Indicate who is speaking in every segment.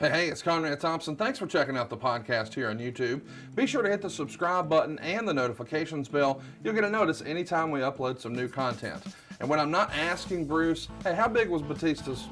Speaker 1: Hey, it's Conrad Thompson. Thanks for checking out the podcast here on YouTube. Be sure to hit the subscribe button and the notifications bell. You'll get a notice anytime we upload some new content. And when I'm not asking Bruce, hey, how big was Batista's?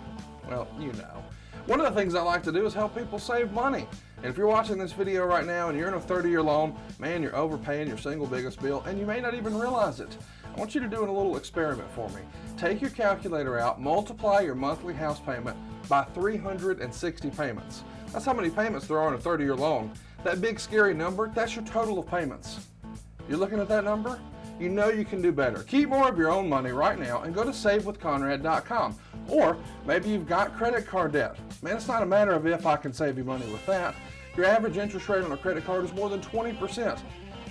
Speaker 1: Well, you know. One of the things I like to do is help people save money. And if you're watching this video right now and you're in a 30-year loan, man, you're overpaying your single biggest bill and you may not even realize it. I want you to do a little experiment for me. Take your calculator out, multiply your monthly house payment by 360 payments. That's how many payments there are in a 30-year loan. That big scary number, that's your total of payments. You're looking at that number? You know you can do better. Keep more of your own money right now and go to savewithconrad.com. Or maybe you've got credit card debt. Man, it's not a matter of if I can save you money with that. Your average interest rate on a credit card is more than 20%.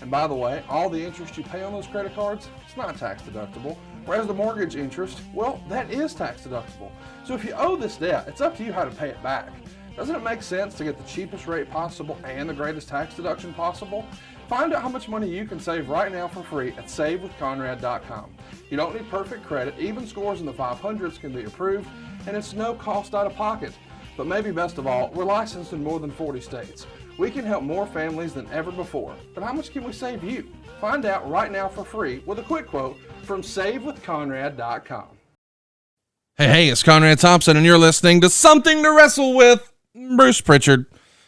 Speaker 1: And by the way, all the interest you pay on those credit cards, it's not tax deductible. Whereas the mortgage interest, well, that is tax deductible. So if you owe this debt, it's up to you how to pay it back. Doesn't it make sense to get the cheapest rate possible and the greatest tax deduction possible? Find out how much money you can save right now for free at savewithconrad.com. You don't need perfect credit. Even scores in the 500s can be approved, and it's no cost out of pocket. But maybe best of all, we're licensed in more than 40 states. We can help more families than ever before. But how much can we save you? Find out right now for free with a quick quote from savewithconrad.com. Hey, it's Conrad Thompson, and you're listening to Something to Wrestle with Bruce Prichard.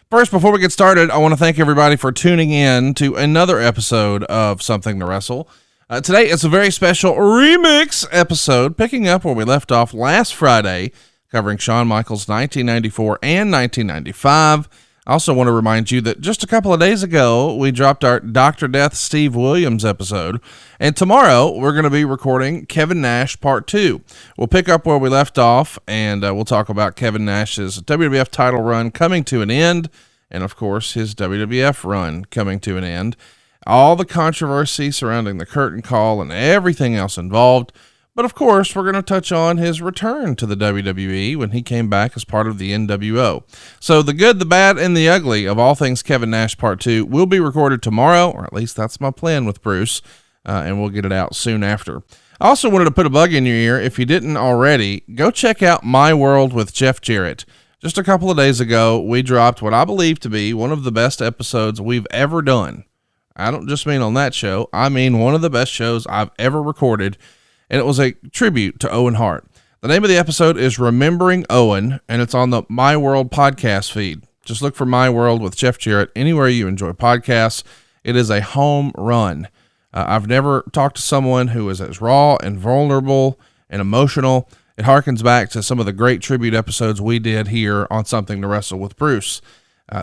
Speaker 1: First, before we get started, I want to thank everybody for tuning in to another episode of Something to Wrestle. Today, it's a very special remix episode, picking up where we left off last Friday, covering Shawn Michaels 1994 and 1995. I also want to remind you that just a couple of days ago, we dropped our Dr. Death Steve Williams episode, and tomorrow we're going to be recording Kevin Nash Part 2. We'll pick up where we left off, and we'll talk about Kevin Nash's WWF title run coming to an end, and of course his WWF run coming to an end, all the controversy surrounding the curtain call and everything else involved. But of course, we're going to touch on his return to the WWE when he came back as part of the NWO. So the good, the bad, and the ugly of all things Kevin Nash Part 2 will be recorded tomorrow, or at least that's my plan with Bruce, and we'll get it out soon after. I also wanted to put a bug in your ear. If you didn't already, go check out My World with Jeff Jarrett. Just a couple of days ago, we dropped what I believe to be one of the best episodes we've ever done. I don't just mean on that show. I mean one of the best shows I've ever recorded. And it was a tribute to Owen Hart. The name of the episode is Remembering Owen, and it's on the My World podcast feed. Just look for My World with Jeff Jarrett anywhere you enjoy podcasts. It is a home run. I've never talked to someone who is as raw and vulnerable and emotional. It harkens back to some of the great tribute episodes we did here on Something to Wrestle with Bruce.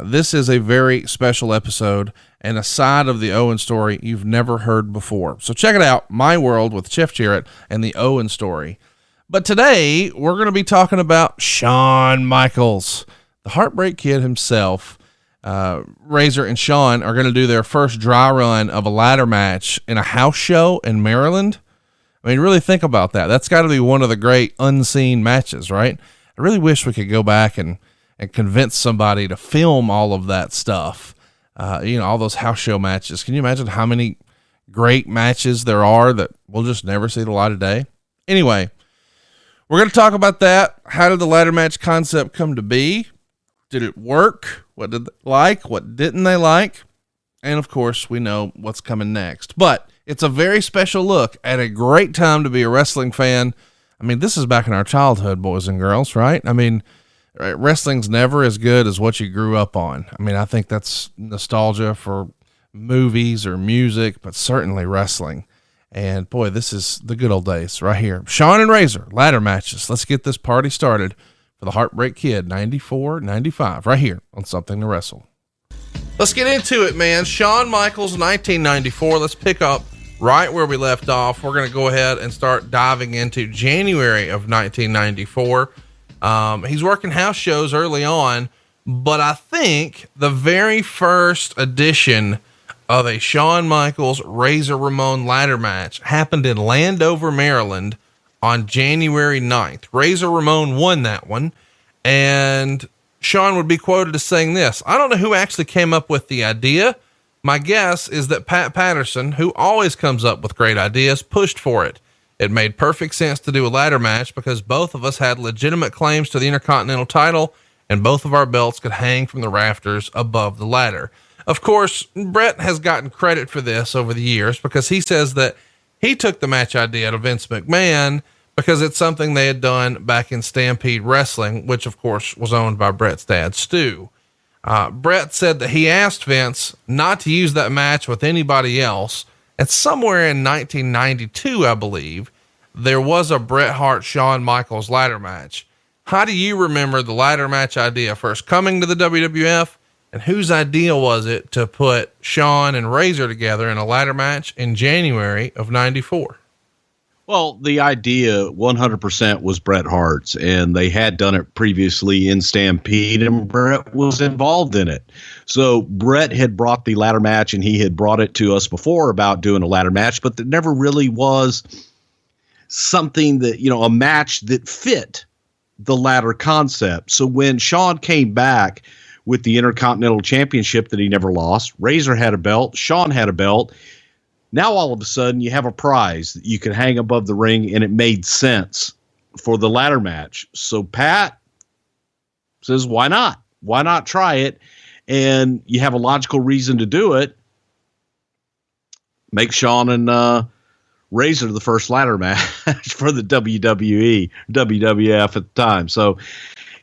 Speaker 1: This is a very special episode and a side of the Owen story you've never heard before. So check it out, My World with Jeff Jarrett and the Owen story. But today, we're going to be talking about Shawn Michaels, the Heartbreak Kid himself. Razor and Shawn are going to do their first dry run of a ladder match in a house show in Maryland. I mean, really think about that. That's got to be one of the great unseen matches, right? I really wish we could go back and convince somebody to film all of that stuff. All those house show matches. Can you imagine how many great matches there are that we'll just never see the light of day? Anyway, we're going to talk about that. How did the ladder match concept come to be? Did it work? What did they like? What didn't they like? And of course, we know what's coming next. But it's a very special look at a great time to be a wrestling fan. I mean, this is back in our childhood, boys and girls, right? I mean, wrestling's never as good as what you grew up on. I mean, I think that's nostalgia for movies or music, but certainly wrestling. And boy, this is the good old days right here. Shawn and Razor, ladder matches. Let's get this party started for the Heartbreak Kid 94-95 right here on Something to Wrestle. Let's get into it, man. Shawn Michaels 1994. Let's pick up right where we left off. We're going to go ahead and start diving into January of 1994. He's working house shows early on, but I think the very first edition of a Shawn Michaels Razor Ramon ladder match happened in Landover, Maryland on January 9th. Razor Ramon won that one, and Shawn would be quoted as saying this: "I don't know who actually came up with the idea. My guess is that Pat Patterson, who always comes up with great ideas, pushed for it. It made perfect sense to do a ladder match because both of us had legitimate claims to the Intercontinental title and both of our belts could hang from the rafters above the ladder. Of course, Bret has gotten credit for this over the years because he says that he took the match idea to Vince McMahon because it's something they had done back in Stampede Wrestling, which of course was owned by Bret's dad, Stu. Bret said that he asked Vince not to use that match with anybody else. And somewhere in 1992, I believe, there was a Bret Hart Shawn Michaels ladder match. How do you remember the ladder match idea first coming to the WWF? And whose idea was it to put Shawn and Razor together in a ladder match in January of 94?
Speaker 2: Well, the idea 100% was Bret Hart's, and they had done it previously in Stampede, and Bret was involved in it. So Bret had brought the ladder match, and he had brought it to us before about doing a ladder match, but there never really was something that, a match that fit the ladder concept. So when Shawn came back with the Intercontinental Championship that he never lost, Razor had a belt, Shawn had a belt. Now, all of a sudden, you have a prize that you can hang above the ring, and it made sense for the ladder match. So Pat says, why not? Why not try it? And you have a logical reason to do it. Make Shawn and Razor the first ladder match for the WWF at the time. So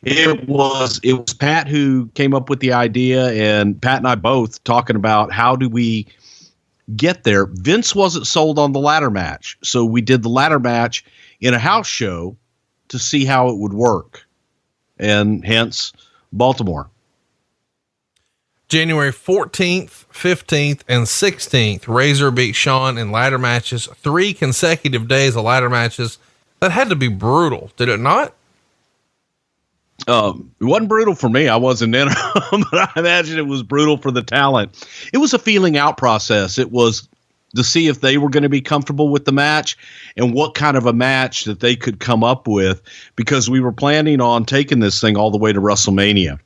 Speaker 2: it was Pat who came up with the idea, and Pat and I both talking about how do we get there. Vince wasn't sold on the ladder match, so we did the ladder match in a house show to see how it would work, and hence Baltimore.
Speaker 1: January 14th, 15th, and 16th, Razor beat Shawn in ladder matches, 3 consecutive days of ladder matches. That had to be brutal, did it not?
Speaker 2: It wasn't brutal for me. I wasn't in them, but I imagine it was brutal for the talent. It was a feeling out process. It was to see if they were going to be comfortable with the match and what kind of a match that they could come up with, because we were planning on taking this thing all the way to WrestleMania.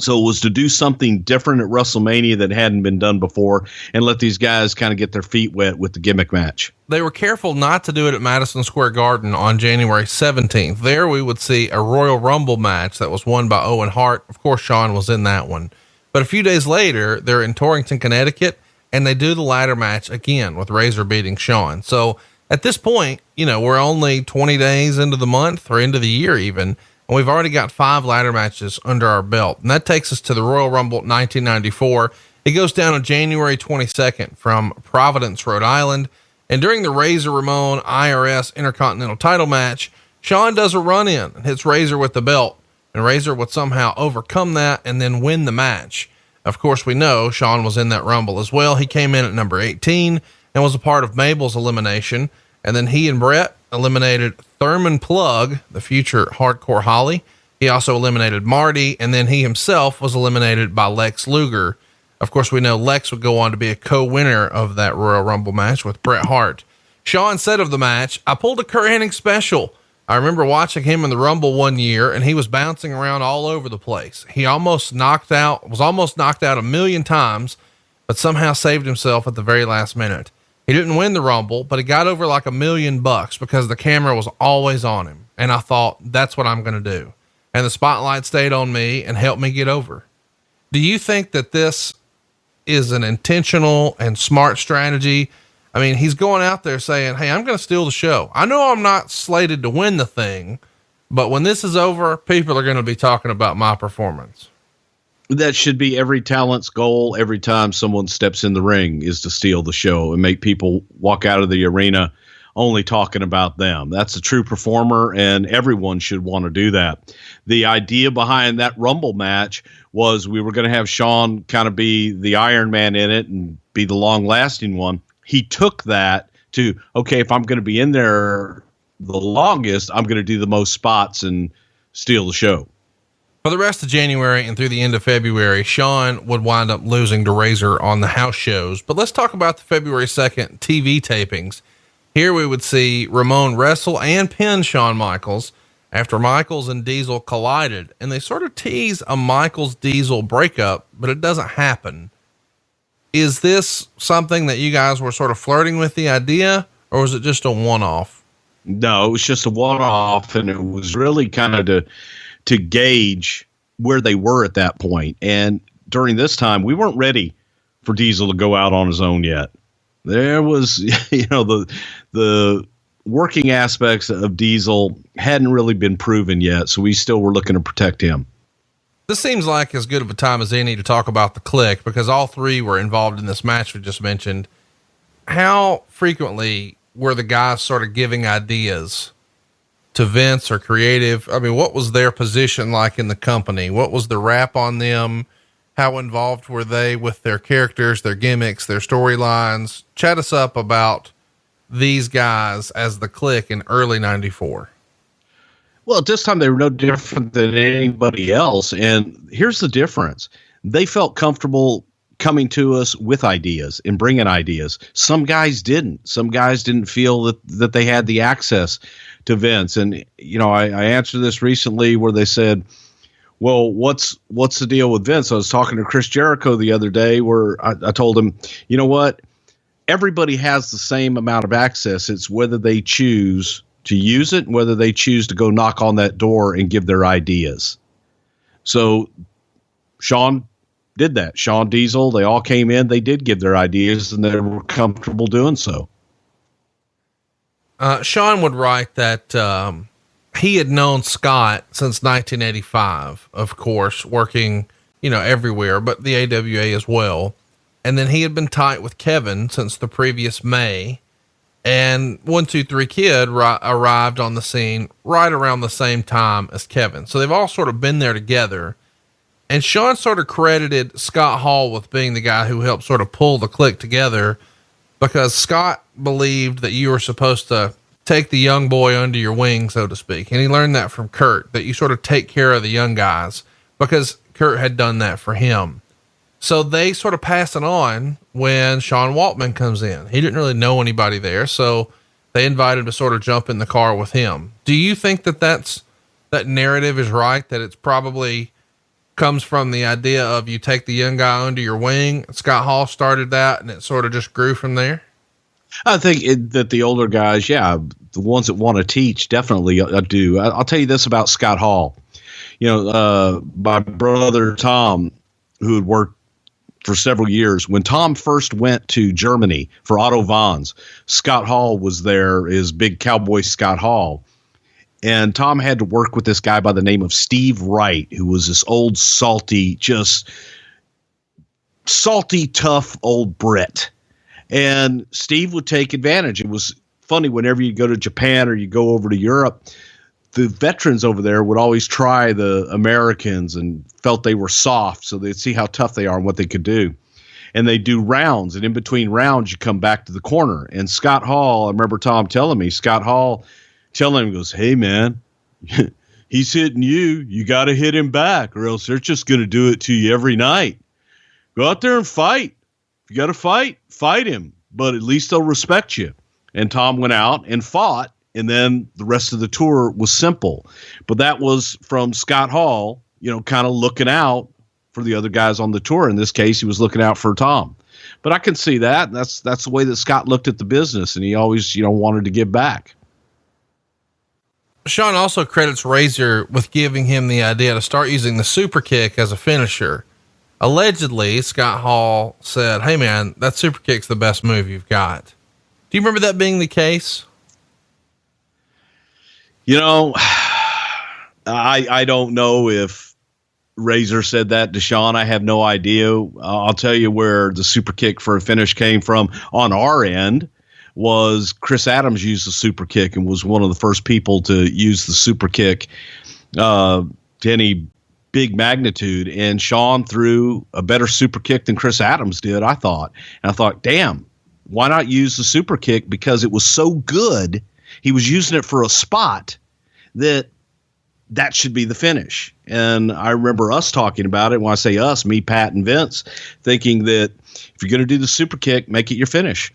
Speaker 2: So it was to do something different at WrestleMania that hadn't been done before and let these guys kind of get their feet wet with the gimmick match.
Speaker 1: They were careful not to do it at Madison Square Garden on January 17th. There we would see a Royal Rumble match that was won by Owen Hart. Of course, Shawn was in that one. But a few days later, they're in Torrington, Connecticut, and they do the ladder match again with Razor beating Shawn. So at this point, we're only 20 days into the month or into the year even. And we've already got 5 ladder matches under our belt. And that takes us to the Royal Rumble 1994. It goes down on January 22nd from Providence, Rhode Island. And during the Razor Ramon IRS Intercontinental title match, Shawn does a run in and hits Razor with the belt, and Razor would somehow overcome that and then win the match. Of course, we know Shawn was in that Rumble as well. He came in at number 18 and was a part of Mabel's elimination. And then he and Bret eliminated Thurman Plug, the future Hardcore Holly. He also eliminated Marty, and then he himself was eliminated by Lex Luger. Of course, we know Lex would go on to be a co-winner of that Royal Rumble match with Bret Hart. Shawn said of the match, "I pulled a Kurt Hennig special. I remember watching him in the Rumble one year, and he was bouncing around all over the place. He was almost knocked out 1 million times, but somehow saved himself at the very last minute. He didn't win the Rumble, but he got over like $1 million because the camera was always on him. And I thought, that's what I'm going to do. And the spotlight stayed on me and helped me get over." Do you think that this is an intentional and smart strategy? I mean, he's going out there saying, "Hey, I'm going to steal the show. I know I'm not slated to win the thing, but when this is over, people are going to be talking about my performance."
Speaker 2: That should be every talent's goal every time someone steps in the ring, is to steal the show and make people walk out of the arena only talking about them. That's a true performer, and everyone should want to do that. The idea behind that Rumble match was we were going to have Shawn kind of be the Iron Man in it and be the long lasting one. He took that to, okay, if I'm going to be in there the longest, I'm going to do the most spots and steal the show.
Speaker 1: For the rest of January and through the end of February, Shawn would wind up losing to Razor on the house shows. But let's talk about the February 2nd TV tapings. Here we would see Ramon wrestle and pin Shawn Michaels after Michaels and Diesel collided, and they sort of tease a Michaels Diesel breakup, but it doesn't happen. Is this something that you guys were sort of flirting with the idea, or was it just a one-off?
Speaker 2: No, it was just a one-off, and it was really kind of to gauge where they were at that point. And during this time, we weren't ready for Diesel to go out on his own yet. There was, the working aspects of Diesel hadn't really been proven yet. So we still were looking to protect him.
Speaker 1: This seems like as good of a time as any to talk about the Kliq, because all three were involved in this match we just mentioned. How frequently were the guys sort of giving ideas to Vince or creative? I mean, what was their position like in the company? What was the rap on them? How involved were they with their characters, their gimmicks, their storylines? Chat us up about these guys as the Kliq in early 94.
Speaker 2: Well, at this time, they were no different than anybody else. And here's the difference. They felt comfortable coming to us with ideas and bringing ideas. Some guys didn't. Some guys didn't feel that they had the access to Vince. And, I answered this recently where they said, well, what's the deal with Vince? I was talking to Chris Jericho the other day where I told him, you know what? Everybody has the same amount of access. It's whether they choose to use it and whether they choose to go knock on that door and give their ideas. So Shawn did that. Shawn, Diesel, they all came in, they did give their ideas and they were comfortable doing so.
Speaker 1: Shawn would write that, he had known Scott since 1985, of course, working, everywhere, but the AWA as well. And then he had been tight with Kevin since the previous May. And 1-2-3 Kid arrived on the scene right around the same time as Kevin. So they've all sort of been there together. And Shawn sort of credited Scott Hall with being the guy who helped sort of pull the Kliq together, because Scott believed that you were supposed to take the young boy under your wing, so to speak. And he learned that from Kurt, that you sort of take care of the young guys, because Kurt had done that for him. So they sort of pass it on when Sean Waltman comes in. He didn't really know anybody there, so they invited him to sort of jump in the car with him. Do you think that that narrative is right? That it's probably comes from the idea of you take the young guy under your wing? Scott Hall started that and it sort of just grew from there.
Speaker 2: I think that the older guys, the ones that want to teach, definitely do. I'll tell you this about Scott Hall. My brother Tom, who had worked for several years, when Tom first went to Germany for Otto Vons, Scott Hall was there, is big cowboy Scott Hall. And Tom had to work with this guy by the name of Steve Wright, who was this old, salty, tough old Brit. And Steve would take advantage. It was funny, whenever you go to Japan or you go over to Europe, the veterans over there would always try the Americans and felt they were soft, so they'd see how tough they are and what they could do. And they do rounds, and in between rounds, you come back to the corner. And Scott Hall, I remember Tom telling me, Scott Hall telling him, he goes, hey man, he's hitting you. You got to hit him back, or else they're just going to do it to you every night. Go out there and fight. If you got to fight him, but at least they'll respect you. And Tom went out and fought. And then the rest of the tour was simple, but that was from Scott Hall, kind of looking out for the other guys on the tour. In this case, he was looking out for Tom, but I can see that. And that's the way that Scott looked at the business. And he always, wanted to give back.
Speaker 1: Shawn also credits Razor with giving him the idea to start using the super kick as a finisher. Allegedly, Scott Hall said, hey man, that super kick's the best move you've got. Do you remember that being the case?
Speaker 2: I don't know if Razor said that to Shawn. I have no idea. I'll tell you where the super kick for a finish came from on our end was Chris Adams used the super kick and was one of the first people to use the super kick to any big magnitude. And Shawn threw a better super kick than Chris Adams did, I thought. And I thought, damn, why not use the super kick? Because it was so good. He was using it for a spot that should be the finish. And I remember us talking about it. When I say us, me, Pat, and Vince, thinking that if you're going to do the super kick, make it your finish.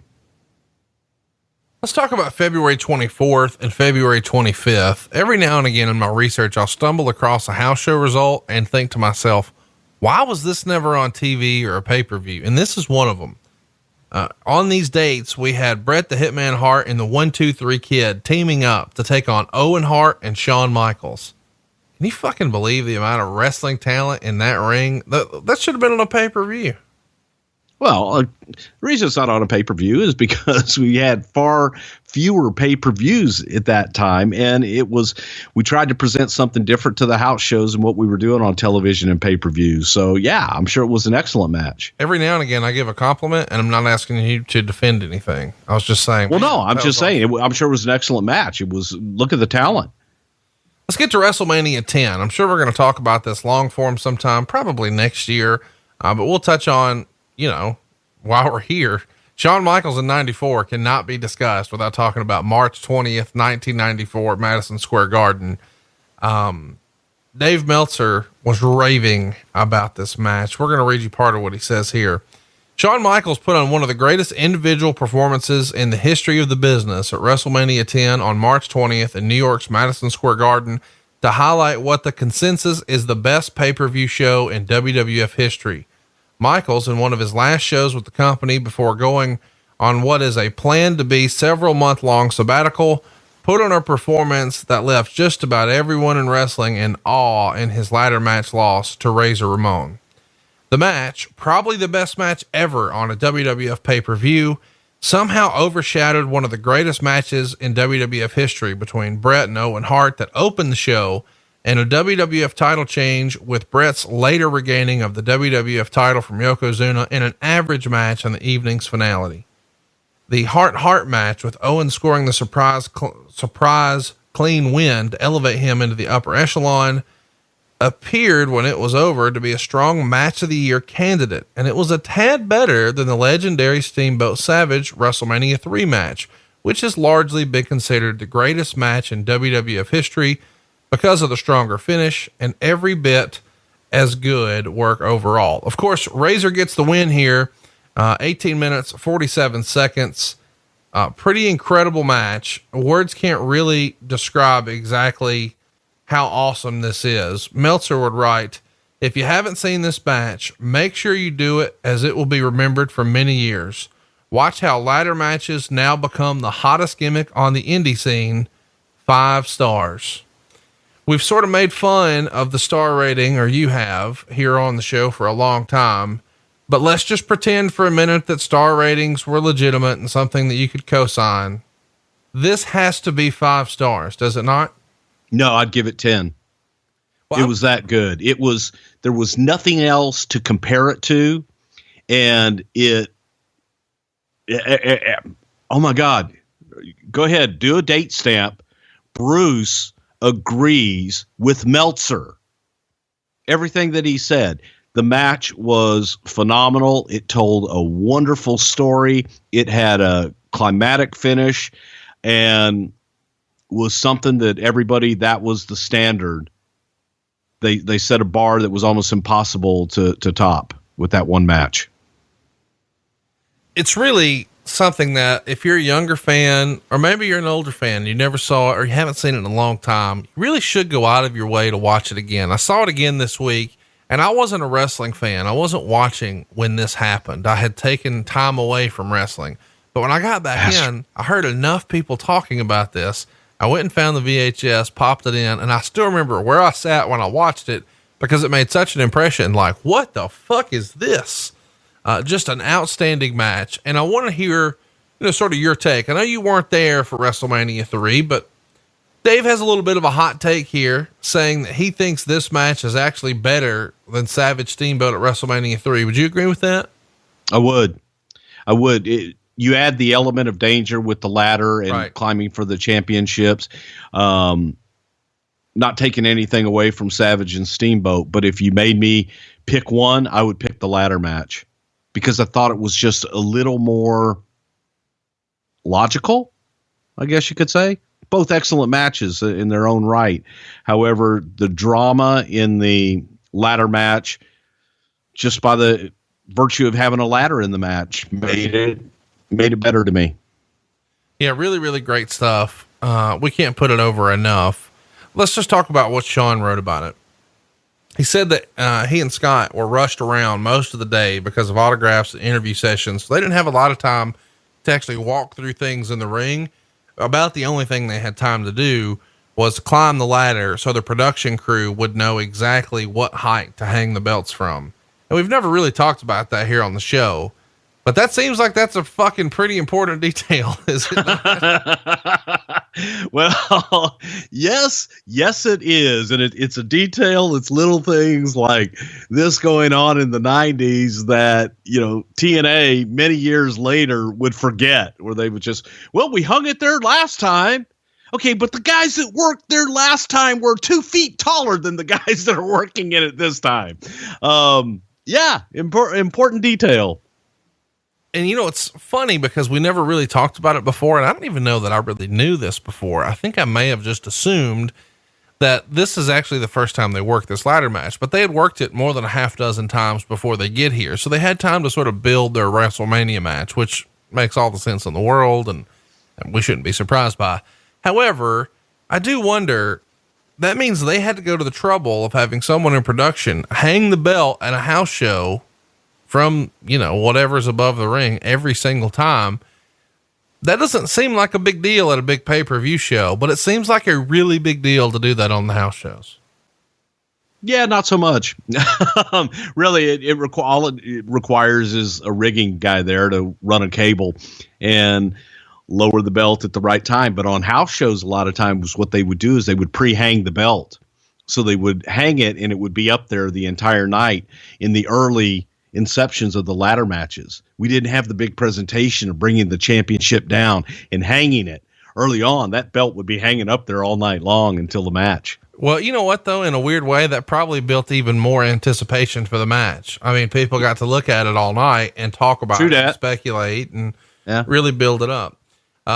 Speaker 1: Let's talk about February 24th and February 25th. Every now and again in my research, I'll stumble across a house show result and think to myself, why was this never on TV or a pay-per-view? And this is one of them. On these dates, we had Bret the Hitman Hart and the 1-2-3 Kid teaming up to take on Owen Hart and Shawn Michaels.
Speaker 3: Can you fucking believe the amount of wrestling talent in that ring? That should have been on a pay-per-view.
Speaker 2: Well, the reason it's not on a pay-per-view is because we had far fewer pay-per-views at that time. And we tried to present something different to the house shows and what we were doing on television and pay-per-views. So yeah, I'm sure it was an excellent match.
Speaker 3: Every now and again, I give a compliment, and I'm not asking you to defend anything. I was just saying.
Speaker 2: Well, no, I'm just saying, I'm sure it was an excellent match. Look at the talent.
Speaker 3: Let's get to WrestleMania 10. I'm sure we're going to talk about this long form sometime, probably next year. But we'll touch on, while we're here, Shawn Michaels in 94 cannot be discussed without talking about March 20th, 1994 at Madison Square Garden. Dave Meltzer was raving about this match. We're going to read you part of what he says here. Shawn Michaels put on one of the greatest individual performances in the history of the business at WrestleMania 10 on March 20th in New York's Madison Square Garden to highlight what the consensus is the best pay-per-view show in WWF history. Michaels, in one of his last shows with the company before going on what is a planned to be several month-long sabbatical, put on a performance that left just about everyone in wrestling in awe in his ladder match loss to Razor Ramon. The match, probably the best match ever on a WWF pay-per-view, somehow overshadowed one of the greatest matches in WWF history between Bret and Owen Hart that opened the show, and a WWF title change with Bret's later regaining of the WWF title from Yokozuna in an average match on the evening's finale. The Hart match with Owen scoring the surprise clean win to elevate him into the upper echelon appeared when it was over to be a strong match of the year candidate. And it was a tad better than the legendary Steamboat Savage WrestleMania 3 match, which has largely been considered the greatest match in WWF history because of the stronger finish and every bit as good work overall. Of course, Razor gets the win here. 18 minutes, 47 seconds. Pretty incredible match. Words can't really describe exactly how awesome this is. Meltzer would write, "If you haven't seen this match, make sure you do it, as it will be remembered for many years. Watch how ladder matches now become the hottest gimmick on the indie scene. 5 stars. We've sort of made fun of the star rating, or you have, here on the show for a long time, but let's just pretend for a minute that star ratings were legitimate and something that you could co-sign. This has to be 5 stars, does it not?"
Speaker 2: No, I'd give it 10. Well, it was that good. There was nothing else to compare it to. And oh my God, go ahead, do a date stamp. Bruce agrees with Meltzer. Everything that he said. The match was phenomenal. It told a wonderful story. It had a climatic finish and was something that that was the standard. They set a bar that was almost impossible to top with that one match.
Speaker 3: It's really something that if you're a younger fan, or maybe you're an older fan, you never saw it or you haven't seen it in a long time, you really should go out of your way to watch it again. I saw it again this week, and I wasn't a wrestling fan. I wasn't watching when this happened. I had taken time away from wrestling, but when I got back in, I heard enough people talking about this. I went and found the VHS, popped it in, and I still remember where I sat when I watched it because it made such an impression. Like, what the fuck is this? Just an outstanding match. And I want to hear, sort of your take. I know you weren't there for WrestleMania 3, but Dave has a little bit of a hot take here saying that he thinks this match is actually better than Savage Steamboat at WrestleMania 3. Would you agree with that?
Speaker 2: I would. You add the element of danger with the ladder and climbing for the championships. Not taking anything away from Savage and Steamboat, but if you made me pick one, I would pick the ladder match because I thought it was just a little more logical, I guess you could say. Both excellent matches in their own right. However, the drama in the ladder match, just by the virtue of having a ladder in the match, made it better to me.
Speaker 3: Yeah, really, really great stuff. We can't put it over enough. Let's just talk about what Shawn wrote about it. He said that he and Scott were rushed around most of the day because of autographs and interview sessions. So they didn't have a lot of time to actually walk through things in the ring. About the only thing they had time to do was to climb the ladder so the production crew would know exactly what height to hang the belts from. And we've never really talked about that here on the show, but that seems like that's a fucking pretty important detail, is it not?
Speaker 2: Well, yes, it is. And it's a detail. It's little things like this going on in the 90s that, TNA many years later would forget, where they would just, well, we hung it there last time. Okay, but the guys that worked there last time were 2 feet taller than the guys that are working in it this time. Yeah, important detail.
Speaker 3: And it's funny because we never really talked about it before. And I don't even know that I really knew this before. I think I may have just assumed that this is actually the first time they worked this ladder match, but they had worked it more than a half dozen times before they get here. So they had time to sort of build their WrestleMania match, which makes all the sense in the world. And we shouldn't be surprised by. However, I do wonder, that means they had to go to the trouble of having someone in production hang the belt at a house show from, whatever's above the ring every single time. That doesn't seem like a big deal at a big pay-per-view show, but it seems like a really big deal to do that on the house shows.
Speaker 2: Yeah, not so much. Really, all it requires is a rigging guy there to run a cable and lower the belt at the right time. But on house shows, a lot of times what they would do is they would pre-hang the belt. So they would hang it and it would be up there the entire night in the early inceptions of the ladder matches. We didn't have the big presentation of bringing the championship down and hanging it early on. That belt would be hanging up there all night long until the match.
Speaker 3: Well, you know what though, in a weird way, that probably built even more anticipation for the match. I mean, people got to look at it all night and talk about it and speculate and really build it up.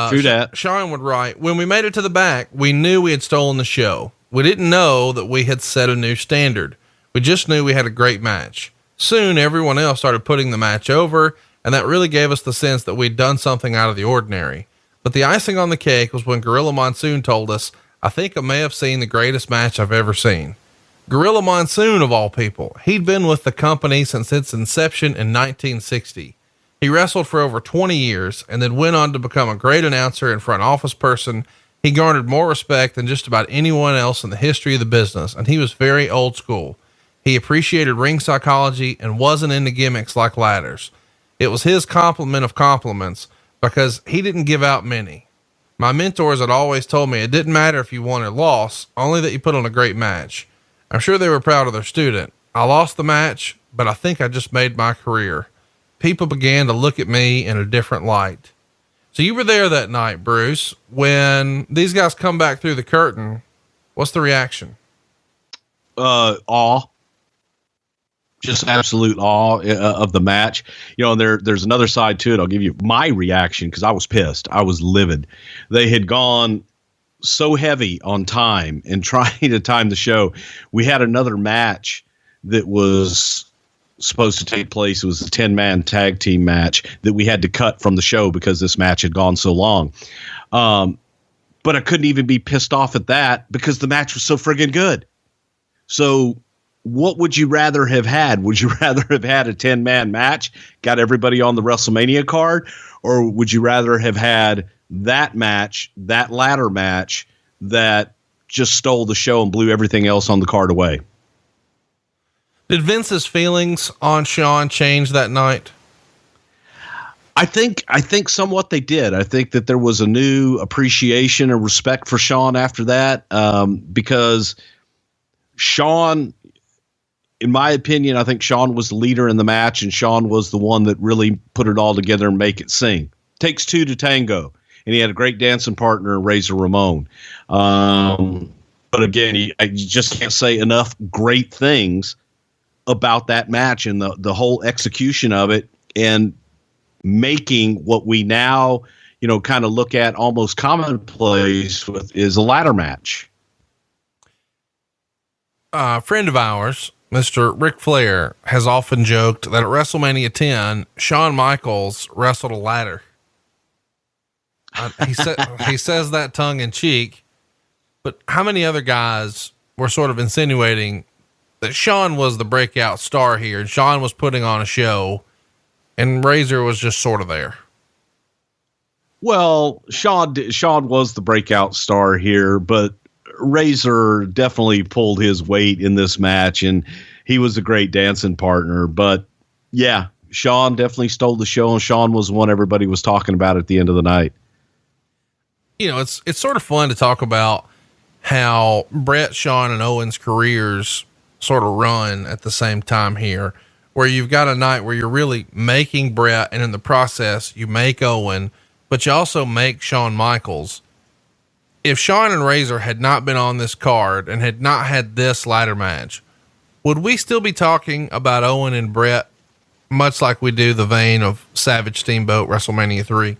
Speaker 2: True that.
Speaker 3: Shawn would write, when we made it to the back, we knew we had stolen the show. We didn't know that we had set a new standard. We just knew we had a great match. Soon, everyone else started putting the match over, and that really gave us the sense that we'd done something out of the ordinary. But the icing on the cake was when Gorilla Monsoon told us, I think I may have seen the greatest match I've ever seen. Gorilla Monsoon, of all people. He'd been with the company since its inception in 1960. He wrestled for over 20 years and then went on to become a great announcer and front office person. He garnered more respect than just about anyone else in the history of the business, and he was very old school. He appreciated ring psychology and wasn't into gimmicks like ladders. It was his compliment of compliments because he didn't give out many. My mentors had always told me it didn't matter if you won or lost, only that you put on a great match. I'm sure they were proud of their student. I lost the match, but I think I just made my career. People began to look at me in a different light. So you were there that night, Bruce, when these guys come back through the curtain. What's the reaction? Awe.
Speaker 2: Just absolute awe of the match. There's another side to it. I'll give you my reaction because I was pissed. I was livid. They had gone so heavy on time and trying to time the show. We had another match that was supposed to take place. It was a 10-man tag team match that we had to cut from the show because this match had gone so long. But I couldn't even be pissed off at that because the match was so friggin' good. So what would you rather have had? Would you rather have had a 10-man match, got everybody on the WrestleMania card, or would you rather have had that match, that ladder match that just stole the show and blew everything else on the card away?
Speaker 3: Did Vince's feelings on Shawn change that night?
Speaker 2: I think somewhat they did. I think that there was a new appreciation and respect for Shawn after that, because Shawn, in my opinion, I think Shawn was the leader in the match, and Shawn was the one that really put it all together and make it sing. Takes two to tango, and he had a great dancing partner in Razor Ramon. But again, you just can't say enough great things about that match and the whole execution of it, and making what we now, kind of look at almost commonplace with is a ladder match.
Speaker 3: A friend of ours, Mr. Ric Flair, has often joked that at WrestleMania 10, Shawn Michaels wrestled a ladder. He says that tongue in cheek, but how many other guys were sort of insinuating that Shawn was the breakout star here and Shawn was putting on a show and Razor was just sort of there?
Speaker 2: Well, Shawn was the breakout star here, but Razor definitely pulled his weight in this match, and he was a great dancing partner. But yeah, Shawn definitely stole the show, and Shawn was the one everybody was talking about at the end of the night.
Speaker 3: It's sort of fun to talk about how Bret, Shawn, and Owen's careers sort of run at the same time here, where you've got a night where you're really making Bret, and in the process you make Owen, but you also make Shawn Michaels. If Shawn and Razor had not been on this card and had not had this ladder match, would we still be talking about Owen and Bret much like we do the vein of Savage Steamboat WrestleMania 3?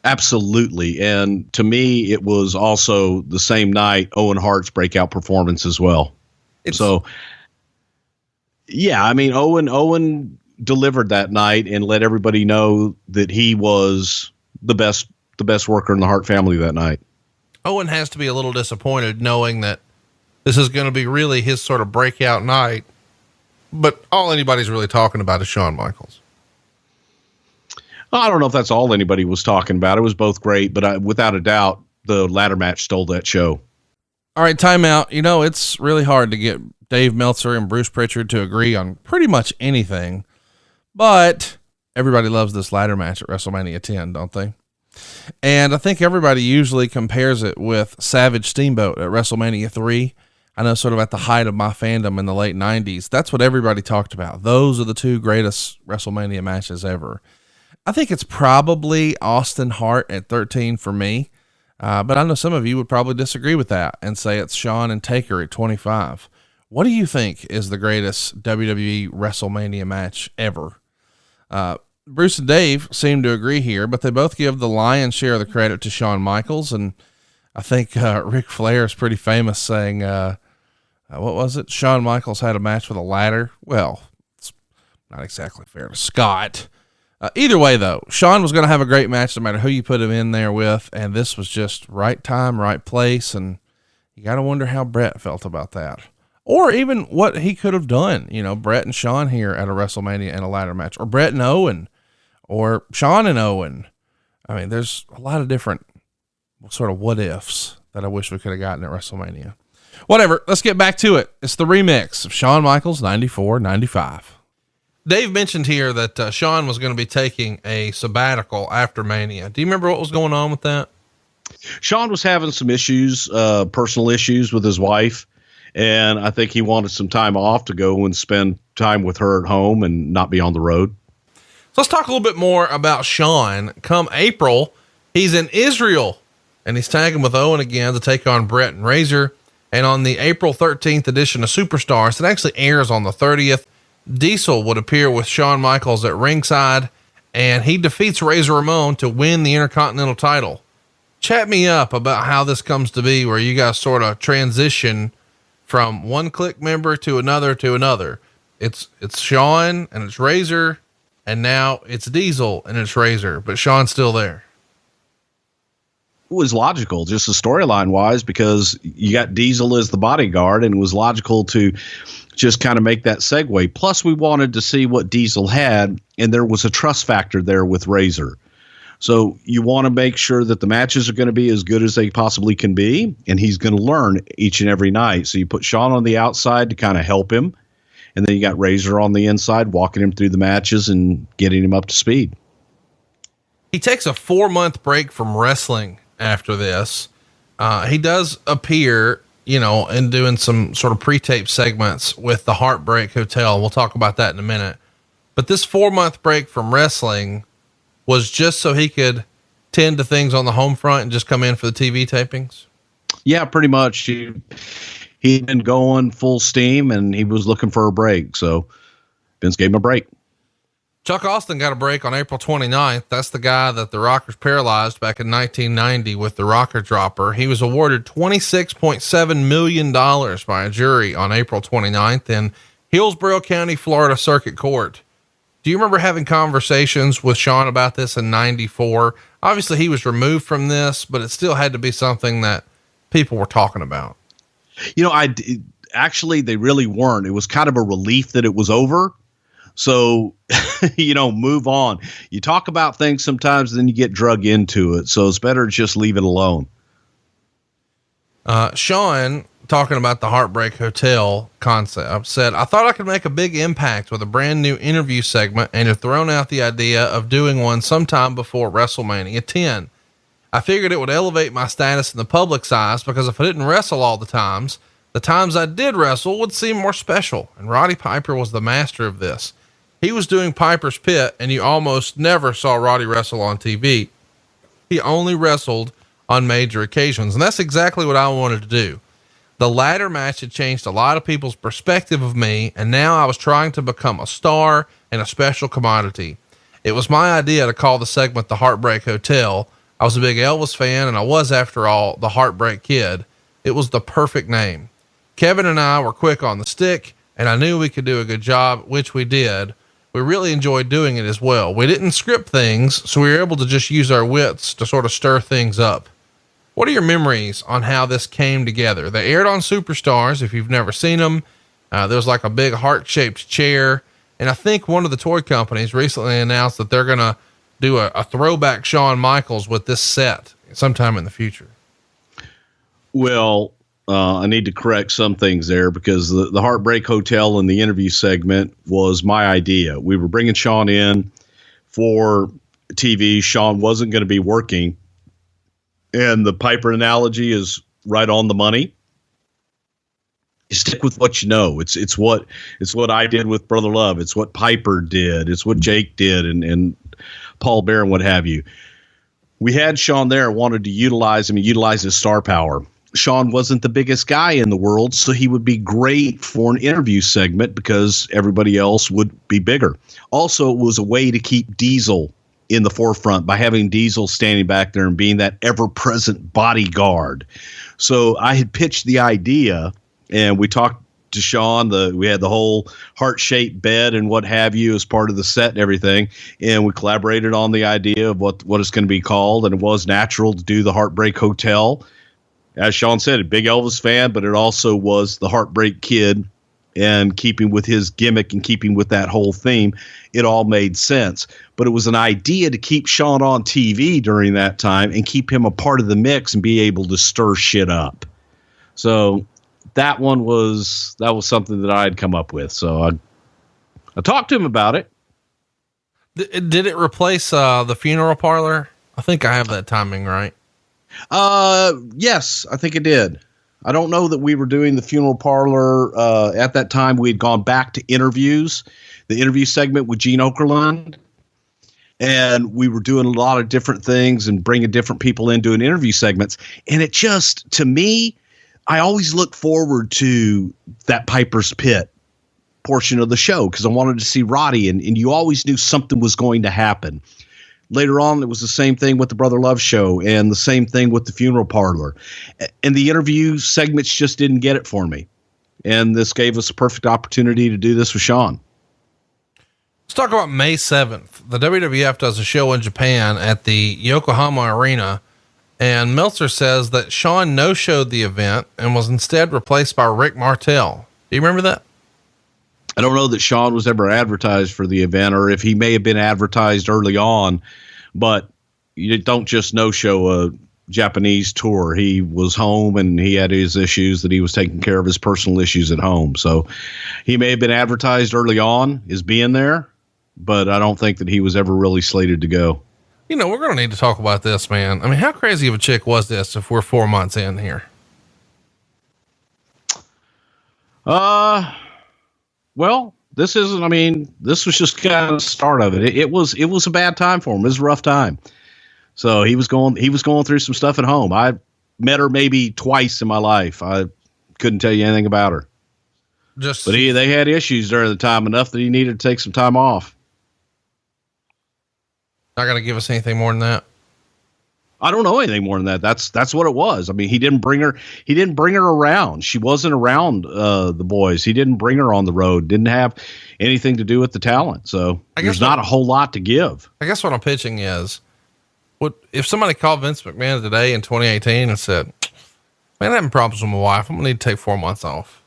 Speaker 2: Absolutely. And to me, it was also the same night Owen Hart's breakout performance as well. Yeah, I mean, Owen delivered that night and let everybody know that he was the best worker in the Hart family that night.
Speaker 3: Owen has to be a little disappointed knowing that this is going to be really his sort of breakout night, but all anybody's really talking about is Shawn Michaels.
Speaker 2: I don't know if that's all anybody was talking about. It was both great, but without a doubt, the ladder match stole that show.
Speaker 4: All right, timeout. It's really hard to get Dave Meltzer and Bruce Prichard to agree on pretty much anything, but everybody loves this ladder match at WrestleMania 10, don't they? And I think everybody usually compares it with Savage Steamboat at WrestleMania 3. I know, sort of at the height of my fandom in the late 90s, that's what everybody talked about. Those are the two greatest WrestleMania matches ever. I think it's probably Austin Hart at 13 for me. But I know some of you would probably disagree with that and say it's Shawn and Taker at 25. What do you think is the greatest WWE WrestleMania match ever? Bruce and Dave seem to agree here, but they both give the lion's share of the credit to Shawn Michaels. And I think Ric Flair is pretty famous saying, what was it? Shawn Michaels had a match with a ladder. Well, it's not exactly fair to Scott. Either way, though, Shawn was going to have a great match no matter who you put him in there with, and this was just right time, right place, and you got to wonder how Bret felt about that. Or even what he could have done, Bret and Shawn here at a WrestleMania in a ladder match, or Bret and Owen, or Shawn and Owen. I mean, there's a lot of different sort of what ifs that I wish we could have gotten at WrestleMania. Whatever, let's get back to it. It's the remix of Shawn Michaels 94-95.
Speaker 3: Dave mentioned here that Shawn was going to be taking a sabbatical after Mania. Do you remember what was going on with that?
Speaker 2: Shawn was having some issues, personal issues with his wife. And I think he wanted some time off to go and spend time with her at home and not be on the road.
Speaker 3: So let's talk a little bit more about Shawn. Come April, he's in Israel and he's tagging with Owen again to take on Bret and Razor. And on the April 13th edition of Superstars, that actually airs on the 30th, Diesel would appear with Shawn Michaels at ringside, and he defeats Razor Ramon to win the Intercontinental title. Chat me up about how this comes to be, where you guys sort of transition from one Kliq member to another. It's Shawn and it's Razor, and now it's Diesel and it's Razor, but Shawn's still there.
Speaker 2: It was logical, just the storyline wise, because you got Diesel as the bodyguard, and it was logical to just kind of make that segue. Plus we wanted to see what Diesel had, and there was a trust factor there with Razor. So you want to make sure that the matches are going to be as good as they possibly can be, and he's going to learn each and every night. So you put Shawn on the outside to kind of help him, and then you got Razor on the inside, walking him through the matches and getting him up to speed.
Speaker 3: He takes a 4-month break from wrestling after this. He does appear, and doing some sort of pre-tape segments with the Heartbreak Hotel. We'll talk about that in a minute, but this 4-month break from wrestling was just so he could tend to things on the home front and just come in for the TV tapings.
Speaker 2: Yeah, pretty much. He'd been going full steam and he was looking for a break. So Vince gave him a break.
Speaker 3: Chuck Austin got a break on April 29th. That's the guy that the Rockers paralyzed back in 1990 with the rocker dropper. He was awarded $26.7 million by a jury on April 29th in Hillsborough County, Florida Circuit Court. Do you remember having conversations with Shawn about this in 94? Obviously he was removed from this, but it still had to be something that people were talking about.
Speaker 2: Actually, they really weren't. It was kind of a relief that it was over. So, move on. You talk about things sometimes, then you get drug into it. So it's better to just leave it alone.
Speaker 3: Shawn, talking about the Heartbreak Hotel concept, said, I thought I could make a big impact with a brand new interview segment and have thrown out the idea of doing one sometime before WrestleMania 10. I figured it would elevate my status in the public's eyes because if I didn't wrestle all the times I did wrestle would seem more special. And Roddy Piper was the master of this. He was doing Piper's Pit and you almost never saw Roddy wrestle on TV. He only wrestled on major occasions. And that's exactly what I wanted to do. The ladder match had changed a lot of people's perspective of me. And now I was trying to become a star and a special commodity. It was my idea to call the segment the Heartbreak Hotel. I was a big Elvis fan and I was, after all, the Heartbreak Kid. It was the perfect name. Kevin and I were quick on the stick and I knew we could do a good job, which we did. We really enjoyed doing it as well. We didn't script things, so we were able to just use our wits to sort of stir things up. What are your memories on how this came together? They aired on Superstars. If you've never seen them, there was like a big heart-shaped chair. And I think one of the toy companies recently announced that they're going to do a throwback Shawn Michaels with this set sometime in the future.
Speaker 2: Well, I need to correct some things there because the Heartbreak Hotel in the interview segment was my idea. We were bringing Shawn in for TV. Shawn wasn't going to be working. And the Piper analogy is right on the money. You stick with what you know. It's what I did with Brother Love. It's what Piper did. It's what Jake did and Paul Bear and what have you. We had Shawn there, wanted to utilize him and utilize his star power. Shawn wasn't the biggest guy in the world, so he would be great for an interview segment because everybody else would be bigger. Also, it was a way to keep Diesel in the forefront by having Diesel standing back there and being that ever-present bodyguard. So I had pitched the idea, and we talked to Shawn. We had the whole heart-shaped bed and what have you as part of the set and everything, and we collaborated on the idea of what it's going to be called, and it was natural to do the Heartbreak Hotel. As Shawn said, a big Elvis fan, but it also was the Heartbreak Kid, and keeping with his gimmick and keeping with that whole theme, it all made sense. But it was an idea to keep Shawn on TV during that time and keep him a part of the mix and be able to stir shit up. So that was something that I had come up with. So I talked to him about it.
Speaker 3: Did it replace the funeral parlor? I think I have that timing right.
Speaker 2: Yes, I think it did. I don't know that we were doing the funeral parlor. At that time, we had gone back to interviews, the interview segment with Gene Okerlund, and we were doing a lot of different things and bringing different people in doing interview segments. And it just, to me, I always look forward to that Piper's Pit portion of the show because I wanted to see Roddy, and you always knew something was going to happen. Later on, it was the same thing with the Brother Love show and the same thing with the funeral parlor. And the interview segments just didn't get it for me. And this gave us a perfect opportunity to do this with Shawn.
Speaker 3: Let's talk about May 7th. The WWF does a show in Japan at the Yokohama Arena. And Meltzer says that Shawn no-showed the event and was instead replaced by Rick Martel. Do you remember that?
Speaker 2: I don't know that Shawn was ever advertised for the event or if he may have been advertised early on, but you don't just no-show a Japanese tour. He was home and he had his issues that he was taking care of, his personal issues at home. So he may have been advertised early on as being there, but I don't think that he was ever really slated to go.
Speaker 3: You know, we're going to need to talk about this, man. I mean, how crazy of a chick was this if we're 4 months in here?
Speaker 2: Well, this was just kind of the start of it. It was a bad time for him. It was a rough time. So he was going through some stuff at home. I met her maybe twice in my life. I couldn't tell you anything about her. But they had issues during the time enough that he needed to take some time off.
Speaker 3: Not going to give us anything more than that.
Speaker 2: I don't know anything more than that. That's what it was. I mean, he didn't bring her around. She wasn't around the boys. He didn't bring her on the road. Didn't have anything to do with the talent. So there's not a whole lot to give.
Speaker 3: I guess what I'm pitching is, if somebody called Vince McMahon today in 2018 and said, man, I'm having problems with my wife, I'm gonna need to take 4 months off.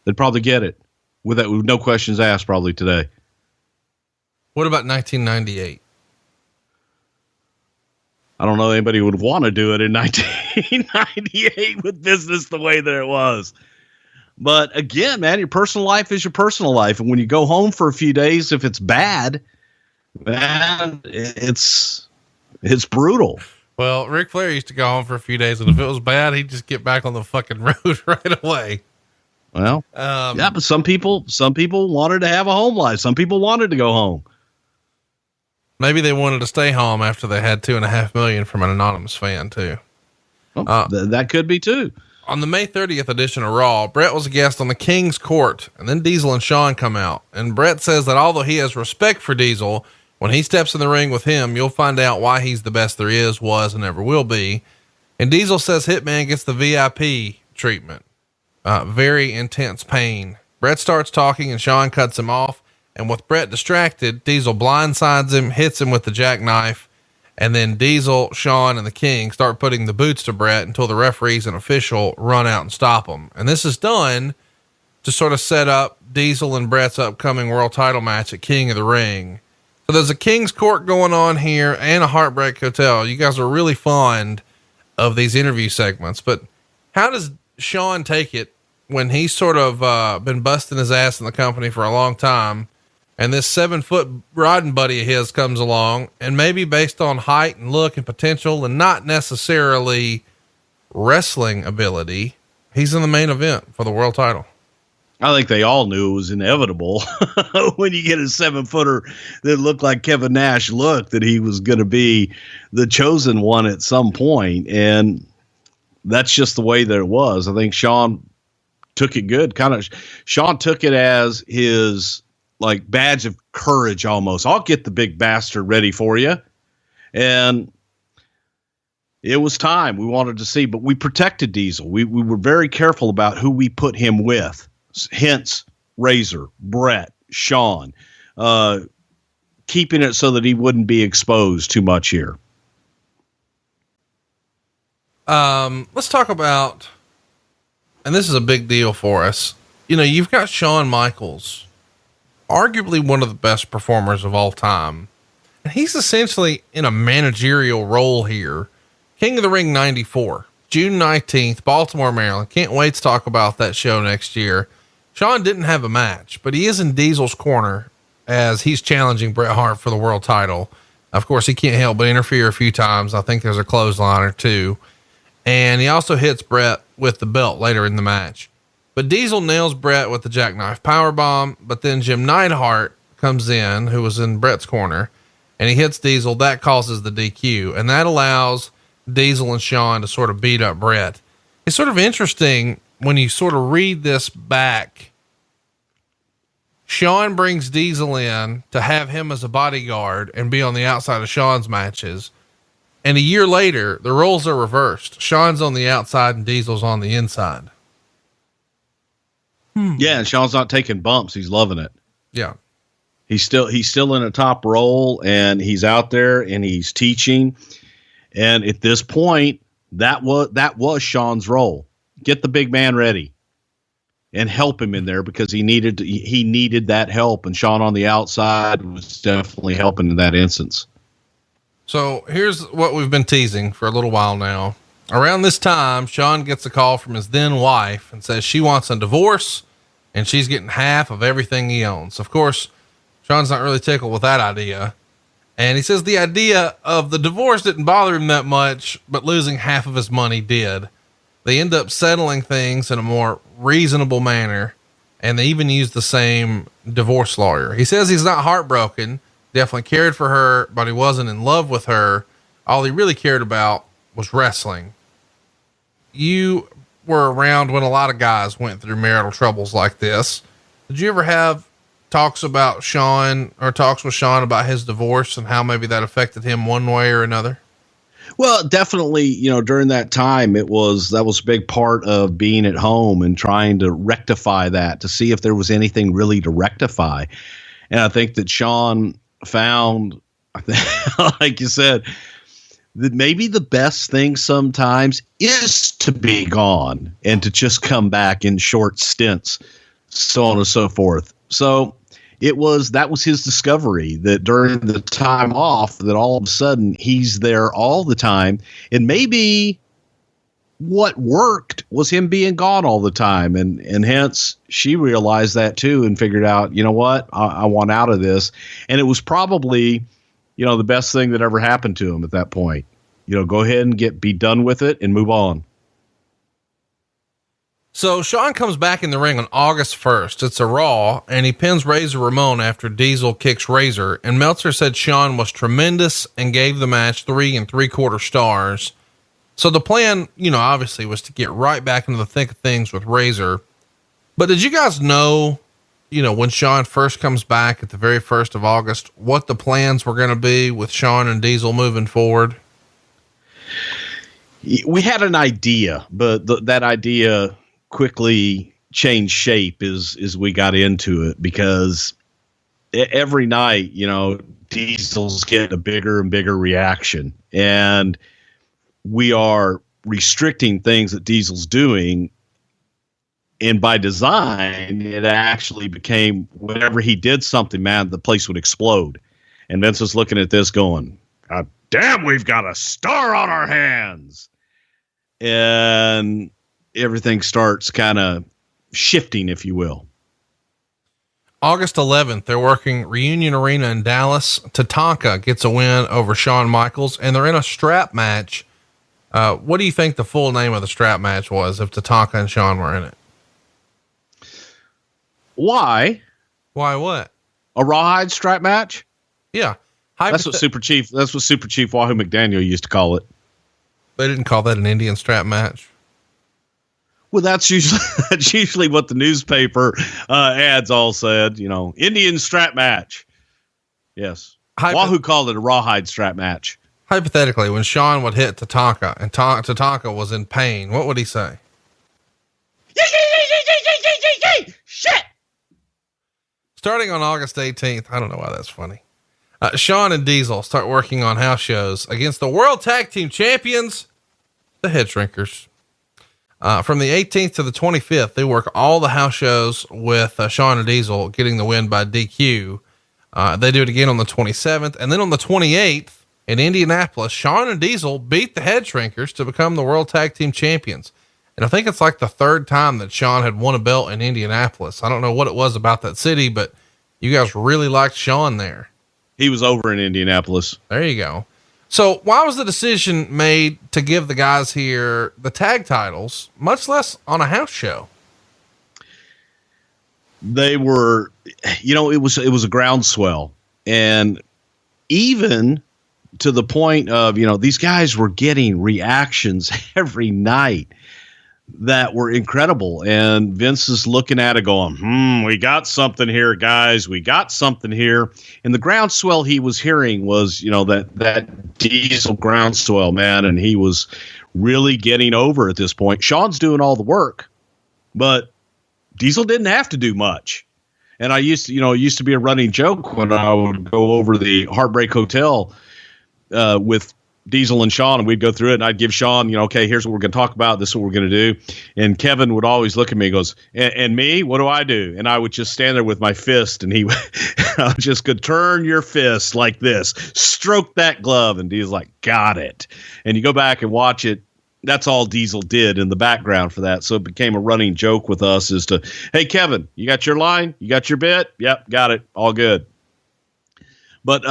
Speaker 2: They'd probably get it with no questions asked probably today.
Speaker 3: What about 1998?
Speaker 2: I don't know anybody would want to do it in 1998 with business the way that it was. But again, man, your personal life is your personal life. And when you go home for a few days, if it's bad, man, it's brutal.
Speaker 3: Well, Ric Flair used to go home for a few days, and if it was bad, he'd just get back on the fucking road right away.
Speaker 2: Well, yeah, but some people wanted to have a home life. Some people wanted to go home.
Speaker 3: Maybe they wanted to stay home after they had $2.5 million from an anonymous fan too.
Speaker 2: Well, that could be too.
Speaker 3: On the May 30th edition of Raw, Bret was a guest on the King's Court, and then Diesel and Shawn come out. And Bret says that although he has respect for Diesel, when he steps in the ring with him, you'll find out why he's the best there is, was, and ever will be. And Diesel says Hitman gets the VIP treatment. Very intense pain. Bret starts talking and Shawn cuts him off. And with Bret distracted, Diesel blindsides him, hits him with the jackknife. And then Diesel, Shawn, and the King start putting the boots to Bret until the referees and official run out and stop him. And this is done to sort of set up Diesel and Bret's upcoming world title match at King of the Ring. So there's a King's Court going on here and a Heartbreak Hotel. You guys are really fond of these interview segments, but how does Shawn take it when he's sort of been busting his ass in the company for a long time, and this 7-foot riding buddy of his comes along, and maybe based on height and look and potential and not necessarily wrestling ability, he's in the main event for the world title?
Speaker 2: I think they all knew it was inevitable when you get a 7-footer that looked like Kevin Nash looked, that he was going to be the chosen one at some point. And that's just the way that it was. I think Shawn took it good. Shawn took it as his like badge of courage almost. I'll get the big bastard ready for you. And it was time. We wanted to see, but we protected Diesel. We were very careful about who we put him with. Hence Razor, Bret, Shawn, keeping it so that he wouldn't be exposed too much here.
Speaker 3: Let's talk about, and this is a big deal for us. You know, you've got Shawn Michaels, arguably one of the best performers of all time. And he's essentially in a managerial role here. King of the Ring 94, June 19th, Baltimore, Maryland. Can't wait to talk about that show next year. Shawn didn't have a match, but he is in Diesel's corner as he's challenging Bret Hart for the world title. Of course, he can't help but interfere a few times. I think there's a clothesline or two. And he also hits Bret with the belt later in the match. But Diesel nails Bret with the jackknife powerbomb, but then Jim Neidhart comes in, who was in Bret's corner, and he hits Diesel. That causes the DQ, and that allows Diesel and Shawn to sort of beat up Bret. It's sort of interesting when you sort of read this back. Shawn brings Diesel in to have him as a bodyguard and be on the outside of Shawn's matches. And a year later, the roles are reversed. Shawn's on the outside and Diesel's on the inside.
Speaker 2: Yeah. And Shawn's not taking bumps. He's loving it.
Speaker 3: Yeah.
Speaker 2: He's still in a top role, and he's out there and he's teaching. And at this point, that was Shawn's role. Get the big man ready and help him in there, because he needed that help. And Shawn on the outside was definitely helping in that instance.
Speaker 3: So here's what we've been teasing for a little while now. Around this time, Shawn gets a call from his then wife and says she wants a divorce and she's getting half of everything he owns. Of course, Shawn's not really tickled with that idea. And he says the idea of the divorce didn't bother him that much, but losing half of his money did. They end up settling things in a more reasonable manner, and they even use the same divorce lawyer. He says he's not heartbroken, definitely cared for her, but he wasn't in love with her. All he really cared about was wrestling. You were around when a lot of guys went through marital troubles like this. Did you ever have talks with Shawn about his divorce and how maybe that affected him one way or another?
Speaker 2: Well, definitely, during that time, that was a big part of being at home and trying to rectify that, to see if there was anything really to rectify. And I think that Shawn found, like you said, that maybe the best thing sometimes is to be gone and to just come back in short stints, so on and so forth. So that was his discovery, that during the time off, that all of a sudden he's there all the time. And maybe what worked was him being gone all the time. And hence she realized that too, and figured out, you know what, I want out of this. And it was probably, the best thing that ever happened to him at that point. Go ahead and be done with it and move on.
Speaker 3: So Shawn comes back in the ring on August 1st. It's a Raw, and he pins Razor Ramon after Diesel kicks Razor. And Meltzer said Shawn was tremendous and gave the match 3 3/4 stars. So the plan, obviously was to get right back into the thick of things with Razor. But did you guys know, when Shawn first comes back at the very 1st of August, what the plans were going to be with Shawn and Diesel moving forward?
Speaker 2: We had an idea, but that idea quickly changed shape as we got into it, because every night, Diesel's getting a bigger and bigger reaction, and we are restricting things that Diesel's doing. And by design, it actually became, whenever he did something, man, the place would explode. And Vince was looking at this going, God damn, we've got a star on our hands. And everything starts kind of shifting, if you will.
Speaker 3: August 11th, they're working Reunion Arena in Dallas. Tatanka gets a win over Shawn Michaels, and they're in a strap match. What do you think the full name of the strap match was if Tatanka and Shawn were in it?
Speaker 2: Why?
Speaker 3: Why what?
Speaker 2: A rawhide strap match?
Speaker 3: Yeah.
Speaker 2: That's what Super Chief Wahoo McDaniel used to call it.
Speaker 3: They didn't call that an Indian strap match.
Speaker 2: Well, that's usually what the newspaper ads all said, Indian strap match. Yes. Wahoo called it a rawhide strap match.
Speaker 3: Hypothetically, when Shawn would hit Tatanka and Tatanka was in pain, what would he say?
Speaker 2: Shit.
Speaker 3: Starting on August 18th, I don't know why that's funny. Shawn and Diesel start working on house shows against the World Tag Team Champions, the Head Shrinkers. From the 18th to the 25th, they work all the house shows with Shawn and Diesel getting the win by DQ. They do it again on the 27th. And then on the 28th in Indianapolis, Shawn and Diesel beat the Head Shrinkers to become the World Tag Team Champions. And I think it's like the 3rd time that Shawn had won a belt in Indianapolis. I don't know what it was about that city, but you guys really liked Shawn there.
Speaker 2: He was over in Indianapolis.
Speaker 3: There you go. So why was the decision made to give the guys here the tag titles, much less on a house show?
Speaker 2: They were, it was a groundswell, and even to the point of, these guys were getting reactions every night that were incredible. And Vince is looking at it going, we got something here, guys. We got something here. And the groundswell he was hearing was, that Diesel groundswell, man. And he was really getting over at this point. Shawn's doing all the work, but Diesel didn't have to do much. And it used to be a running joke when I would go over the Heartbreak Hotel with Diesel and Shawn, and we'd go through it, and I'd give Shawn, okay, here's what we're going to talk about. This is what we're going to do. And Kevin would always look at me and goes, and me, what do I do? And I would just stand there with my fist, and I was just going to turn your fist like this, stroke that glove. And Diesel's like, got it. And you go back and watch it. That's all Diesel did in the background for that. So it became a running joke with us as to, hey, Kevin, you got your line? You got your bit? Yep, got it. All good. But,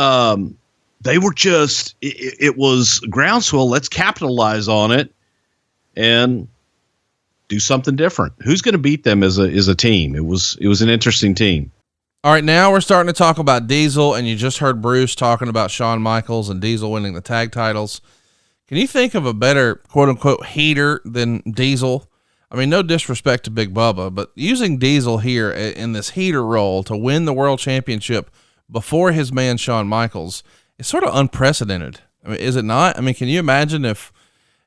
Speaker 2: they were just, it was groundswell. Let's capitalize on it and do something different. Who's going to beat them as a team? It was an interesting team.
Speaker 4: All right. Now we're starting to talk about Diesel, and you just heard Bruce talking about Shawn Michaels and Diesel winning the tag titles. Can you think of a better quote unquote heater than Diesel? I mean, no disrespect to Big Bubba, but using Diesel here in this heater role to win the world championship before his man, Shawn Michaels, it's sort of unprecedented. I mean, is it not? I mean, can you imagine if,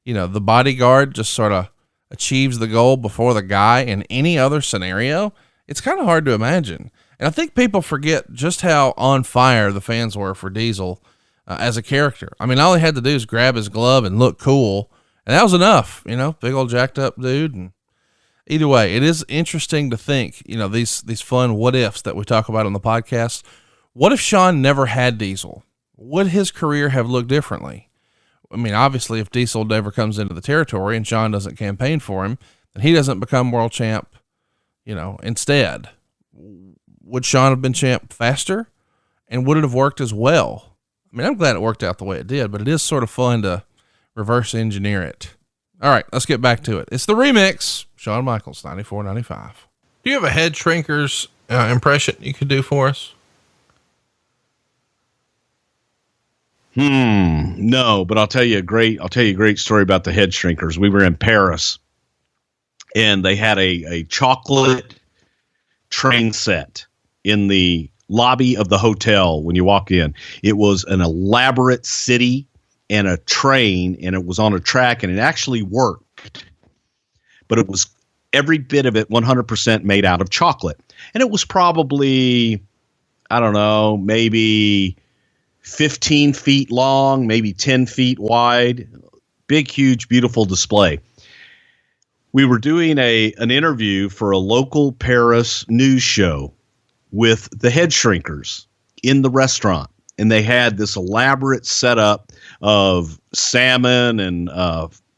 Speaker 4: the bodyguard just sort of achieves the goal before the guy in any other scenario? It's kind of hard to imagine. And I think people forget just how on fire the fans were for Diesel as a character. I mean, all he had to do is grab his glove and look cool, and that was enough, big old jacked up dude. And Either way, it is interesting to think, these fun what ifs that we talk about on the podcast. What if Shawn never had Diesel? Would his career have looked differently? I mean, obviously, if Diesel never comes into the territory and Shawn doesn't campaign for him, then he doesn't become world champ, instead. Would Shawn have been champ faster? And would it have worked as well? I mean, I'm glad it worked out the way it did, but it is sort of fun to reverse engineer it. All right, let's get back to it. It's the remix. Shawn Michaels, 94-95.
Speaker 3: Do you have a head shrinkers impression you could do for us?
Speaker 2: No, but I'll tell you a great story about the head shrinkers. We were in Paris and they had a chocolate train set in the lobby of the hotel when you walk in. It was an elaborate city and a train, and it was on a track, and it actually worked. But it was every bit of it 100% made out of chocolate. And it was probably, I don't know, maybe 15 feet long, maybe 10 feet wide. Big, huge, beautiful display. We were doing an interview for a local Paris news show with the head shrinkers in the restaurant. And they had this elaborate setup of salmon and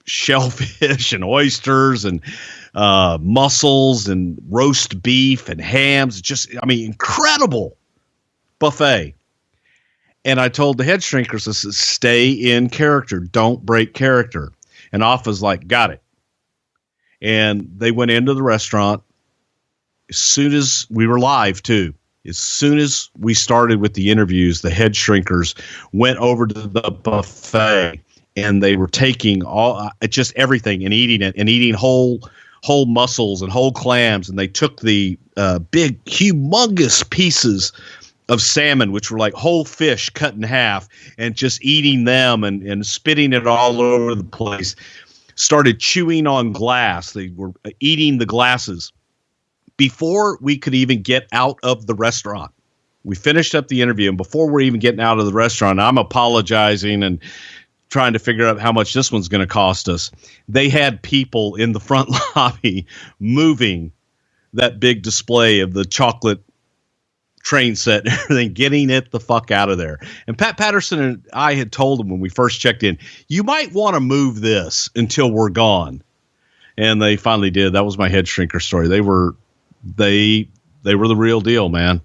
Speaker 2: shellfish and oysters and mussels and roast beef and hams. Incredible buffet. And I told the head shrinkers, I said, stay in character. Don't break character. And Alpha's like, got it. And they went into the restaurant. As soon as we were live, too, as soon as we started with the interviews, the head shrinkers went over to the buffet and they were taking just everything and eating it and eating whole mussels and whole clams. And they took the big, humongous pieces of salmon, which were like whole fish cut in half, and just eating them and spitting it all over the place. Started chewing on glass. They were eating the glasses before we could even get out of the restaurant. We finished up the interview, and before we're even getting out of the restaurant, I'm apologizing and trying to figure out how much this one's going to cost us. They had people in the front lobby moving that big display of the chocolate train set and everything, getting it the fuck out of there. And Pat Patterson and I had told him when we first checked in, you might want to move this until we're gone. And they finally did. That was my head shrinker story. They were the real deal, man.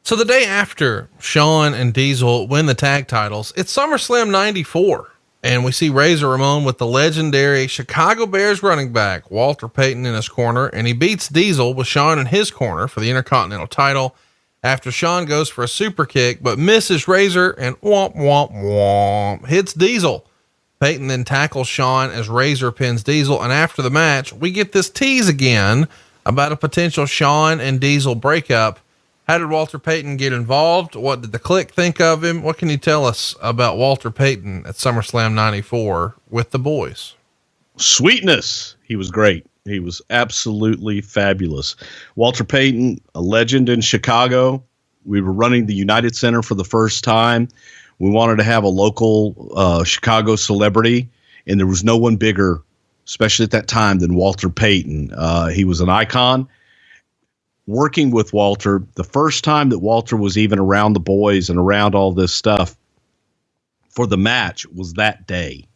Speaker 3: So the day after Shawn and Diesel win the tag titles, it's SummerSlam 94. And we see Razor Ramon with the legendary Chicago Bears running back, Walter Payton, in his corner. And he beats Diesel with Shawn in his corner for the Intercontinental title after Shawn goes for a super kick, but misses Razor and womp, womp, womp, hits Diesel. Payton then tackles Shawn as Razor pins Diesel. And after the match, we get this tease again about a potential Shawn and Diesel breakup. How did Walter Payton get involved? What did the Kliq think of him? What can you tell us about Walter Payton at SummerSlam 94 with the boys?
Speaker 2: Sweetness. He was great. He was absolutely fabulous. Walter Payton, a legend in Chicago. We were running the United Center for the first time. We wanted to have a local Chicago celebrity, and there was no one bigger, especially at that time, than Walter Payton. He was an icon. Working with Walter, the first time that Walter was even around the boys and around all this stuff for the match was that day.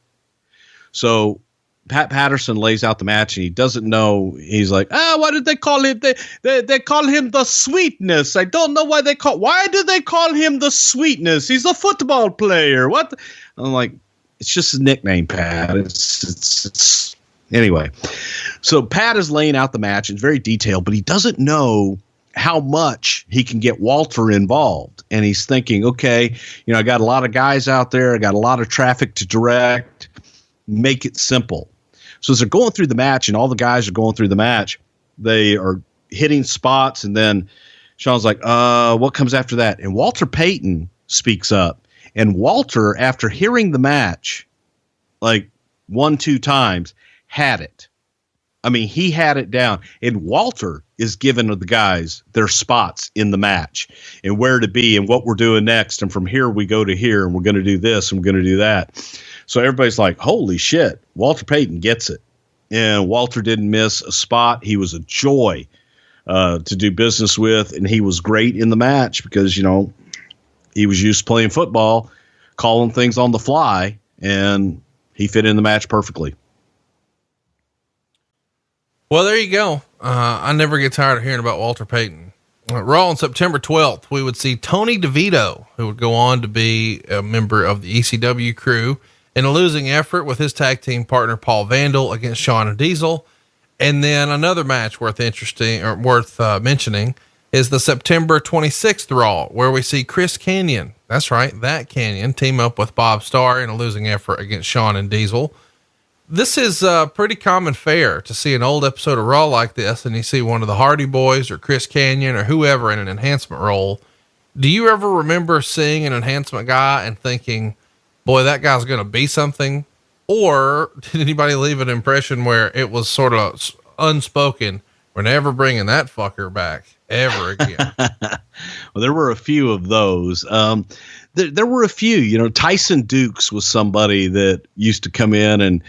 Speaker 2: So Pat Patterson lays out the match and he doesn't know. He's like, why did they call him? They call him the Sweetness. I don't know why why do they call him the Sweetness? He's a football player. What? I'm like, it's just a nickname, Pat. It's anyway. So Pat is laying out the match. It's very detailed, but he doesn't know how much he can get Walter involved. And he's thinking, okay, I got a lot of guys out there. I got a lot of traffic to direct. Make it simple. So as they're going through the match and all the guys are going through the match, they are hitting spots. And then Shawn's like, what comes after that? And Walter Payton speaks up. And Walter, after hearing the match, like 1-2 times, had it. I mean, he had it down, and Walter is giving the guys their spots in the match and where to be and what we're doing next. And from here, we go to here, and we're going to do this and we're going to do that. So everybody's like, holy shit, Walter Payton gets it. and Walter didn't miss a spot. He was a joy to do business with, and he was great in the match because, you know, he was used to playing football, calling things on the fly, and he fit in the match perfectly.
Speaker 3: Well, there you go. I never get tired of hearing about Walter Payton. Raw on September 12th, we would see Tony DeVito, who would go on to be a member of the ECW crew, in a losing effort with his tag team partner Paul Vandal against Shawn and Diesel. And then another match worth mentioning is the September 26th Raw, where we see Chris Kanyon. That's right, that Kanyon team up with Bob Starr in a losing effort against Shawn and Diesel. This is pretty common fare to see an old episode of Raw like this, and you see one of the Hardy Boys or Chris Kanyon or whoever in an enhancement role. Do you ever remember seeing an enhancement guy and thinking, boy, that guy's going to be something? Or did anybody leave an impression where it was sort of unspoken, we're never bringing that fucker back ever again?
Speaker 2: Well, there were a few of those. There were a few, you know, Tyson Dukes was somebody that used to come in and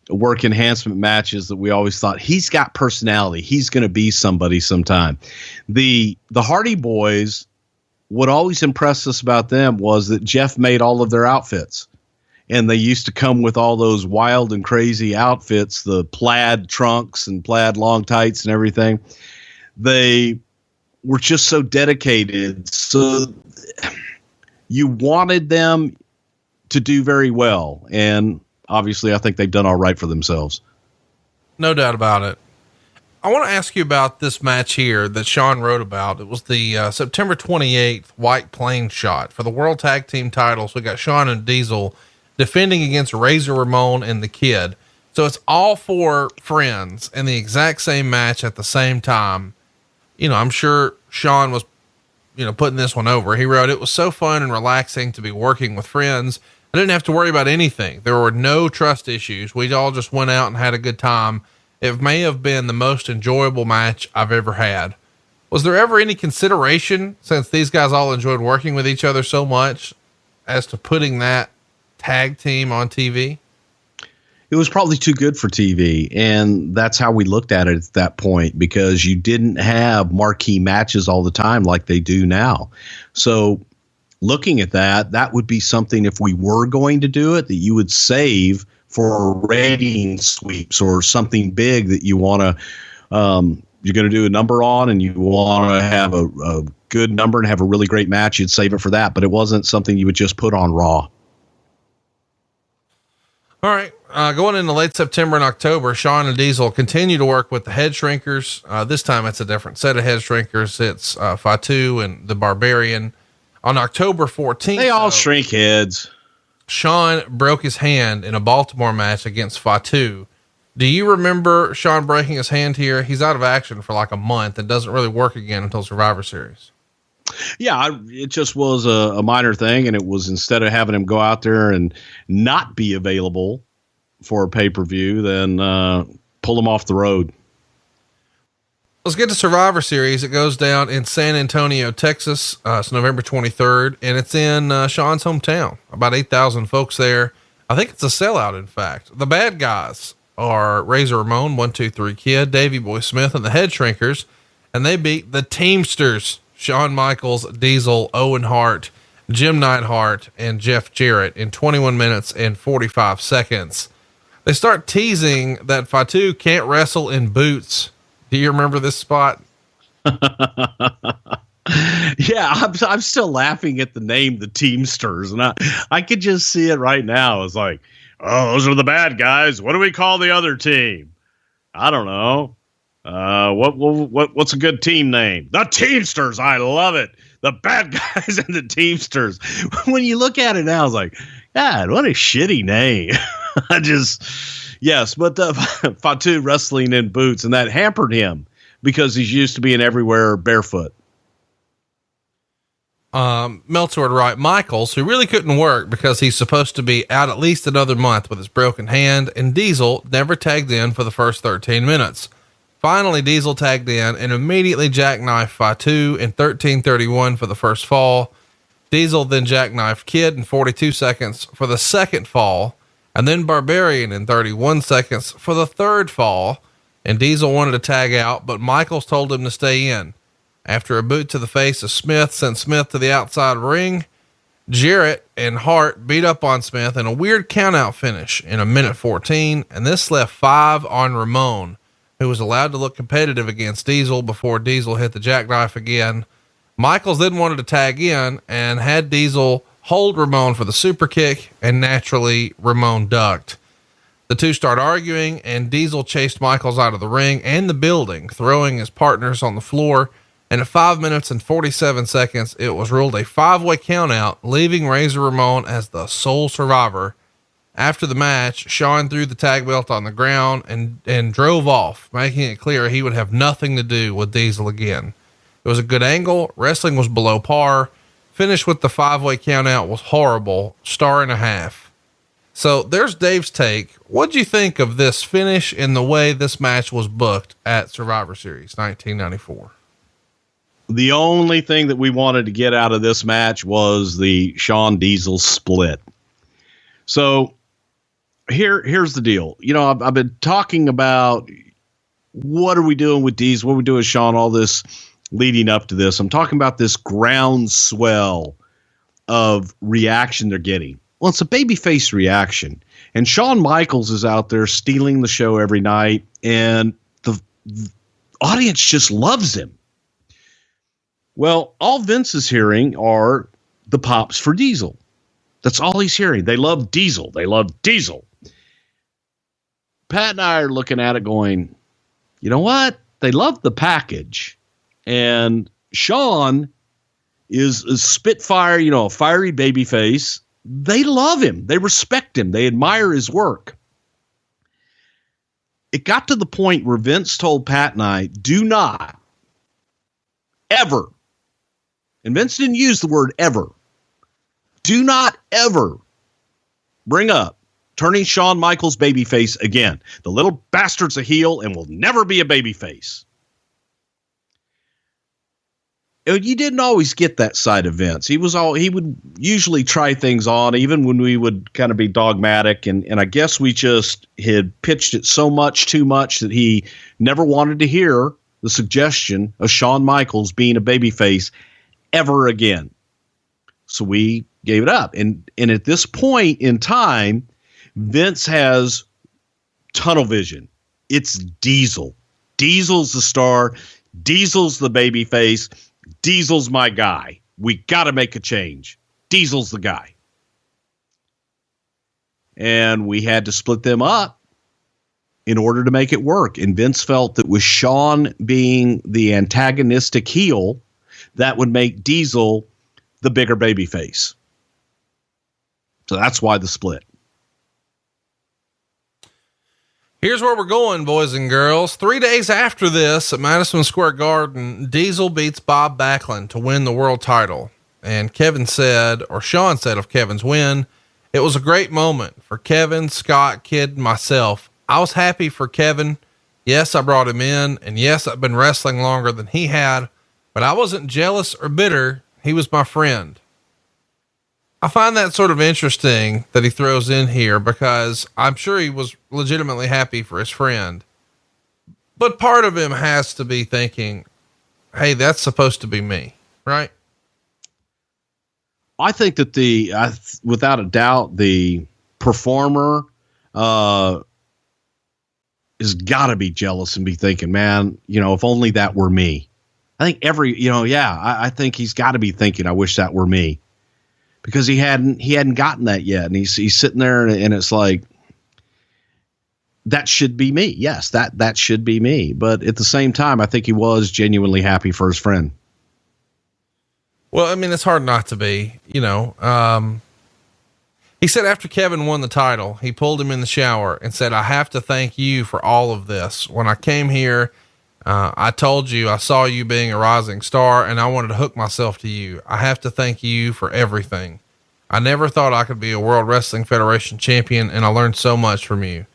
Speaker 2: work enhancement matches that we always thought he's got personality. He's going to be somebody sometime. The Hardy Boys, what always impressed us about them was that Jeff made all of their outfits, and they used to come with all those wild and crazy outfits, the plaid trunks and plaid long tights and everything. They were just so dedicated. So you wanted them to do very well. And obviously I think they've done all right for themselves.
Speaker 3: No doubt about it. I want to ask you about this match here that Shawn wrote about. It was the September 28th White Plains shot for the World Tag Team titles. We got Shawn and Diesel defending against Razor Ramon and the Kid. So it's all four friends in the exact same match at the same time. You know, I'm sure Shawn was, you know, putting this one over. He wrote, "It was so fun and relaxing to be working with friends. I didn't have to worry about anything. There were no trust issues. We all just went out and had a good time. It may have been the most enjoyable match I've ever had." Was there ever any consideration, since these guys all enjoyed working with each other so much, as to putting that tag team on TV?
Speaker 2: It was probably too good for TV. And that's how we looked at it at that point, because you didn't have marquee matches all the time like they do now. So looking at that, that would be something, if we were going to do it, that you would save for rating sweeps or something big that you want to, you're going to do a number on, and you want to have a good number and have a really great match. You'd save it for that, but it wasn't something you would just put on Raw.
Speaker 3: All right. Going into late September and October, Shawn and Diesel continue to work with the Head Shrinkers. This time it's a different set of Head Shrinkers. It's Fatu and the Barbarian. On October 14th,
Speaker 2: they all shrink heads.
Speaker 3: Shawn broke his hand in a Baltimore match against Fatu. Do you remember Shawn breaking his hand here? He's out of action for like a month and doesn't really work again until Survivor Series.
Speaker 2: Yeah, it just was a minor thing. And it was, instead of having him go out there and not be available for a pay-per-view, then pull him off the road.
Speaker 3: Let's get to Survivor Series. It goes down in San Antonio, Texas. It's November 23rd, and it's in Shawn's hometown. About 8,000 folks there. I think it's a sellout, in fact. The bad guys are Razor Ramon, 1, 2, 3 Kid, Davey Boy Smith, and the Head Shrinkers, and they beat the Teamsters, Shawn Michaels, Diesel, Owen Hart, Jim Neidhart, and Jeff Jarrett in 21 minutes and 45 seconds. They start teasing that Fatu can't wrestle in boots. Do you remember this spot?
Speaker 2: Yeah, I'm still laughing at the name, the Teamsters, and I could just see it right now. It's like, oh, those are the bad guys. What do we call the other team? I don't know. What's a good team name? The Teamsters. I love it. The bad guys and the Teamsters. When you look at it now, it's like, God, what a shitty name. Yes, but Fatu wrestling in boots, and that hampered him because he's used to being everywhere barefoot.
Speaker 3: Meltzer would write Michaels, who really couldn't work because he's supposed to be out at least another month with his broken hand, and Diesel never tagged in for the first 13 minutes. Finally, Diesel tagged in and immediately jackknifed Fatu in 13:31 for the first fall. Diesel then jackknifed Kid in 42 seconds for the second fall. and then Barbarian in 31 seconds for the third fall. And Diesel wanted to tag out, but Michaels told him to stay in. After a boot to the face of Smith sent Smith to the outside ring, Jarrett and Hart beat up on Smith in a weird countout finish in 1:14, and this left 5 on Ramon, who was allowed to look competitive against Diesel before Diesel hit the jackknife again. Michaels then wanted to tag in and had Diesel hold Ramon for the super kick, and naturally Ramon ducked. The two start arguing, and Diesel chased Michaels out of the ring and the building, throwing his partners on the floor. And at 5 minutes and 47 seconds, it was ruled a 5-way countout, leaving Razor Ramon as the sole survivor. After the match, Shawn threw the tag belt on the ground and drove off, making it clear he would have nothing to do with Diesel again. It was a good angle. Wrestling was below par. Finish with the 5-way countout was horrible. 1.5 stars. So there's Dave's take. What'd you think of this finish and the way this match was booked at Survivor Series 1994?
Speaker 2: The only thing that we wanted to get out of this match was the Shawn Diesel split. So here's the deal. You know, I've been talking about what are we doing with Diesel? What are we doing with Shawn? All this leading up to this. I'm talking about this groundswell of reaction they're getting. Well, it's a babyface reaction, and Shawn Michaels is out there stealing the show every night, and the audience just loves him. Well, all Vince is hearing are the pops for Diesel. That's all he's hearing. They love Diesel. They love Diesel. Pat and I are looking at it going, you know what? They love the package. And Shawn is a spitfire, you know, a fiery babyface. They love him. They respect him. They admire his work. It got to the point where Vince told Pat and I, do not ever, and Vince didn't use the word ever, do not ever bring up turning Shawn Michaels babyface again. The little bastard's a heel and will never be a babyface. You didn't always get that side of Vince. He would usually try things on, even when we would kind of be dogmatic. And I guess we just had pitched it so much, too much, that he never wanted to hear the suggestion of Shawn Michaels being a babyface ever again. So we gave it up. And at this point in time, Vince has tunnel vision. It's Diesel. Diesel's the star. Diesel's the babyface. Diesel's my guy. We got to make a change. Diesel's the guy. And we had to split them up in order to make it work. And Vince felt that with Shawn being the antagonistic heel, that would make Diesel the bigger babyface. So that's why the split.
Speaker 3: Here's where we're going, boys and girls. 3 days after this at Madison Square Garden, Diesel beats Bob Backlund to win the world title. And Shawn said of Kevin's win, it was a great moment for Kevin, Scott, Kid, and myself. I was happy for Kevin. Yes, I brought him in, and yes, I've been wrestling longer than he had, but I wasn't jealous or bitter. He was my friend. I find that sort of interesting that he throws in here, because I'm sure he was legitimately happy for his friend, but part of him has to be thinking, hey, that's supposed to be me, right?
Speaker 2: I think that without a doubt, the performer, has gotta be jealous and be thinking, man, you know, if only that were me. I think I think he's gotta be thinking, I wish that were me. Because he hadn't gotten that yet. And he's sitting there and it's like, that should be me. Yes, that should be me. But at the same time, I think he was genuinely happy for his friend.
Speaker 3: Well, I mean, it's hard not to be, you know. He said after Kevin won the title, he pulled him in the shower and said, I have to thank you for all of this. When I came here, I told you I saw you being a rising star and I wanted to hook myself to you. I have to thank you for everything. I never thought I could be a World Wrestling Federation champion, and I learned so much from you.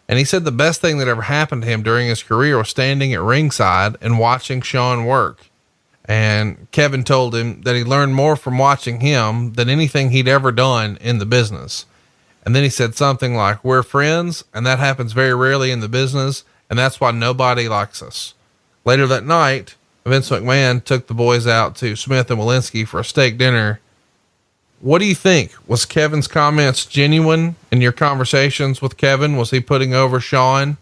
Speaker 3: And he said the best thing that ever happened to him during his career was standing at ringside and watching Shawn work. And Kevin told him that he learned more from watching him than anything he'd ever done in the business. And then he said something like, we're friends, and that happens very rarely in the business, and that's why nobody likes us. Later that night, Vince McMahon took the boys out to Smith and Walensky for a steak dinner. What do you think? Was Kevin's comments genuine in your conversations with Kevin? Was he putting over Shawn?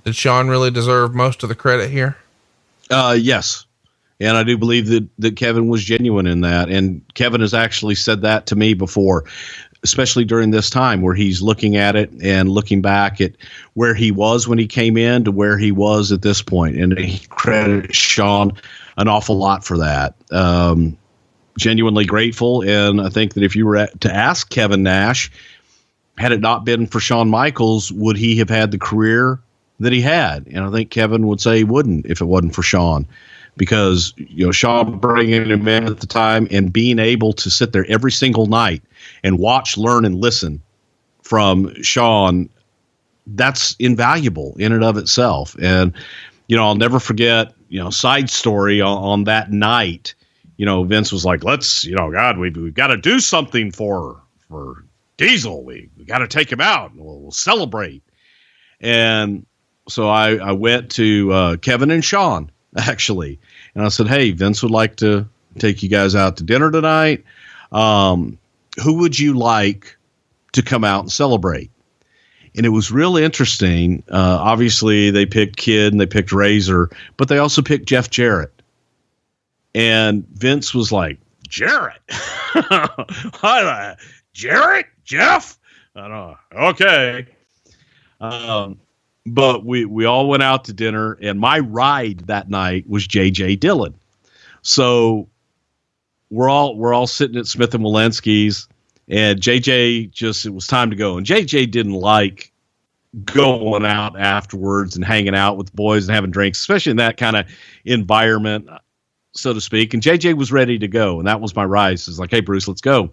Speaker 3: Did Shawn really deserve most of the credit here?
Speaker 2: Yes. And I do believe that Kevin was genuine in that. And Kevin has actually said that to me before, especially during this time where he's looking at it and looking back at where he was when he came in to where he was at this point. And he credits Shawn an awful lot for that. Genuinely grateful. And I think that if you were to ask Kevin Nash, had it not been for Shawn Michaels, would he have had the career that he had? And I think Kevin would say he wouldn't if it wasn't for Shawn, because, Shawn bringing him in at the time and being able to sit there every single night and watch, learn, and listen from Shawn, that's invaluable in and of itself. And, I'll never forget, side story on that night, Vince was like, let's, God, we've got to do something for Diesel. We got to take him out and we'll celebrate. And so I went to Kevin and Shawn, actually. And I said, hey, Vince would like to take you guys out to dinner tonight. Who would you like to come out and celebrate? And it was real interesting. Obviously, they picked Kid and they picked Razor, but they also picked Jeff Jarrett. And Vince was like, Jarrett? Jarrett? Jeff? I don't know. Okay. But we all went out to dinner, and my ride that night was J.J. Dillon. So we're all sitting at Smith and Walensky's, and J.J. it was time to go. And J.J. didn't like going out afterwards and hanging out with the boys and having drinks, especially in that kind of environment, so to speak. And J.J. was ready to go, and that was my ride. So it's like, hey, Bruce, let's go.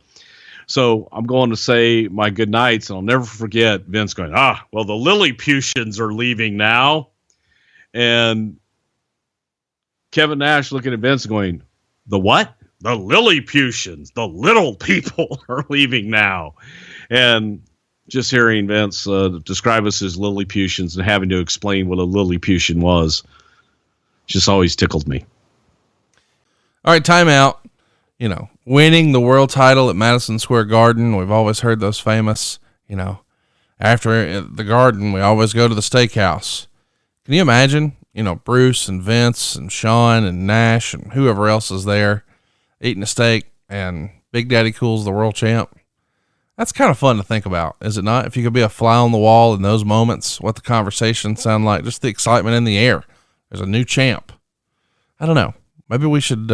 Speaker 2: So I'm going to say my good nights, and I'll never forget Vince going, well, the Lilliputians are leaving now. And Kevin Nash looking at Vince going, the what? The Lilliputians, the little people are leaving now. And just hearing Vince describe us as Lilliputians and having to explain what a Lilliputian was just always tickled me.
Speaker 4: All right, timeout. Winning the world title at Madison Square Garden. We've always heard those famous, after the Garden, we always go to the steakhouse. Can you imagine, Bruce and Vince and Shawn and Nash and whoever else is there eating a steak and Big Daddy Cool's the world champ? That's kind of fun to think about, is it not? If you could be a fly on the wall in those moments, what the conversation sound like, just the excitement in the air. There's a new champ. I don't know. Maybe we should,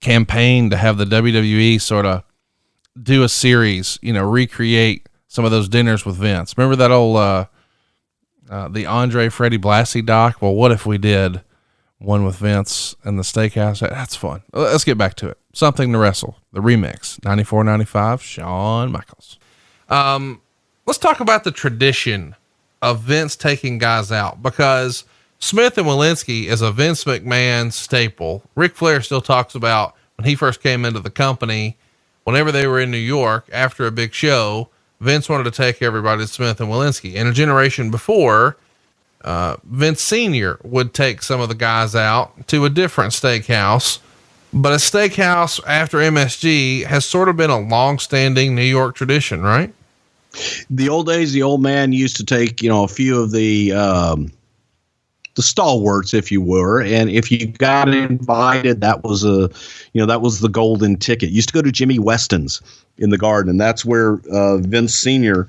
Speaker 4: campaign to have the WWE sort of do a series, recreate some of those dinners with Vince. Remember that old, the Andre Freddie Blassie doc? Well, what if we did one with Vince and the steakhouse? That's fun. Let's get back to it. Something to Wrestle, the remix, 94-95, Shawn Michaels. Let's talk about the tradition of Vince taking guys out, because Smith and Walensky is a Vince McMahon staple. Ric Flair still talks about when he first came into the company, whenever they were in New York after a big show, Vince wanted to take everybody to Smith and Walensky. And a generation before, Vince Sr. would take some of the guys out to a different steakhouse. But a steakhouse after MSG has sort of been a long-standing New York tradition, right?
Speaker 2: The old days, the old man used to take, a few of the stalwarts, if you were, and if you got invited, that was that was the golden ticket. Used to go to Jimmy Weston's in the Garden, and that's where Vince Sr.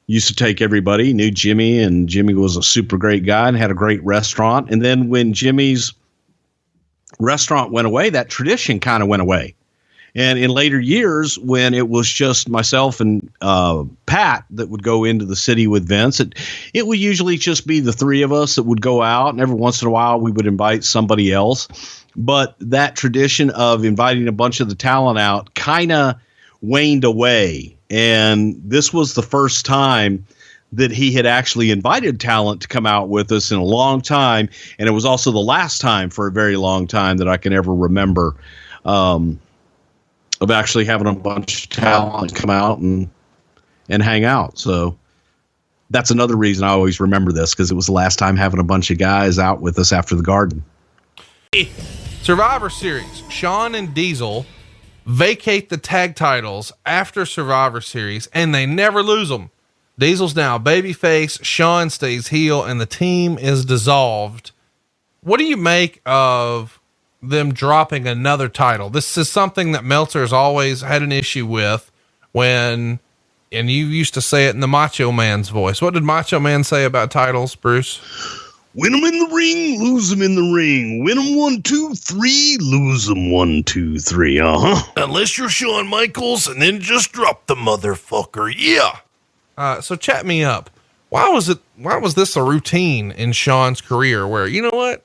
Speaker 2: used to take everybody. He knew Jimmy, and Jimmy was a super great guy and had a great restaurant. And then when Jimmy's restaurant went away, that tradition kind of went away. And in later years, when it was just myself and Pat that would go into the city with Vince, it would usually just be the three of us that would go out. And every once in a while, we would invite somebody else. But that tradition of inviting a bunch of the talent out kind of waned away. And this was the first time that he had actually invited talent to come out with us in a long time. And it was also the last time for a very long time that I can ever remember of actually having a bunch of talent come out and and hang out. So that's another reason I always remember this, because it was the last time having a bunch of guys out with us after the Garden.
Speaker 3: Survivor Series, Shawn and Diesel vacate the tag titles after Survivor Series, and they never lose them. Diesel's now babyface, Shawn stays heel, and the team is dissolved. What do you make of them dropping another title? This is something that Meltzer has always had an issue with and you used to say it in the Macho Man's voice. What did Macho Man say about titles, Bruce?
Speaker 2: Win them in the ring, lose them in the ring. Win them 1, 2, 3, lose them 1, 2, 3.
Speaker 3: Unless you're Shawn Michaels, and then just drop the motherfucker. Yeah. So chat me up. Why was this a routine in Shawn's career where, you know what?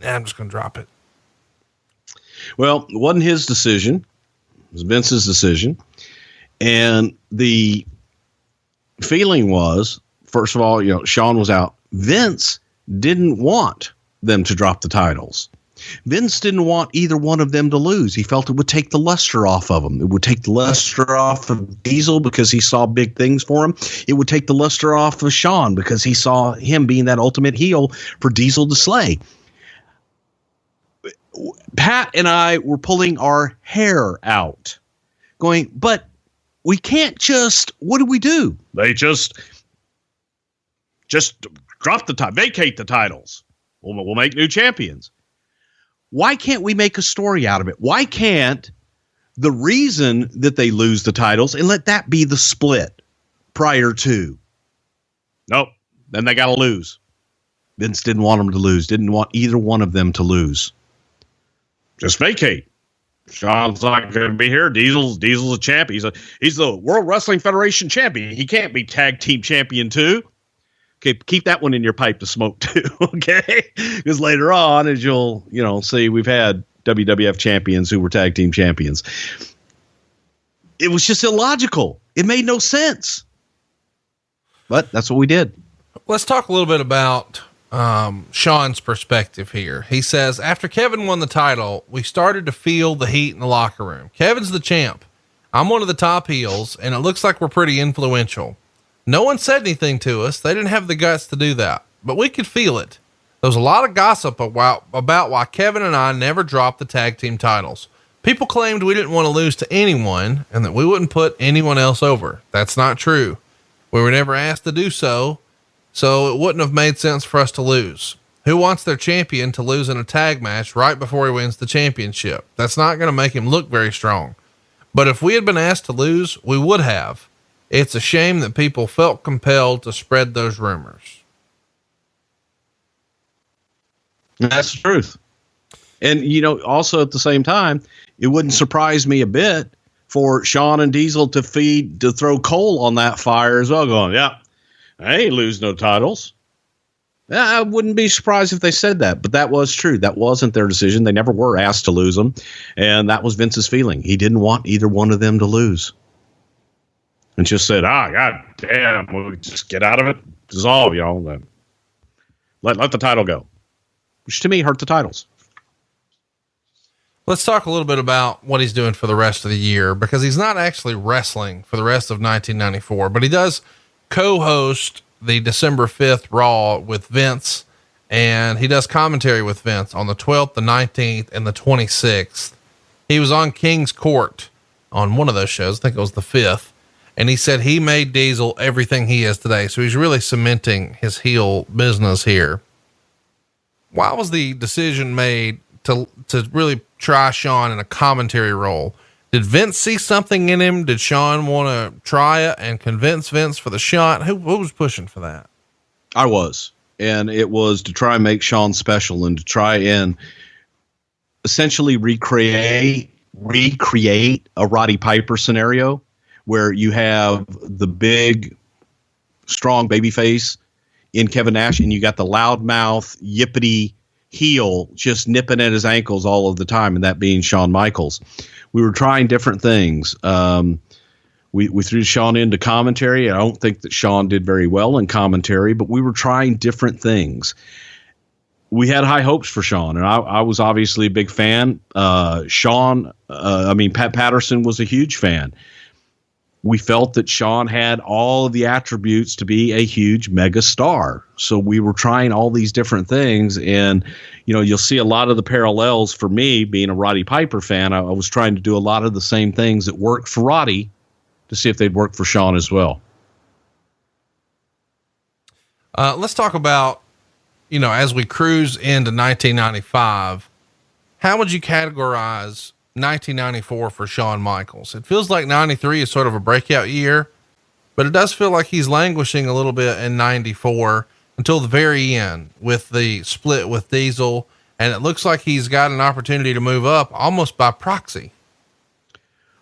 Speaker 3: I'm just going to drop it.
Speaker 2: Well, it wasn't his decision. It was Vince's decision. And the feeling was, first of all, Shawn was out. Vince didn't want them to drop the titles. Vince didn't want either one of them to lose. He felt it would take the luster off of them. It would take the luster off of Diesel because he saw big things for him. It would take the luster off of Shawn because he saw him being that ultimate heel for Diesel to slay. Pat and I were pulling our hair out, going, but we can't just, what do? They just drop the title, vacate the titles. We'll make new champions. Why can't we make a story out of it? Why can't the reason that they lose the titles and let that be the split prior to? Nope. Then they got to lose. Vince didn't want them to lose. Didn't want either one of them to lose. Just vacate. Shawn's not going to be here. Diesel's a champ. He's the World Wrestling Federation champion. He can't be tag team champion too. Okay, keep that one in your pipe to smoke too. Okay, because later on, as you'll see, we've had WWF champions who were tag team champions. It was just illogical. It made no sense. But that's what we did.
Speaker 3: Let's talk a little bit about Shawn's perspective here. He says, after Kevin won the title, we started to feel the heat in the locker room. Kevin's the champ. I'm one of the top heels, and it looks like we're pretty influential. No one said anything to us. They didn't have the guts to do that, but we could feel it. There was a lot of gossip about why Kevin and I never dropped the tag team titles. People claimed we didn't want to lose to anyone and that we wouldn't put anyone else over. That's not true. We were never asked to do so it wouldn't have made sense for us to lose. Who wants their champion to lose in a tag match right before he wins the championship? That's not going to make him look very strong. But if we had been asked to lose, we would have. It's a shame that people felt compelled to spread those rumors.
Speaker 2: That's the truth. And, also at the same time, it wouldn't surprise me a bit for Shawn and Diesel to throw coal on that fire as well, going, yeah, I ain't lose no titles. I wouldn't be surprised if they said that, but that was true. That wasn't their decision. They never were asked to lose them. And that was Vince's feeling. He didn't want either one of them to lose. And just said, God damn, we'll just get out of it. Dissolve, let the title go. Which to me hurt the titles.
Speaker 3: Let's talk a little bit about what he's doing for the rest of the year, because he's not actually wrestling for the rest of 1994, but he does co-host the December 5th Raw with Vince, and he does commentary with Vince on the 12th, the 19th, and the 26th. He was on King's Court on one of those shows. I think it was the 5th. And he said he made Diesel everything he is today. So he's really cementing his heel business here. Why was the decision made to really try Shawn in a commentary role? Did Vince see something in him? Did Shawn want to try it and convince Vince for the shot? Who was pushing for that?
Speaker 2: I was. And it was to try and make Shawn special and to try and essentially recreate a Roddy Piper scenario where you have the big, strong babyface in Kevin Nash and you got the loudmouth, yippity heel just nipping at his ankles all of the time, and that being Shawn Michaels. We were trying different things. We threw Shawn into commentary. I don't think that Shawn did very well in commentary, but we were trying different things. We had high hopes for Shawn, and I was obviously a big fan. Pat Patterson was a huge fan. we felt that Shawn had all of the attributes to be a huge mega star. So we were trying all these different things. And, you'll see a lot of the parallels for me being a Roddy Piper fan. I was trying to do a lot of the same things that worked for Roddy to see if they'd work for Shawn as well.
Speaker 3: Let's talk about, as we cruise into 1995, how would you categorize 1994 for Shawn Michaels? It feels like 93 is sort of a breakout year, but it does feel like he's languishing a little bit in 94 until the very end with the split with Diesel. And it looks like he's got an opportunity to move up almost by proxy.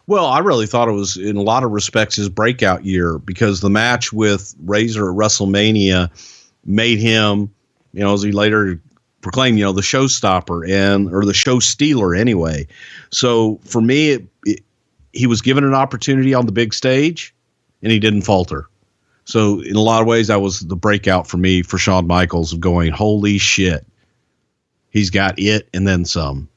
Speaker 2: Well, I really thought it was in a lot of respects his breakout year, because the match with Razor at WrestleMania made him, as he later proclaimed, the showstopper or the show stealer anyway. So for me, he was given an opportunity on the big stage and he didn't falter. So in a lot of ways, that was the breakout for me for Shawn Michaels, of going, holy shit, he's got it and then some.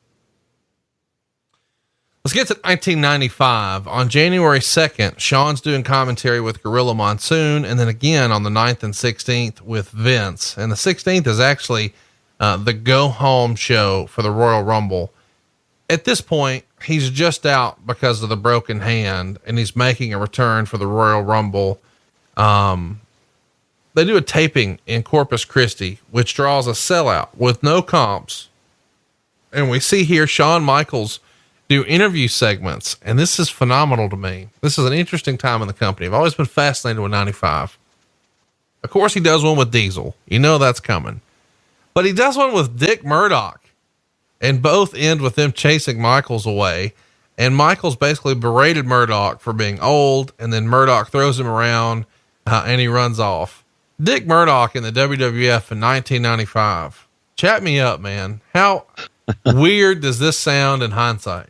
Speaker 3: Let's get to 1995. On January 2nd, Shawn's doing commentary with Gorilla Monsoon, and then again on the 9th and 16th with Vince. And the 16th is actually the go home show for the Royal Rumble. At this point, he's just out because of the broken hand, and he's making a return for the Royal Rumble. They do a taping in Corpus Christi, which draws a sellout with no comps. And we see here Shawn Michaels do interview segments. And this is phenomenal to me. This is an interesting time in the company. I've always been fascinated with 95. Of course, he does one with Diesel. That's coming, but he does one with Dick Murdoch, and both end with them chasing Michaels away. And Michaels basically berated Murdoch for being old. And then Murdoch throws him around, and he runs off. Dick Murdoch in the WWF in 1995. Chat me up, man. How weird does this sound in hindsight?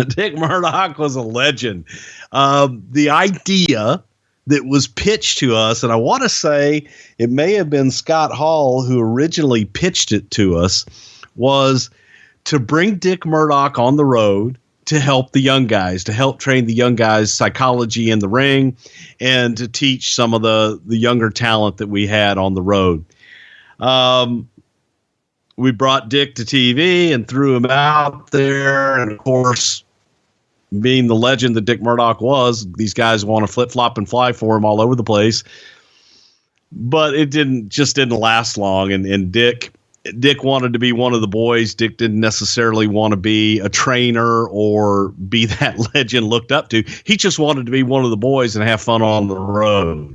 Speaker 2: Dick Murdoch was a legend. The idea that was pitched to us, and I want to say it may have been Scott Hall who originally pitched it to us, was to bring Dick Murdoch on the road to help the young guys, to help train the young guys' psychology in the ring, and to teach some of the younger talent that we had on the road. We brought Dick to TV and threw him out there. And of course, being the legend that Dick Murdoch was, these guys want to flip flop and fly for him all over the place, but it didn't last long. And Dick wanted to be one of the boys. Dick didn't necessarily want to be a trainer or be that legend looked up to. He just wanted to be one of the boys and have fun on the road.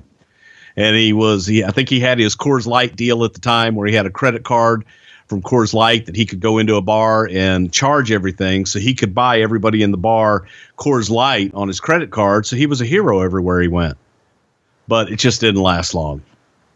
Speaker 2: And I think he had his Coors Light deal at the time, where he had a credit card from Coors Light that he could go into a bar and charge everything, so he could buy everybody in the bar Coors Light on his credit card. So he was a hero everywhere he went, but it just didn't last long.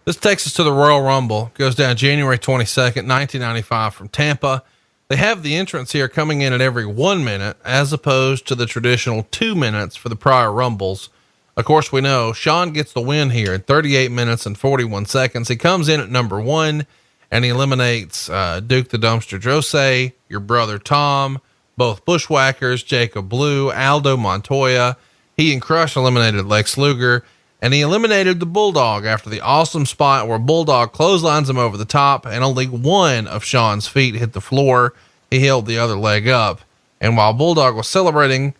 Speaker 3: This takes us to the Royal Rumble. Goes down January 22nd, 1995 from Tampa. They have the entrance here coming in at every 1 minute, as opposed to the traditional 2 minutes for the prior Rumbles. Of course, we know Shawn gets the win here in 38 minutes and 41 seconds. He comes in at number 1, and he eliminates Duke the Dumpster Drose, your brother Tom, both Bushwhackers, Jacob Blue, Aldo Montoya. He and Crush eliminated Lex Luger, and he eliminated the Bulldog after the awesome spot where Bulldog clotheslines him over the top, and only one of Shawn's feet hit the floor. He held the other leg up, and while Bulldog was celebrating,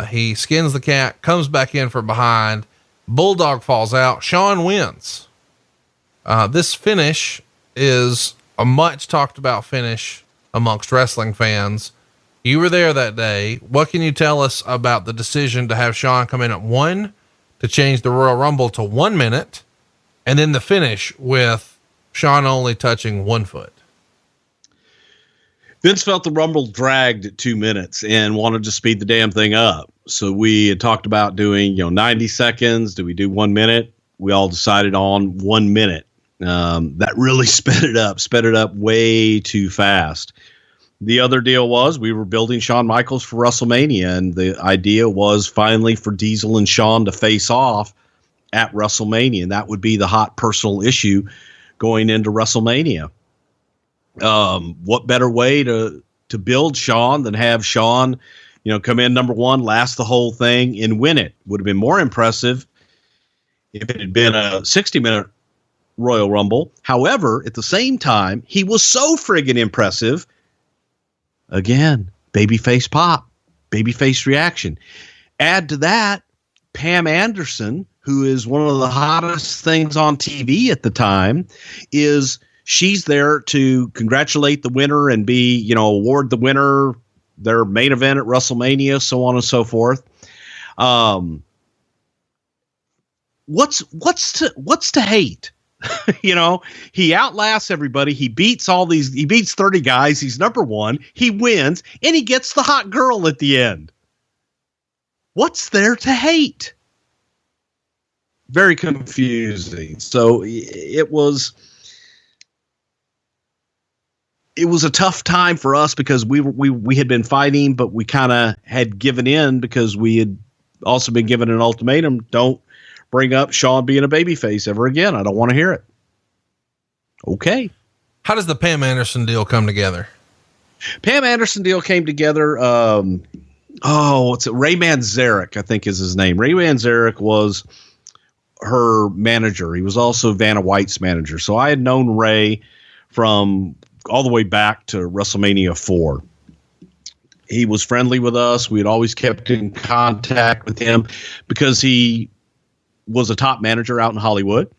Speaker 3: he skins the cat, comes back in for behind. Bulldog falls out. Shawn wins. This finish is a much talked about finish amongst wrestling fans. You were there that day. What can you tell us about the decision to have Shawn come in at 1, to change the Royal Rumble to 1 minute, and then the finish with Shawn only touching 1 foot?
Speaker 2: Vince felt the Rumble dragged at 2 minutes and wanted to speed the damn thing up. So we had talked about doing, 90 seconds. Do we do 1 minute? We all decided on 1 minute. That really sped it up way too fast. The other deal was we were building Shawn Michaels for WrestleMania, and the idea was finally for Diesel and Shawn to face off at WrestleMania, and that would be the hot personal issue going into WrestleMania. What better way to build Shawn than have Shawn come in number one, last the whole thing, and win it. Would have been more impressive if it had been a 60-minute Royal Rumble. However, at the same time, he was so friggin' impressive. Again, babyface pop, babyface reaction. Add to that, Pam Anderson, who is one of the hottest things on TV at the time, she's there to congratulate the winner and award the winner their main event at WrestleMania, so on and so forth. What's to hate? He outlasts everybody. He beats 30 guys. He's number one. He wins, and he gets the hot girl at the end. What's there to hate? Very confusing. So it was a tough time for us because we had been fighting, but we kind of had given in because we had also been given an ultimatum. Don't bring up Shawn being a babyface ever again. I don't want to hear it. Okay.
Speaker 3: How does the Pam Anderson deal come together?
Speaker 2: Pam Anderson deal came together. What's it? Ray Manzarek, I think is his name. Ray Manzarek was her manager. He was also Vanna White's manager. So I had known Ray from all the way back to WrestleMania 4. He was friendly with us. We had always kept in contact with him because he was a top manager out in Hollywood.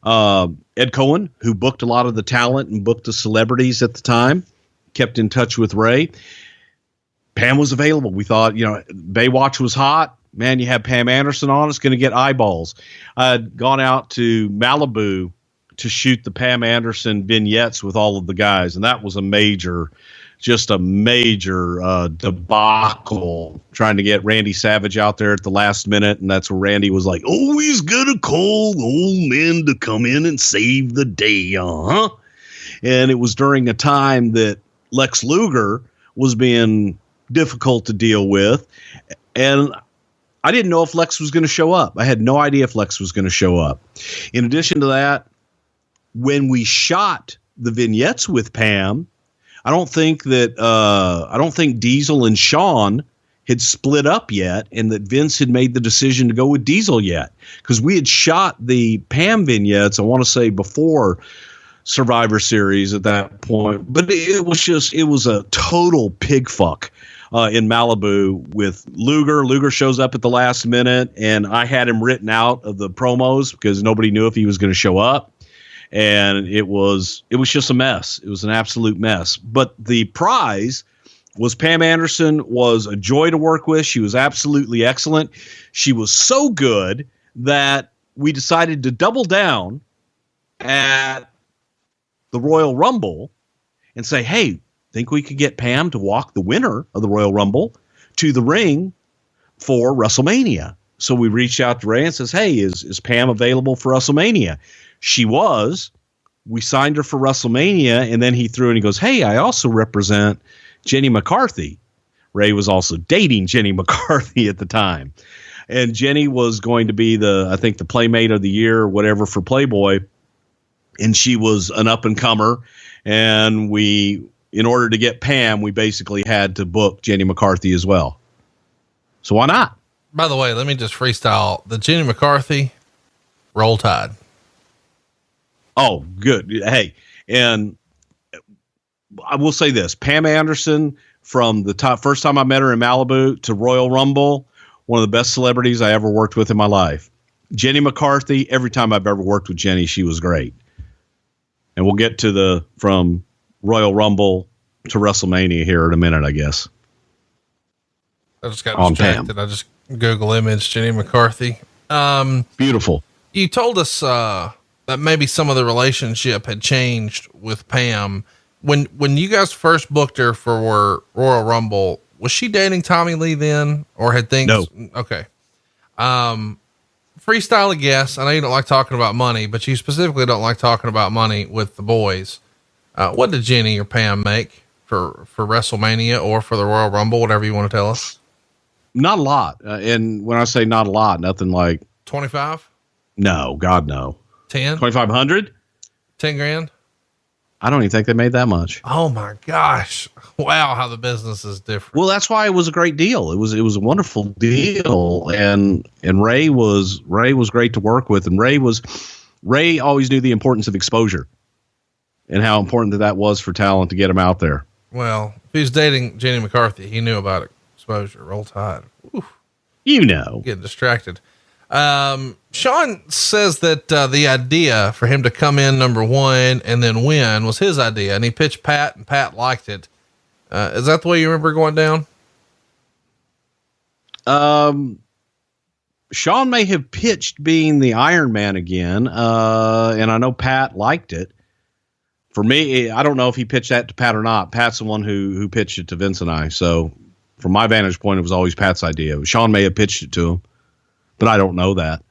Speaker 2: Ed Cohen, who booked a lot of the talent and booked the celebrities at the time, kept in touch with Ray. Pam was available. We thought, Baywatch was hot. Man, you have Pam Anderson on, it's going to get eyeballs. I'd gone out to Malibu to shoot the Pam Anderson vignettes with all of the guys, and that was a major debacle trying to get Randy Savage out there at the last minute, and that's where Randy was like, "Oh, he's gonna call old men to come in and save the day, And it was during a time that Lex Luger was being difficult to deal with, and I didn't know if Lex was going to show up. I had no idea if Lex was going to show up. In addition to that, when we shot the vignettes with Pam, I don't think Diesel and Shawn had split up yet, and that Vince had made the decision to go with Diesel yet, because we had shot the Pam vignettes, I want to say before Survivor Series at that point, but it was a total pig fuck in Malibu with Luger. Luger shows up at the last minute, and I had him written out of the promos because nobody knew if he was going to show up. And it was just a mess. It was an absolute mess. But the prize was Pam Anderson was a joy to work with. She was absolutely excellent. She was so good that we decided to double down at the Royal Rumble and say, hey, think we could get Pam to walk the winner of the Royal Rumble to the ring for WrestleMania. So we reached out to Ray and says, hey, is Pam available for WrestleMania? She was. We signed her for WrestleMania, and then he threw in, he goes, hey, I also represent Jenny McCarthy. Ray was also dating Jenny McCarthy at the time. And Jenny was going to be the Playmate of the Year or whatever for Playboy. And she was an up-and-comer. And in order to get Pam, we basically had to book Jenny McCarthy as well. So why not?
Speaker 3: By the way, let me just freestyle the Jenny McCarthy Roll Tide.
Speaker 2: Oh, good. Hey, and I will say this, Pam Anderson, from the first time I met her in Malibu to Royal Rumble, one of the best celebrities I ever worked with in my life. Jenny McCarthy, every time I've ever worked with Jenny, she was great. And we'll get to from Royal Rumble to WrestleMania here in a minute, I guess.
Speaker 3: I just got distracted. I just Google image Jenny McCarthy.
Speaker 2: Beautiful.
Speaker 3: You told us that maybe some of the relationship had changed with Pam. When you guys first booked her for Royal Rumble, was she dating Tommy Lee then, or had things?
Speaker 2: No.
Speaker 3: Okay. Freestyle a guess. I know you don't like talking about money, but you specifically don't like talking about money with the boys. What did Jenny or Pam make for WrestleMania or for the Royal Rumble, whatever you want to tell us?
Speaker 2: Not a lot. And when I say not a lot, nothing like
Speaker 3: 25.
Speaker 2: No, God, no.
Speaker 3: 10,
Speaker 2: 2,500.
Speaker 3: 10 grand.
Speaker 2: I don't even think they made that much.
Speaker 3: Oh my gosh. Wow. How the business is different.
Speaker 2: Well, that's why it was a great deal. It was a wonderful deal. And Ray was great to work with. And Ray always knew the importance of exposure and how important that was for talent to get him out there.
Speaker 3: Well, if he was dating Jenny McCarthy, he knew about exposure. Roll Tide. Oof. Getting distracted. Shawn says that the idea for him to come in number one and then win was his idea, and he pitched Pat, and Pat liked it. Is that the way you remember going down?
Speaker 2: Shawn may have pitched being the Iron Man again, and I know Pat liked it. For me, I don't know if he pitched that to Pat or not. Pat's the one who pitched it to Vince and I. So from my vantage point, it was always Pat's idea. Shawn may have pitched it to him, but I don't know that.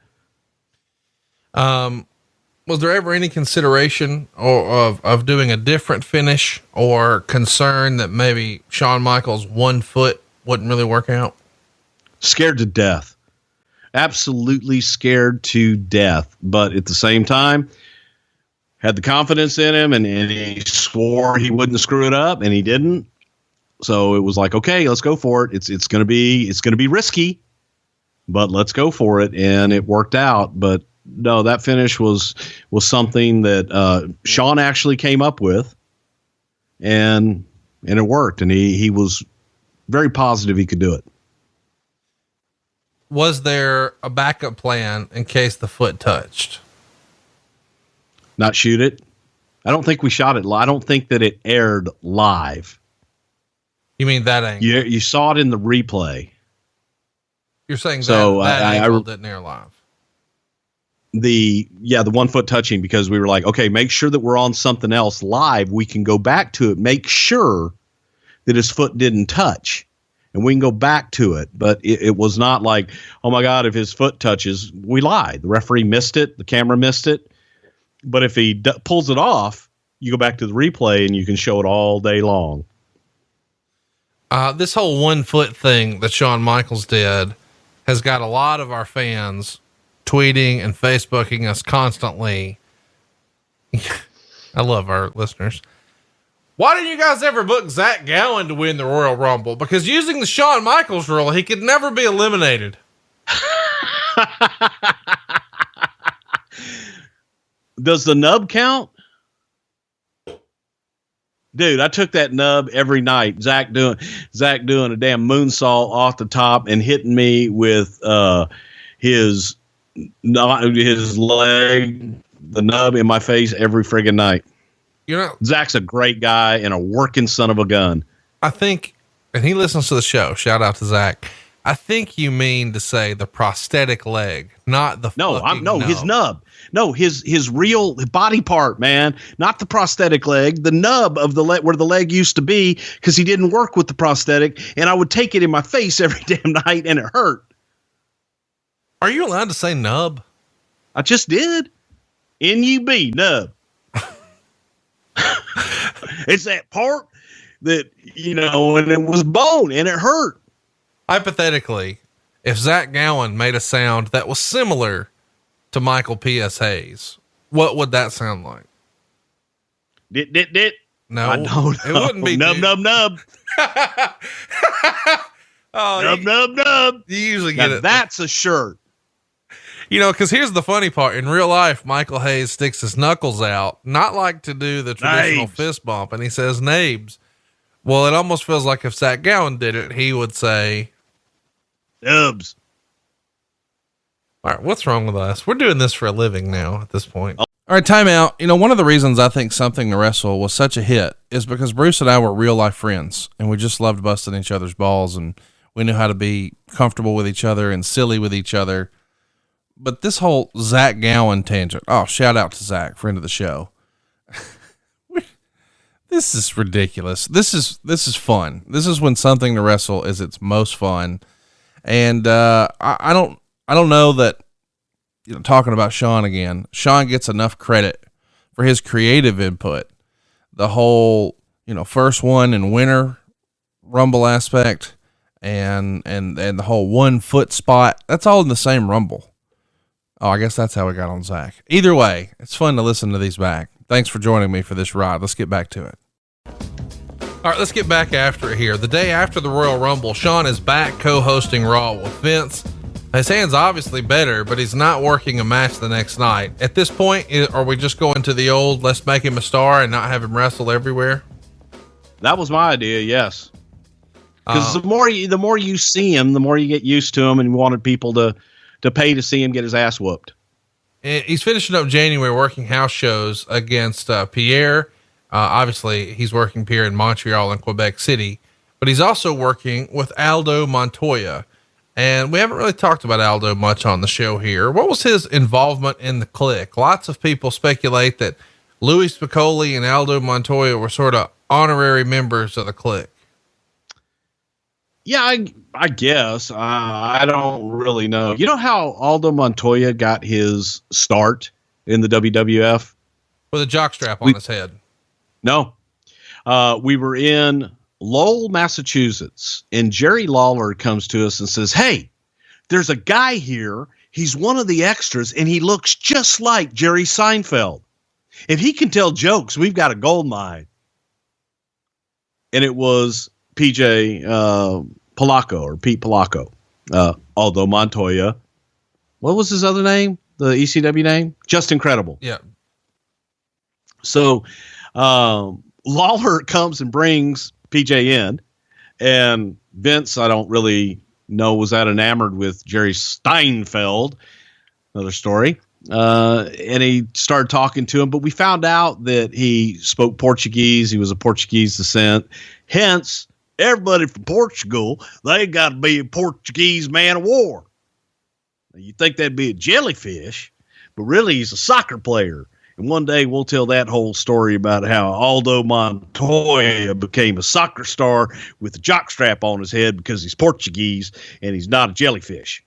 Speaker 3: Was there ever any consideration of doing a different finish or concern that maybe Shawn Michaels' 1 foot wouldn't really work out?
Speaker 2: Scared to death. Absolutely scared to death. But at the same time, had the confidence in him, and he swore he wouldn't screw it up, and he didn't. So it was like, okay, let's go for it. It's going to be risky, but let's go for it. And it worked out. But no, that finish was something that Shawn actually came up with, and it worked. And he was very positive he could do it.
Speaker 3: Was there a backup plan in case the foot touched?
Speaker 2: Not shoot it. I don't think we shot it. I don't think that it aired live.
Speaker 3: You mean that angle?
Speaker 2: You saw it in the replay.
Speaker 3: You're saying
Speaker 2: so
Speaker 3: that angle didn't air live.
Speaker 2: The 1 foot touching, because we were like, okay, make sure that we're on something else live. We can go back to it. Make sure that his foot didn't touch, and we can go back to it. But it was not like, oh my God, if his foot touches, we lied. The referee missed it. The camera missed it. But if he pulls it off, you go back to the replay and you can show it all day long.
Speaker 3: This whole 1 foot thing that Shawn Michaels did has got a lot of our fans tweeting and Facebooking us constantly. I love our listeners. Why didn't you guys ever book Zach Gowen to win the Royal Rumble? Because using the Shawn Michaels rule, he could never be eliminated.
Speaker 2: Does the nub count? Dude, I took that nub every night. Zach doing a damn moonsault off the top and hitting me with his leg, the nub in my face every friggin' night.
Speaker 3: You know,
Speaker 2: Zach's a great guy and a working son of a gun.
Speaker 3: I think, and he listens to the show. Shout out to Zach. I think you mean to say the prosthetic leg, not the
Speaker 2: his nub. No, his real body part, man, not the prosthetic leg, the nub of the leg where the leg used to be, because he didn't work with the prosthetic, and I would take it in my face every damn night, and it hurt.
Speaker 3: Are you allowed to say nub?
Speaker 2: I just did. N-U-B, nub. It's that part that, and it was bone and it hurt.
Speaker 3: Hypothetically, if Zach Gowen made a sound that was similar to Michael P.S. Hayes, what would that sound like?
Speaker 2: Dit.
Speaker 3: No,
Speaker 2: I don't know.
Speaker 3: It wouldn't be
Speaker 2: nub.
Speaker 3: Oh,
Speaker 2: nub.
Speaker 3: You usually get
Speaker 2: now
Speaker 3: it.
Speaker 2: That's a shirt.
Speaker 3: Cause here's the funny part. In real life, Michael Hayes sticks his knuckles out, not like to do the traditional fist bump, and he says nabes. Well, it almost feels like if Zach Gowen did it, he would say
Speaker 2: nubs.
Speaker 3: All right, what's wrong with us? We're doing this for a living now at this point. All right, time out. One of the reasons I think Something to Wrestle was such a hit is because Bruce and I were real life friends, and we just loved busting each other's balls, and we knew how to be comfortable with each other and silly with each other. But this whole Zach Gowen tangent, shout out to Zach, friend of the show. This is ridiculous. This is fun. This is when Something to Wrestle is its most fun. And I don't know that, talking about Shawn again, Shawn gets enough credit for his creative input. The whole, first one and winner Rumble aspect and the whole 1 foot spot, that's all in the same Rumble. Oh, I guess that's how we got on Zach. Either way, it's fun to listen to these back.
Speaker 4: Thanks for joining me for this ride. Let's get back to it. All right, let's get back after it here. The day after the Royal Rumble, Shawn is back co-hosting Raw with Vince. His hand's obviously better, but he's not working a match the next night. At this point, are we just going to the old, let's make him a star and not have him wrestle everywhere?
Speaker 2: That was my idea. Yes. Because the more you see him, the more you get used to him, and wanted people to pay to see him get his ass whooped.
Speaker 3: He's finishing up January working house shows against Pierre. Obviously, he's working Pierre in Montreal and Quebec City, but he's also working with Aldo Montoya. And we haven't really talked about Aldo much on the show here. What was his involvement in the Kliq? Lots of people speculate that Louis Spicolli and Aldo Montoya were sort of honorary members of the Kliq.
Speaker 2: Yeah, I guess. I don't really know. You know how Aldo Montoya got his start in the WWF?
Speaker 3: With a jockstrap on his head.
Speaker 2: No. We were in Lowell, Massachusetts, and Jerry Lawler comes to us and says, "Hey, there's a guy here. He's one of the extras, and he looks just like Jerry Seinfeld. If he can tell jokes, we've got a gold mine." And it was PJ Polacco, or Pete Polacco, Aldo Montoya. What was his other name? The ECW name? Just Incredible.
Speaker 3: Yeah.
Speaker 2: So Lawler comes and brings PJ in, and Vince, I don't really know, was that enamored with Jerry Steinfeld. Another story. And he started talking to him, but we found out that he spoke Portuguese. He was of Portuguese descent. Hence, everybody from Portugal, they got to be a Portuguese man of war. Now, you think that'd be a jellyfish, but really he's a soccer player. And one day we'll tell that whole story about how Aldo Montoya became a soccer star with a jockstrap on his head because he's Portuguese and he's not a jellyfish.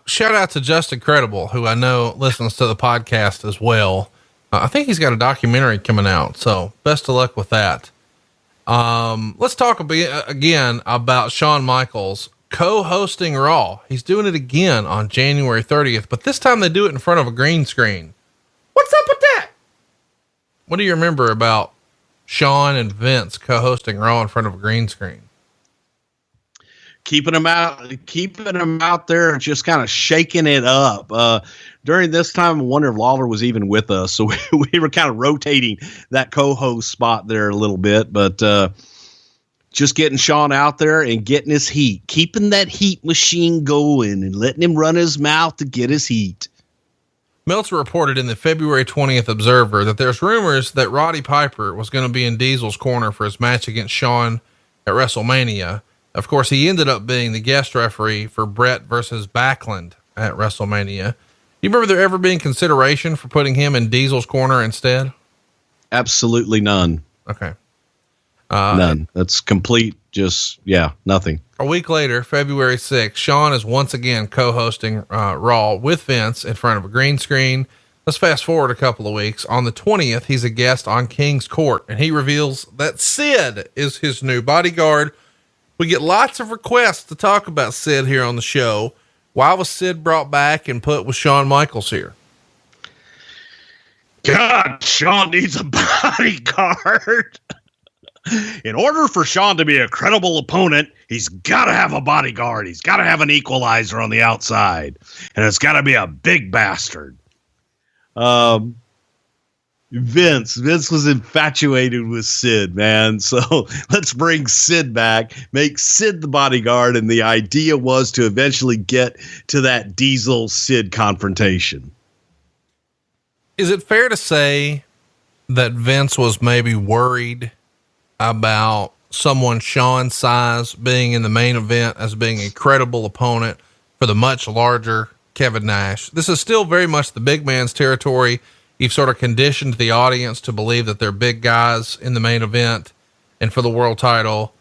Speaker 3: Shout out to Just Incredible, who I know listens to the podcast as well. I think he's got a documentary coming out, so best of luck with that. Let's talk again about Shawn Michaels co-hosting Raw. He's doing it again on January 30th, but this time they do it in front of a green screen. What's up with that? What do you remember about Shawn and Vince co-hosting Raw in front of a green screen?
Speaker 2: Keeping them out there and just kind of shaking it up. During this time, I wonder if Lawler was even with us. So we were kind of rotating that co-host spot there a little bit, but just getting Shawn out there and getting his heat, keeping that heat machine going and letting him run his mouth to get his heat.
Speaker 3: Meltzer reported in the February 20th Observer that there's rumors that Roddy Piper was going to be in Diesel's corner for his match against Shawn at WrestleMania. Of course, he ended up being the guest referee for Brett versus Backlund at WrestleMania. You remember there ever being consideration for putting him in Diesel's corner instead?
Speaker 2: Absolutely none.
Speaker 3: Okay.
Speaker 2: None. That's complete. Nothing.
Speaker 3: A week later, February 6th, Shawn is once again co-hosting Raw with Vince in front of a green screen. Let's fast forward a couple of weeks. On the 20th, he's a guest on King's Court, and he reveals that Sid is his new bodyguard. We get lots of requests to talk about Sid here on the show. Why was Sid brought back and put with Shawn Michaels here?
Speaker 2: God, Shawn needs a bodyguard. In order for Shawn to be a credible opponent, he's got to have a bodyguard. He's got to have an equalizer on the outside, and it's got to be a big bastard. Vince was infatuated with Sid, man. So let's bring Sid back, make Sid the bodyguard. And the idea was to eventually get to that Diesel Sid confrontation.
Speaker 3: Is it fair to say that Vince was maybe worried about someone Shawn's size being in the main event as being a credible opponent for the much larger Kevin Nash? This is still very much the big man's territory. You've sort of conditioned the audience to believe that they're big guys in the main event and for the world title.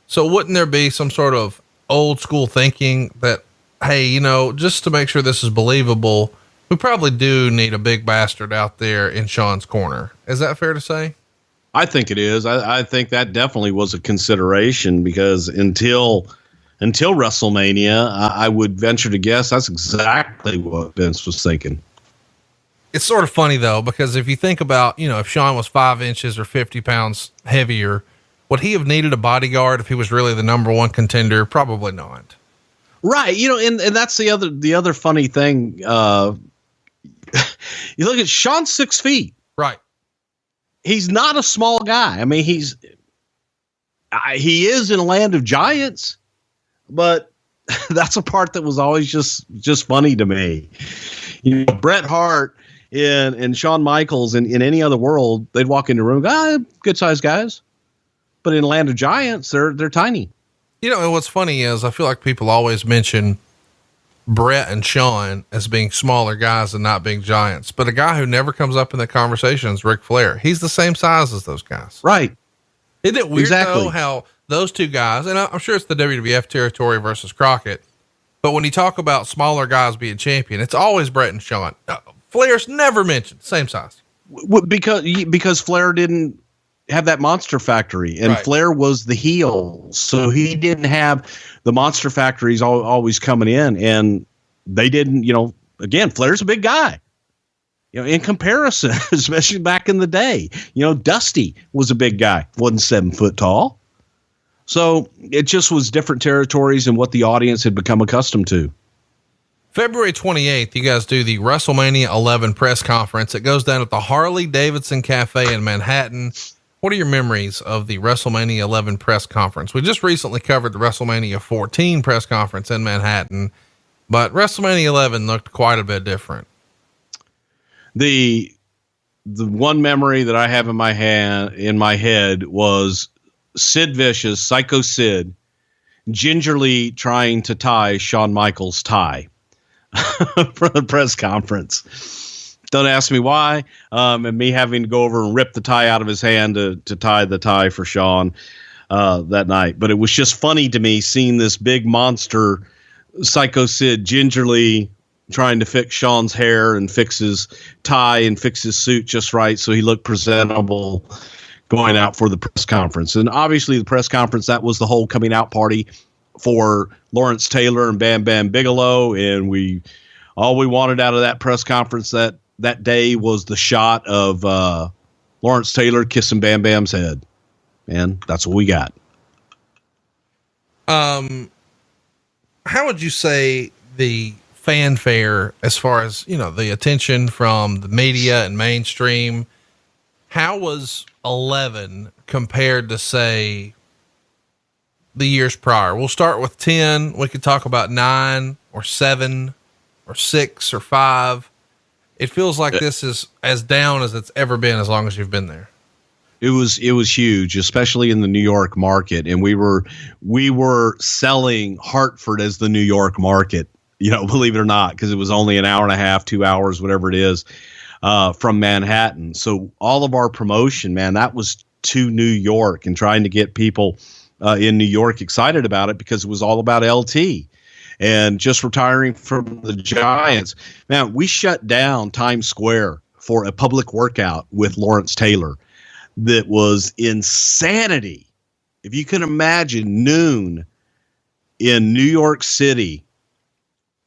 Speaker 3: So wouldn't there be some sort of old school thinking that, hey, just to make sure this is believable, we probably do need a big bastard out there in Shawn's corner? Is that fair to say?
Speaker 2: I think it is. I think that definitely was a consideration, because until WrestleMania, I would venture to guess that's exactly what Vince was thinking.
Speaker 3: It's sort of funny though, because if you think about, if Shawn was 5 inches or 50 pounds heavier, would he have needed a bodyguard if he was really the number one contender? Probably not.
Speaker 2: Right. And that's the other funny thing. You look at Shawn's 6 feet.
Speaker 3: Right.
Speaker 2: He's not a small guy. I mean, he is in a land of giants, but that's a part that was always just funny to me. Bret Hart and Shawn Michaels in any other world, they'd walk into the room, good sized guys, but in a land of giants, they're tiny.
Speaker 3: And what's funny is I feel like people always mention Bret and Shawn as being smaller guys and not being giants, but a guy who never comes up in the conversation is Ric Flair. He's the same size as those guys.
Speaker 2: Right.
Speaker 3: Isn't it weird
Speaker 2: Exactly.
Speaker 3: though, how those two guys, and I'm sure it's the WWF territory versus Crockett, but when you talk about smaller guys being champion, it's always Bret and Shawn. Flair's never mentioned, same size.
Speaker 2: Because Flair didn't have that monster factory, and
Speaker 3: Right.
Speaker 2: Flair was the heel. So he didn't have the monster factories always coming in, and they didn't, again, Flair's a big guy, in comparison, especially back in the day. Dusty was a big guy, wasn't 7 foot tall. So it just was different territories and what the audience had become accustomed to.
Speaker 3: February 28th, you guys do the WrestleMania 11 press conference. It goes down at the Harley Davidson Cafe in Manhattan. What are your memories of the WrestleMania 11 press conference? We just recently covered the WrestleMania 14 press conference in Manhattan, but WrestleMania 11 looked quite a bit different.
Speaker 2: The one memory that I have in my head was Sid Vicious, Psycho Sid, gingerly trying to tie Shawn Michaels' tie for the press conference. Don't ask me why. And me having to go over and rip the tie out of his hand to tie the tie for Shawn that night. But it was just funny to me seeing this big monster Psycho Sid gingerly trying to fix Shawn's hair and fix his tie and fix his suit just right so he looked presentable going out for the press conference. And obviously the press conference, that was the whole coming out party for Lawrence Taylor and Bam Bam Bigelow. And all we wanted out of that press conference that day was the shot of Lawrence Taylor kissing Bam Bam's head. And that's what we got.
Speaker 3: How would you say the fanfare, as far as, the attention from the media and mainstream, how was 11 compared to, say, the years prior? We'll start with 10. We could talk about 9 or 7 or 6 or 5. It feels like this is as down as it's ever been as long as you've been there.
Speaker 2: It was huge, especially in the New York market. And we were selling Hartford as the New York market, believe it or not, because it was only an hour and a half, 2 hours, whatever it is, from Manhattan. So all of our promotion, man, that was to New York and trying to get people in New York excited about it, because it was all about LT and just retiring from the Giants. Man, we shut down Times Square for a public workout with Lawrence Taylor. That was insanity. If you can imagine noon in New York City,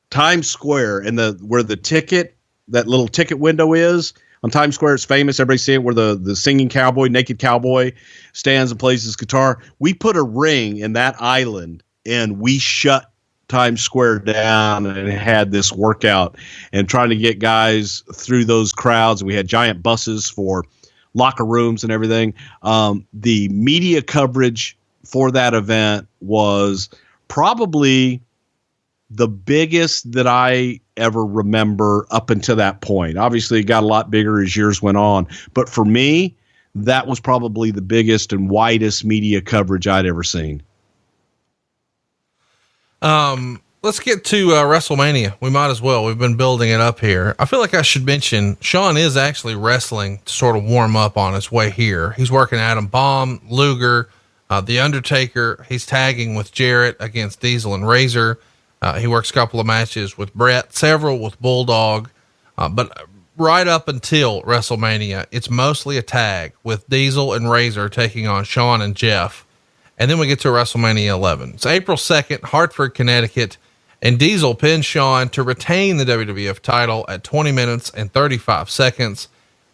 Speaker 2: Times Square, and where that little ticket window is on Times Square, it's famous. Everybody see it, where the singing cowboy, naked cowboy, stands and plays his guitar. We put a ring in that island and we shut Times Square down and had this workout and trying to get guys through those crowds. We had giant buses for locker rooms and everything. The media coverage for that event was probably the biggest that I ever remember up until that point. Obviously it got a lot bigger as years went on, but for me, that was probably the biggest and widest media coverage I'd ever seen.
Speaker 3: Let's get to WrestleMania. We might as well. We've been building it up here. I feel like I should mention Shawn is actually wrestling to sort of warm up on his way here. He's working Adam Bomb, Luger, The Undertaker. He's tagging with Jarrett against Diesel and Razor. He works a couple of matches with Bret, several with Bulldog. But right up until WrestleMania, it's mostly a tag with Diesel and Razor taking on Shawn and Jeff. And then we get to WrestleMania 11. It's April 2nd, Hartford, Connecticut. and Diesel pinned Shawn to retain the WWF title at 20 minutes and 35 seconds.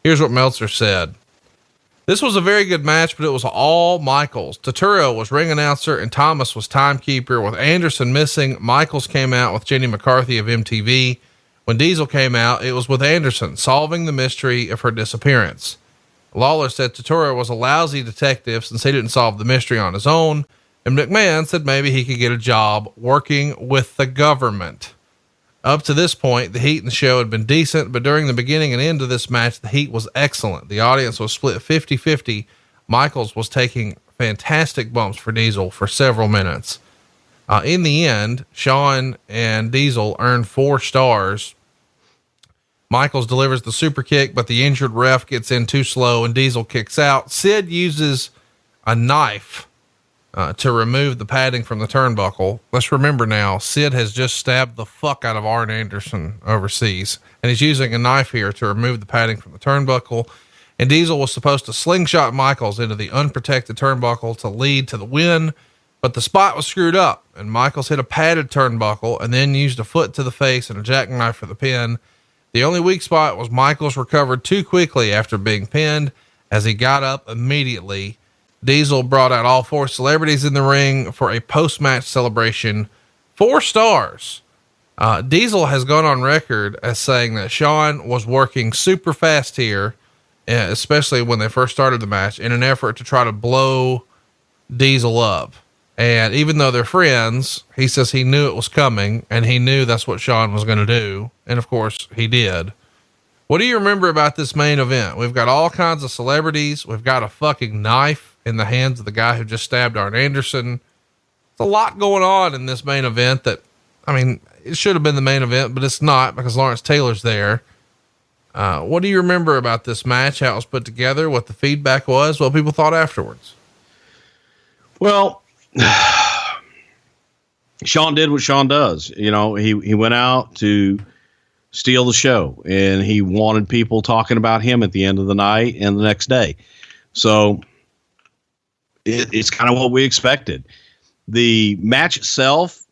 Speaker 3: Here's what Meltzer said. This was a very good match, but it was all Michaels. Turturro was ring announcer and Thomas was timekeeper. With Anderson missing, Michaels came out with Jenny McCarthy of MTV. When Diesel came out, it was with Anderson solving the mystery of her disappearance. Lawler said Turturro was a lousy detective since he didn't solve the mystery on his own. And McMahon said maybe he could get a job working with the government. Up to this point, the heat in the show had been decent, but during the beginning and end of this match, the heat was excellent. The audience was split 50-50. Michaels was taking fantastic bumps for Diesel for several minutes. In the end, Shawn and Diesel earned 4 stars. Michaels delivers the super kick, but the injured ref gets in too slow and Diesel kicks out. Sid uses a knife to remove the padding from the turnbuckle. Let's remember now, Sid has just stabbed the fuck out of Arn Anderson overseas, and he's using a knife here to remove the padding from the turnbuckle. And Diesel was supposed to slingshot Michaels into the unprotected turnbuckle to lead to the win, but the spot was screwed up, and Michaels hit a padded turnbuckle and then used a foot to the face and a jackknife for the pin. The only weak spot was Michaels recovered too quickly after being pinned. As he got up immediately, Diesel brought out all 4 celebrities in the ring for a post-match celebration. 4 stars. Diesel has gone on record as saying that Shawn was working super fast here, especially when they first started the match, in an effort to try to blow Diesel up. And even though they're friends, he says he knew it was coming and he knew that's what Shawn was going to do. And of course he did. What do you remember about this main event? We've got all kinds of celebrities. We've got a fucking knife in the hands of the guy who just stabbed Arn Anderson. There's a lot going on in this main event that, I mean, it should have been the main event, but it's not because Lawrence Taylor's there. What do you remember about this match? How it was put together, what the feedback was, what people thought afterwards?
Speaker 2: Well, Shawn did what Shawn does. You know, he went out to steal the show and he wanted people talking about him at the end of the night and the next day. So it's kind of what we expected. The match itself,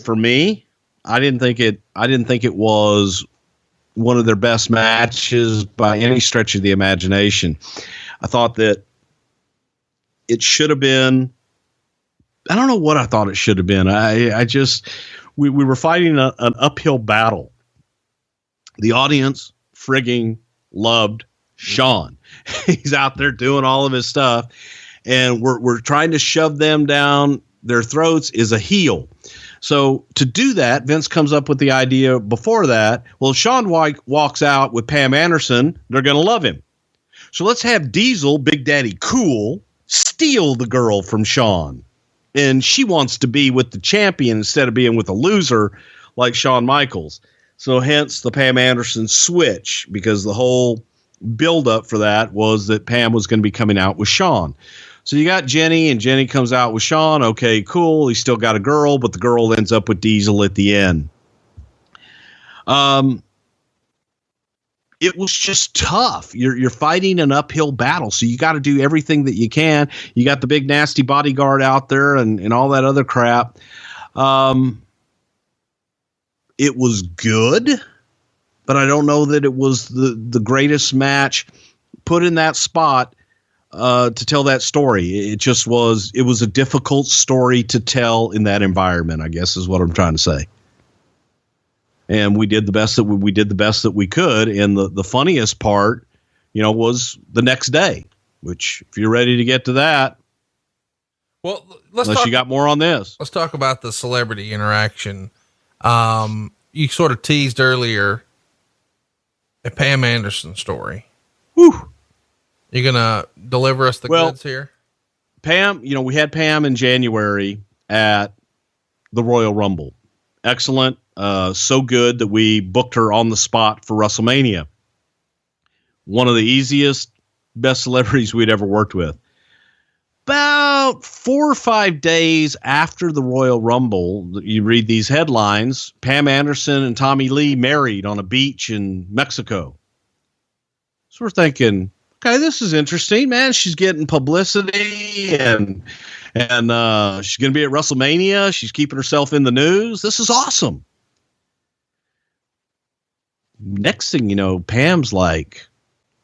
Speaker 2: for me, I didn't think it was one of their best matches by any stretch of the imagination. I thought that it should have been, I don't know what I thought it should have been. We were fighting an uphill battle. The audience frigging loved Shawn. He's out there doing all of his stuff. And we're trying to shove them down their throats is a heel. So to do that, Vince comes up with the idea before that. Well, if Shawn walks out with Pam Anderson, they're going to love him. So let's have Diesel, Big Daddy Cool, steal the girl from Shawn. And she wants to be with the champion instead of being with a loser like Shawn Michaels. So hence the Pam Anderson switch, because the whole buildup for that was that Pam was going to be coming out with Shawn. So you got Jenny, and Jenny comes out with Shawn. Okay, cool. He's still got a girl, but the girl ends up with Diesel at the end. It was just tough. You're fighting an uphill battle, so you got to do everything that you can. You got the big nasty bodyguard out there and all that other crap. It was good, but I don't know that it was the greatest match put in that spot to tell that story. It was a difficult story to tell in that environment, I guess is what I'm trying to say. And we did the best that we could. And the funniest part, was the next day, which if you're ready to get to that,
Speaker 3: well,
Speaker 2: you got more on this.
Speaker 3: Let's talk about the celebrity interaction. You sort of teased earlier a Pam Anderson story.
Speaker 2: Whew.
Speaker 3: You gonna deliver us the goods here?
Speaker 2: Pam, we had Pam in January at the Royal Rumble. Excellent. So good that we booked her on the spot for WrestleMania. One of the easiest, best celebrities we'd ever worked with. About 4 or 5 days after the Royal Rumble, you read these headlines, Pam Anderson and Tommy Lee married on a beach in Mexico. So we're thinking, okay, this is interesting, man. She's getting publicity and And she's going to be at WrestleMania. She's keeping herself in the news. This is awesome. Next thing you know, Pam's like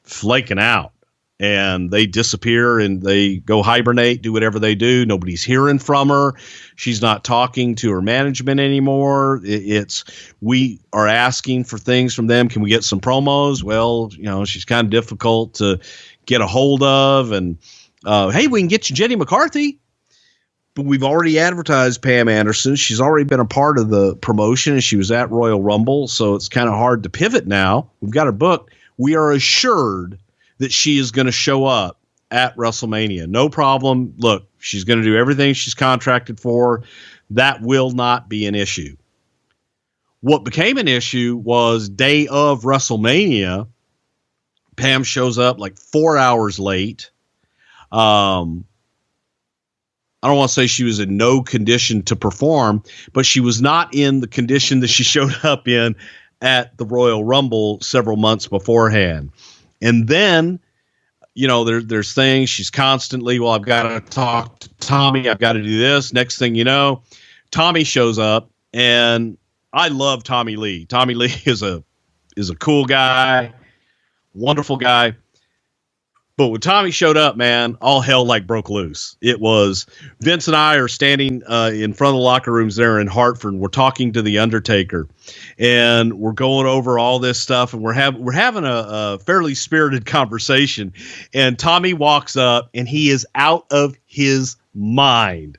Speaker 2: flaking out, and they disappear and they go hibernate, do whatever they do. Nobody's hearing from her. She's not talking to her management anymore. We are asking for things from them. Can we get some promos? Well, she's kind of difficult to get a hold of. And hey, we can get you Jenny McCarthy. But we've already advertised Pam Anderson. She's already been a part of the promotion, and she was at Royal Rumble, so it's kind of hard to pivot now. We've got her booked. We are assured that she is going to show up at WrestleMania. No problem. Look, she's going to do everything she's contracted for. That will not be an issue. What became an issue was day of WrestleMania, Pam shows up like 4 hours late. I don't want to say she was in no condition to perform, but she was not in the condition that she showed up in at the Royal Rumble several months beforehand. And then, there's things she's constantly, well, I've got to talk to Tommy. I've got to do this. Next thing you know, Tommy shows up, and I love Tommy Lee. Tommy Lee is a cool guy, wonderful guy. But when Tommy showed up, man, all hell broke loose. It was Vince and I are standing in front of the locker rooms there in Hartford. We're talking to the Undertaker, and we're going over all this stuff, and we're having a fairly spirited conversation. And Tommy walks up, and he is out of his mind.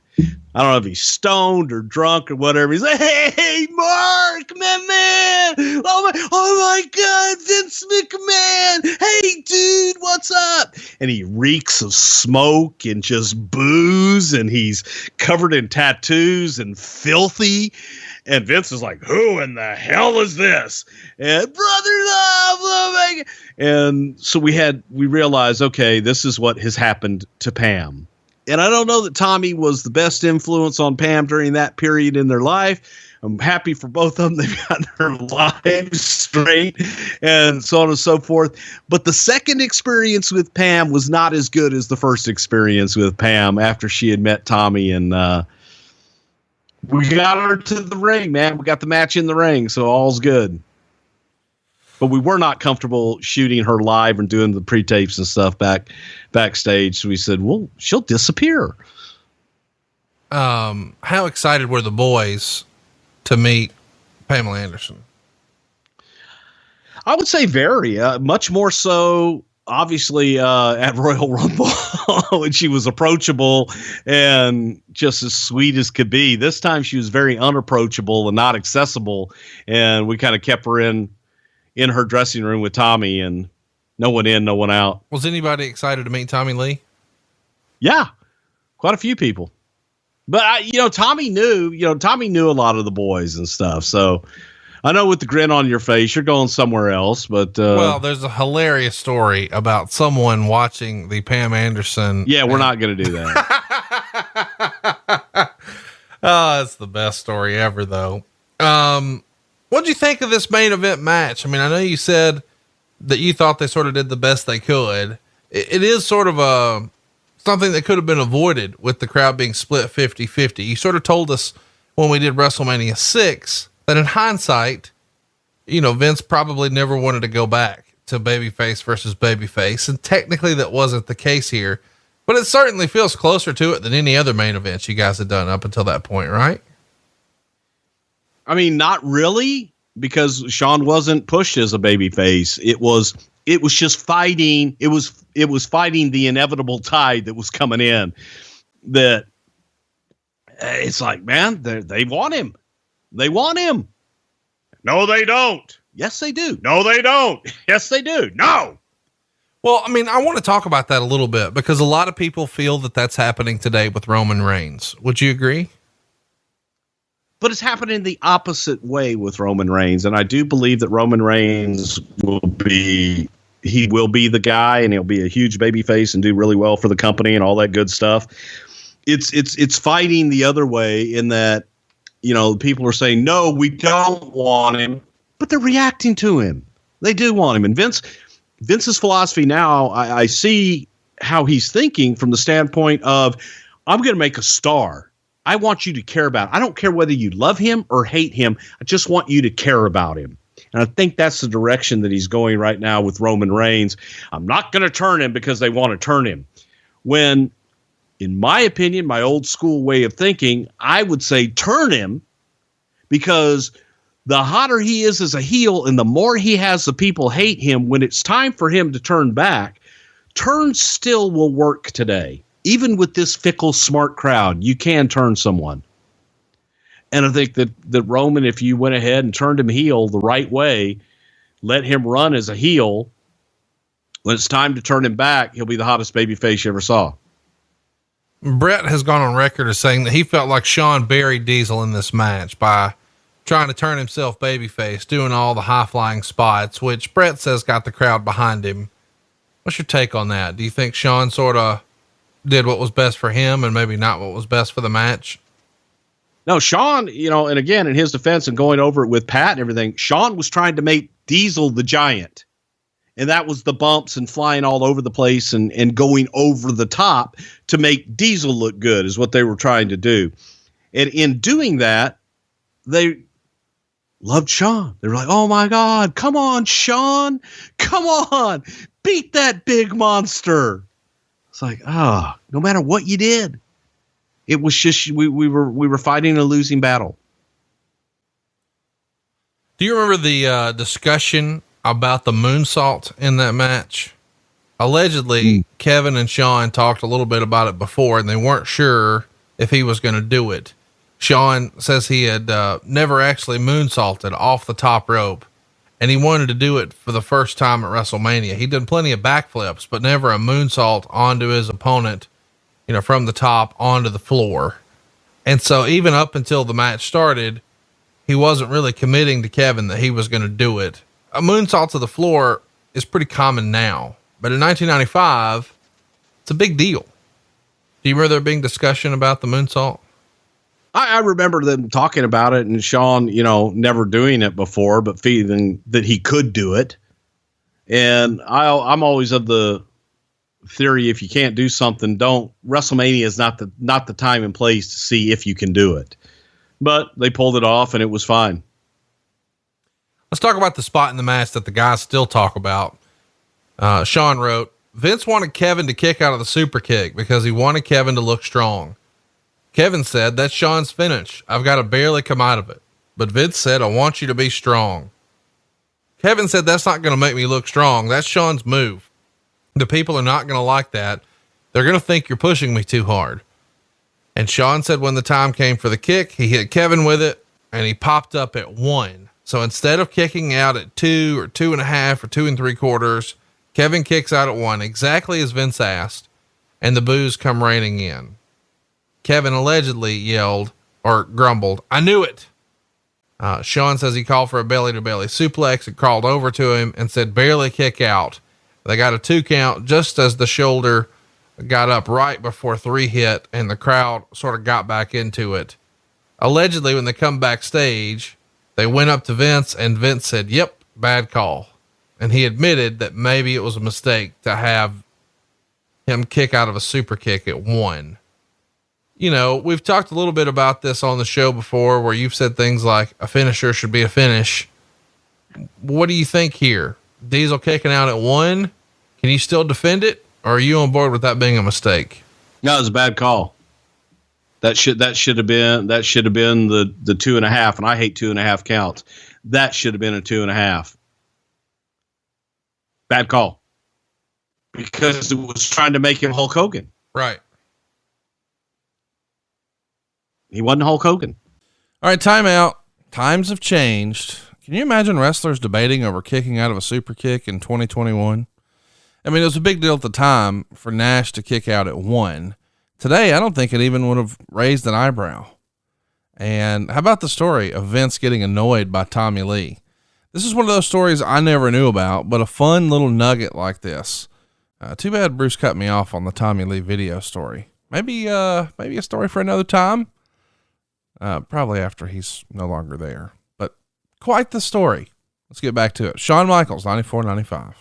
Speaker 2: I don't know if he's stoned or drunk or whatever. He's like, "Hey, Mark, my man! Oh my God, Vince McMahon! Hey, dude, what's up?" And he reeks of smoke and just booze, and he's covered in tattoos and filthy. And Vince is like, "Who in the hell is this?" And brother love, oh my God. And so we realized, okay, this is what has happened to Pam. And I don't know that Tommy was the best influence on Pam during that period in their life. I'm happy for both of them. They've gotten their lives straight and so on and so forth. But the second experience with Pam was not as good as the first experience with Pam after she had met Tommy. And we got her to the ring, man. We got the match in the ring, so all's good. But we were not comfortable shooting her live and doing the pre-tapes and stuff backstage. So we said, well, she'll disappear.
Speaker 3: How excited were the boys to meet Pamela Anderson?
Speaker 2: I would say very much more so, obviously, at Royal Rumble when she was approachable and just as sweet as could be. This time she was very unapproachable and not accessible. And we kind of kept her in her dressing room with Tommy, and no one in, no one out.
Speaker 3: Was anybody excited to meet Tommy Lee?
Speaker 2: Yeah, quite a few people. But Tommy knew a lot of the boys and stuff. So I know with the grin on your face, you're going somewhere else, but,
Speaker 3: well, there's a hilarious story about someone watching the Pam Anderson.
Speaker 2: Yeah, we're not going to do that.
Speaker 3: Oh, it's the best story ever though. What'd you think of this main event match? I mean, I know you said that you thought they sort of did the best they could. It is sort of something that could have been avoided with the crowd being split 50-50. You sort of told us when we did WrestleMania 6 that in hindsight, Vince probably never wanted to go back to babyface versus babyface. And technically that wasn't the case here, but it certainly feels closer to it than any other main events you guys had done up until that point, right?
Speaker 2: I mean, not really, because Shawn wasn't pushed as a babyface. It was just fighting. It was fighting the inevitable tide that was coming in. That it's like, man, they want him. They want him. No, they don't. Yes, they do. No, they don't. Yes, they do. No.
Speaker 3: Well, I mean, I want to talk about that a little bit because a lot of people feel that that's happening today with Roman Reigns. Would you agree?
Speaker 2: But it's happening the opposite way with Roman Reigns. And I do believe that Roman Reigns will be the guy, and he'll be a huge babyface and do really well for the company and all that good stuff. It's fighting the other way in that, people are saying, no, we don't want him, but they're reacting to him. They do want him. And Vince's philosophy now, I see how he's thinking from the standpoint of, I'm going to make a star. I want you to care about it. I don't care whether you love him or hate him. I just want you to care about him. And I think that's the direction that he's going right now with Roman Reigns. I'm not going to turn him because they want to turn him. When, in my opinion, my old school way of thinking, I would say turn him, because the hotter he is as a heel and the more he has the people hate him, when it's time for him to turn back, turn still will work today. Even with this fickle, smart crowd, you can turn someone. And I think that Roman, if you went ahead and turned him heel the right way, let him run as a heel, when it's time to turn him back, he'll be the hottest babyface you ever saw.
Speaker 3: Bret has gone on record as saying that he felt like Shawn buried Diesel in this match by trying to turn himself babyface, doing all the high flying spots, which Bret says got the crowd behind him. What's your take on that? Do you think Shawn sort of did what was best for him and maybe not what was best for the match?
Speaker 2: No, Shawn, and again, in his defense and going over it with Pat and everything, Shawn was trying to make Diesel the giant. And that was the bumps and flying all over the place and going over the top to make Diesel look good is what they were trying to do. And in doing that, they loved Shawn. They were like, oh my God, come on, Shawn, come on, beat that big monster. It's like, no matter what you did, it was just, we were fighting a losing battle.
Speaker 3: Do you remember the discussion about the moonsault in that match? Allegedly, Kevin and Shawn talked a little bit about it before, and they weren't sure if he was going to do it. Shawn says he had never actually moonsaulted off the top rope, and he wanted to do it for the first time at WrestleMania. He'd done plenty of backflips, but never a moonsault onto his opponent, from the top onto the floor. And so even up until the match started, he wasn't really committing to Kevin that he was going to do it. A moonsault to the floor is pretty common now, but in 1995, it's a big deal. Do you remember there being discussion about the moonsault?
Speaker 2: I remember them talking about it and Shawn, never doing it before, but feeling that he could do it. And I'm always of the theory, if you can't do something, don't. WrestleMania is not the time and place to see if you can do it. But they pulled it off and it was fine.
Speaker 3: Let's talk about the spot in the match that the guys still talk about. Shawn wrote, Vince wanted Kevin to kick out of the super kick because he wanted Kevin to look strong. Kevin said, that's Shawn's finish. I've got to barely come out of it. But Vince said, I want you to be strong. Kevin said, that's not going to make me look strong. That's Shawn's move. The people are not going to like that. They're going to think you're pushing me too hard. And Shawn said when the time came for the kick, he hit Kevin with it and he popped up at 1. So instead of kicking out at 2 or 2.5 or 2 3/4, Kevin kicks out at 1, exactly as Vince asked, and the boos come raining in. Kevin allegedly yelled or grumbled, I knew it. Shawn says he called for a belly to belly suplex and crawled over to him and said, barely kick out. They got a 2 count just as the shoulder got up right before 3 hit and the crowd sort of got back into it. Allegedly, when they come backstage, they went up to Vince and Vince said, yep, bad call. And he admitted that maybe it was a mistake to have him kick out of a super kick at 1. We've talked a little bit about this on the show before where you've said things like a finisher should be a finish. What do you think here? Diesel kicking out at 1. Can you still defend it? Or are you on board with that being a mistake?
Speaker 2: No, it was a bad call. That should have been the 2.5. And I hate 2.5 counts. That should have been a 2.5. Bad call. Because it was trying to make him Hulk Hogan.
Speaker 3: Right.
Speaker 2: He wasn't Hulk Hogan.
Speaker 4: All right. Timeout. Times have changed. Can you imagine wrestlers debating over kicking out of a super kick in 2021? I mean, it was a big deal at the time for Nash to kick out at 1. Today, I don't think it even would have raised an eyebrow. And how about the story of Vince getting annoyed by Tommy Lee? This is one of those stories I never knew about, but a fun little nugget like this. Too bad Bruce cut me off on the Tommy Lee video story. Maybe a story for another time. Probably after he's no longer there, but quite the story. Let's get back to it. Shawn Michaels, 94-95.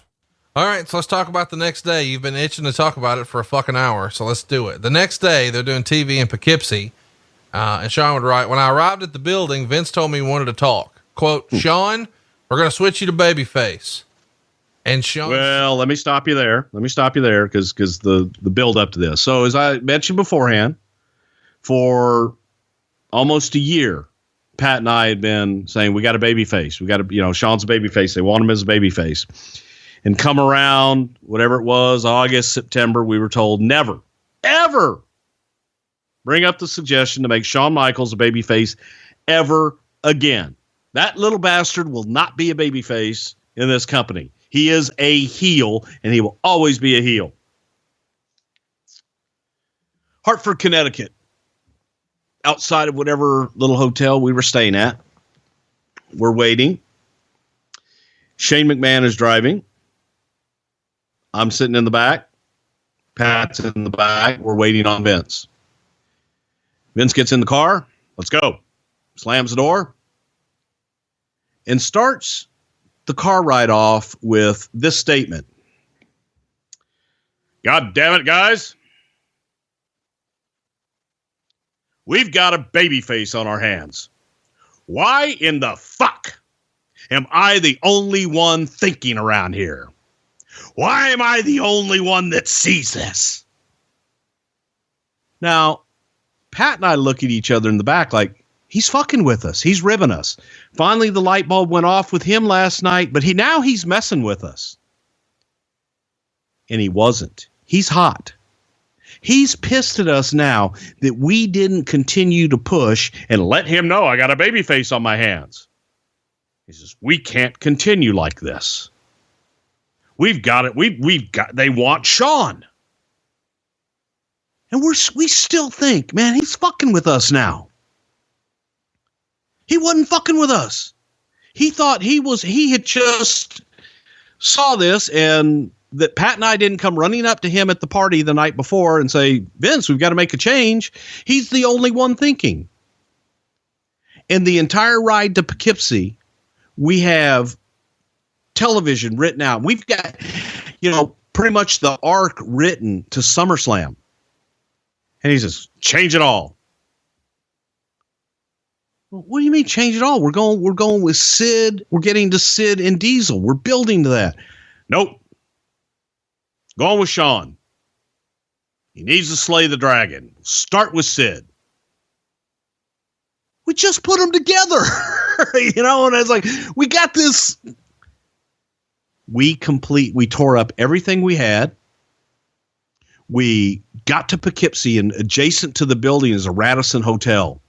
Speaker 3: All right, so let's talk about the next day. You've been itching to talk about it for a fucking hour, so let's do it. The next day, they're doing TV in Poughkeepsie, and Shawn would write, "When I arrived at the building, Vince told me he wanted to talk. Quote, Shawn, we're going to switch you to babyface." And Shawn,
Speaker 2: well, let me stop you there. Because the build up to this. So as I mentioned beforehand, for almost a year, Pat and I had been saying, we got a babyface. We got to, Shawn's a babyface. They want him as a babyface. And come around, whatever it was, August, September, we were told never, ever bring up the suggestion to make Shawn Michaels a babyface ever again. That little bastard will not be a babyface in this company. He is a heel, and he will always be a heel. Hartford, Connecticut. Outside of whatever little hotel we were staying at. We're waiting. Shane McMahon is driving. I'm sitting in the back. Pat's in the back. We're waiting on Vince. Vince gets in the car. Let's go. Slams the door. And starts the car ride off with this statement. God damn it, guys. We've got a babyface on our hands. Why in the fuck am I the only one thinking around here? Why am I the only one that sees this? Now, Pat and I look at each other in the back like, he's fucking with us. He's ribbing us. Finally, the light bulb went off with him last night, but now he's messing with us. And he wasn't. He's hot. He's pissed at us now that we didn't continue to push and let him know I got a baby face on my hands. He says, we can't continue like this. We've got it. They want Shawn. And we still think, man, he's fucking with us now. He wasn't fucking with us. He thought he had just saw this, and that Pat and I didn't come running up to him at the party the night before and say, Vince, we've got to make a change. He's the only one thinking. And the entire ride to Poughkeepsie, we have television written out. We've got, pretty much the arc written to SummerSlam. And he says, change it all. Well, what do you mean change it all? We're going with Sid. We're getting to Sid and Diesel. We're building to that. Nope. Going with Shawn. He needs to slay the dragon. Start with Sid. We just put them together. And it's like, we got this. We tore up everything we had. We got to Poughkeepsie, and adjacent to the building is a Radisson Hotel.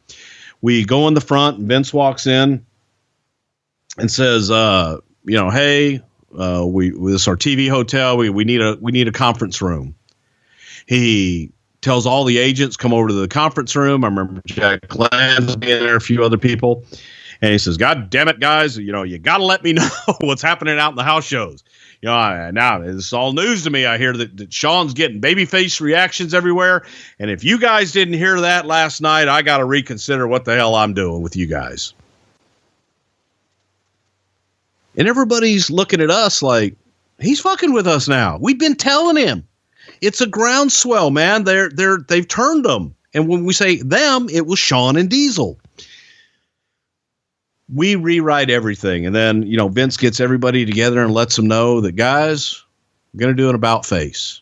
Speaker 2: We go in the front, and Vince walks in and says, hey, this is our TV hotel. We need a conference room. He tells all the agents, come over to the conference room. I remember Jack Lanza being there, a few other people. And he says, God damn it, guys, you got to let me know what's happening out in the house shows. Now it's all news to me. I hear that Shawn's getting babyface reactions everywhere. And if you guys didn't hear that last night, I got to reconsider what the hell I'm doing with you guys. And everybody's looking at us like, he's fucking with us now. We've been telling him. It's a groundswell, man. They've turned them. And when we say them, it was Shawn and Diesel. We rewrite everything. And then, Vince gets everybody together and lets them know that, guys, we're going to do an about face.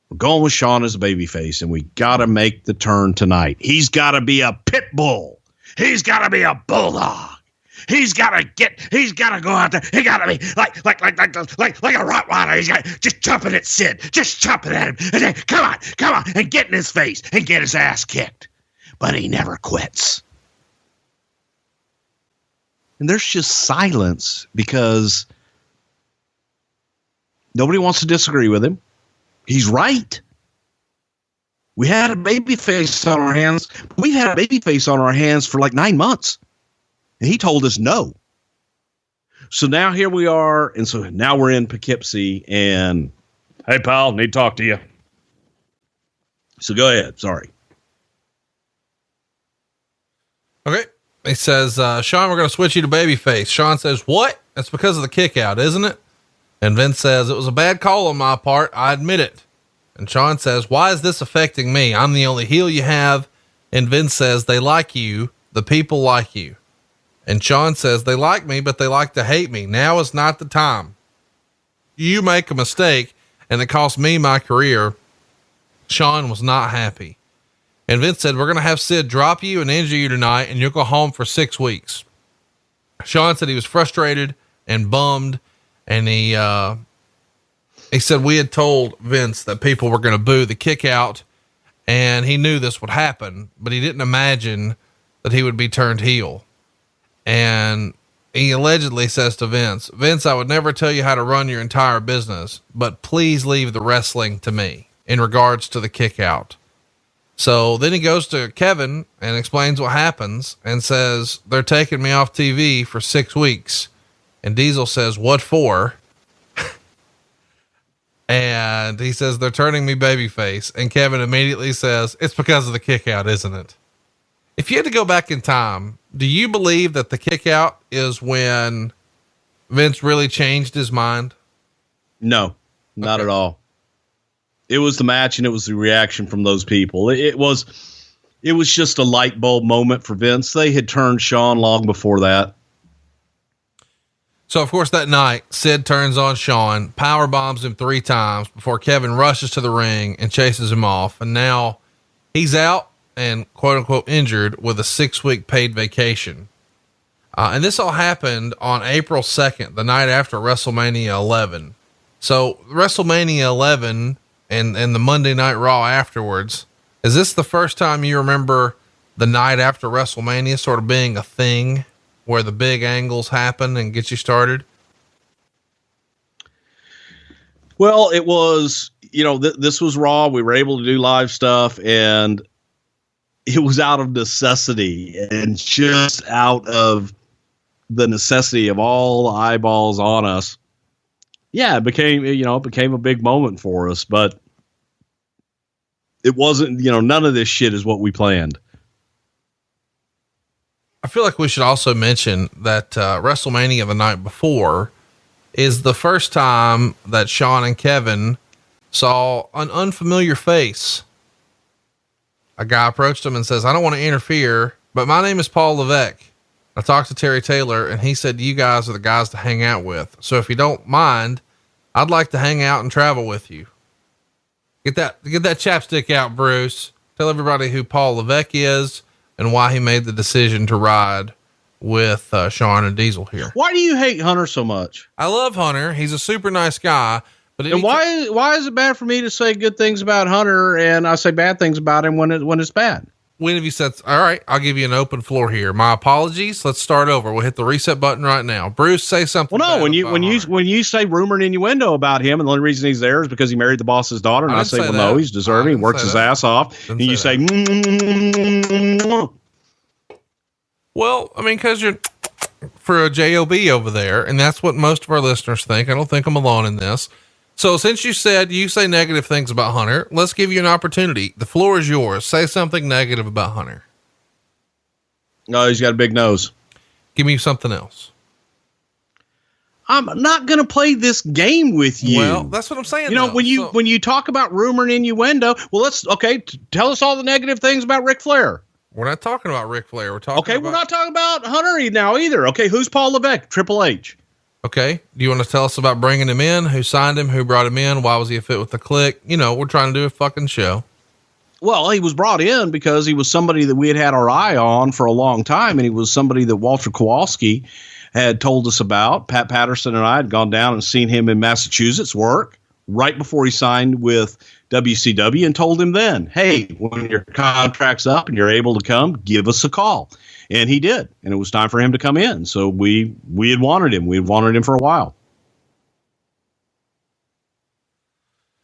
Speaker 2: We're going with Shawn as a baby face, and we got to make the turn tonight. He's got to be a pit bull. He's got to be a bulldog. He's got to go out there. He got to be like a Rottweiler. He's got just chopping at Sid, just chopping at him. And then, come on, and get in his face and get his ass kicked. But he never quits. And there's just silence because nobody wants to disagree with him. He's right. We had a baby face on our hands. We've had a baby face on our hands for like 9 months. And he told us no. So now here we are. And so now we're in Poughkeepsie. And, hey, pal, need to talk to you. So go ahead. Sorry.
Speaker 3: Okay. He says, Shawn, we're going to switch you to babyface. Shawn says, what? That's because of the kick out, isn't it? And Vince says, it was a bad call on my part. I admit it. And Shawn says, why is this affecting me? I'm the only heel you have. And Vince says, they like you. The people like you. And Shawn says, they like me, but they like to hate me. Now is not the time. You make a mistake and it cost me my career. Shawn was not happy. And Vince said, we're going to have Sid drop you and injure you tonight, and you'll go home for 6 weeks. Shawn said he was frustrated and bummed. And he said, we had told Vince that people were going to boo the kick out, and he knew this would happen, but he didn't imagine that he would be turned heel. And he allegedly says to Vince, I would never tell you how to run your entire business, but please leave the wrestling to me in regards to the kick out. So then he goes to Kevin and explains what happens and says, they're taking me off TV for 6 weeks. And Diesel says, what for? And he says, they're turning me babyface. And Kevin immediately says, it's because of the kick out, isn't it? If you had to go back in time, do you believe that the kick out is when Vince really changed his mind?
Speaker 2: No, not at all. It was the match and it was the reaction from those people. It was just a light bulb moment for Vince. They had turned Shawn long before that.
Speaker 3: So of course that night, Sid turns on Shawn, power bombs him 3 times before Kevin rushes to the ring and chases him off. And now he's out and quote unquote injured with a 6-week paid vacation. And this all happened on April 2nd, the night after WrestleMania 11. So WrestleMania 11 and the Monday Night Raw afterwards, is this the first time you remember the night after WrestleMania sort of being a thing where the big angles happen and get you started?
Speaker 2: Well, it was, this was Raw. We were able to do live stuff, and it was out of necessity and just out of the necessity of all the eyeballs on us. Yeah, it became a big moment for us, but it wasn't, none of this shit is what we planned.
Speaker 3: I feel like we should also mention that WrestleMania the night before is the first time that Shawn and Kevin saw an unfamiliar face. A guy approached him and says, I don't want to interfere, but my name is Paul Levesque. I talked to Terry Taylor and he said, you guys are the guys to hang out with. So if you don't mind, I'd like to hang out and travel with you. Get that chapstick out, Bruce. Tell everybody who Paul Levesque is and why he made the decision to ride with Shawn and Diesel here.
Speaker 2: Why do you hate Hunter so much?
Speaker 3: I love Hunter. He's a super nice guy. But
Speaker 2: and why is it bad for me to say good things about Hunter and I say bad things about him when it's bad?
Speaker 3: When have you said, all right, I'll give you an open floor here. My apologies. Let's start over. We'll hit the reset button right now. Bruce, say something.
Speaker 2: Well, no, when you say rumor and innuendo about him, and the only reason he's there is because he married the boss's daughter. And I say, well, no, he's deserving. He works his ass off. And you say,
Speaker 3: well, I mean, cause you're for a JOB over there. And that's what most of our listeners think. I don't think I'm alone in this. So since you said you say negative things about Hunter, let's give you an opportunity. The floor is yours. Say something negative about Hunter.
Speaker 2: No, he's got a big nose.
Speaker 3: Give me something else.
Speaker 2: I'm not going to play this game with you.
Speaker 3: Well, that's what I'm saying.
Speaker 2: When you talk about rumor and innuendo, well, tell us all the negative things about Ric Flair.
Speaker 3: We're not talking about Ric Flair. We're not talking about
Speaker 2: Hunter now either. Okay. Who's Paul Levesque? Triple H.
Speaker 3: Okay. Do you want to tell us about bringing him in? Who signed him? Who brought him in? Why was he a fit with the Kliq? We're trying to do a fucking show.
Speaker 2: Well, he was brought in because he was somebody that we had our eye on for a long time. And he was somebody that Walter Kowalski had told us about. Pat Patterson and I had gone down and seen him in Massachusetts work right before he signed with WCW and told him then, hey, when your contract's up and you're able to come, give us a call. And he did. And it was time for him to come in. So we had wanted him. We had wanted him for a while.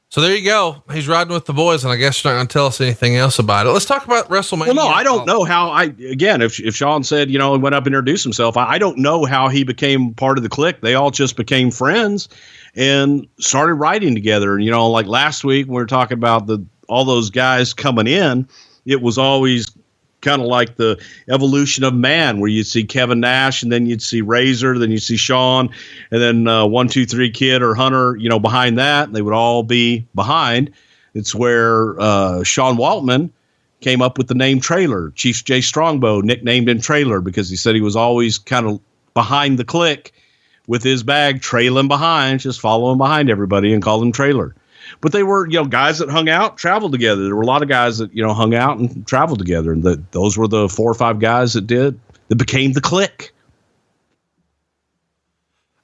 Speaker 3: So there you go. He's riding with the boys, and I guess you're not going to tell us anything else about it. Let's talk about WrestleMania.
Speaker 2: Well, no, I don't know how if Shawn said, he went up and introduced himself, I don't know how he became part of the Kliq. They all just became friends and started riding together. And, like last week, when we were talking about all those guys coming in, it was always kind of like the evolution of man, where you'd see Kevin Nash and then you'd see Razor, then you'd see Shawn, and then 1, 2, 3 Kid or Hunter, behind that, and they would all be behind. It's where Sean Waltman came up with the name Trailer. Chief J. Strongbow nicknamed him Trailer because he said he was always kind of behind the Kliq with his bag, trailing behind, just following behind everybody, and called him Trailer. But they were, guys that hung out, traveled together. There were a lot of guys that, hung out and traveled together. And those were the 4 or 5 guys that became the Kliq.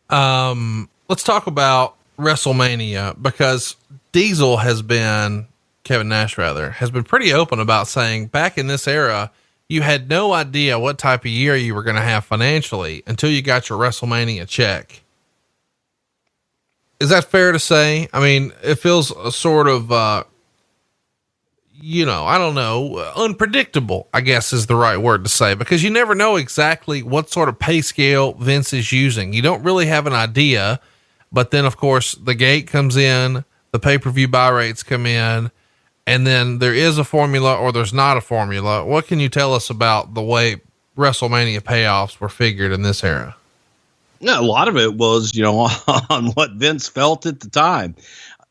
Speaker 3: Let's talk about WrestleMania, because Kevin Nash has been pretty open about saying back in this era, you had no idea what type of year you were going to have financially until you got your WrestleMania check. Is that fair to say? I mean, it feels a sort of, I don't know, unpredictable, I guess is the right word to say, because you never know exactly what sort of pay scale Vince is using. You don't really have an idea, but then of course the gate comes in, the pay-per-view buy rates come in, and then there is a formula or there's not a formula. What can you tell us about the way WrestleMania payoffs were figured in this era?
Speaker 2: Yeah, a lot of it was, on what Vince felt at the time.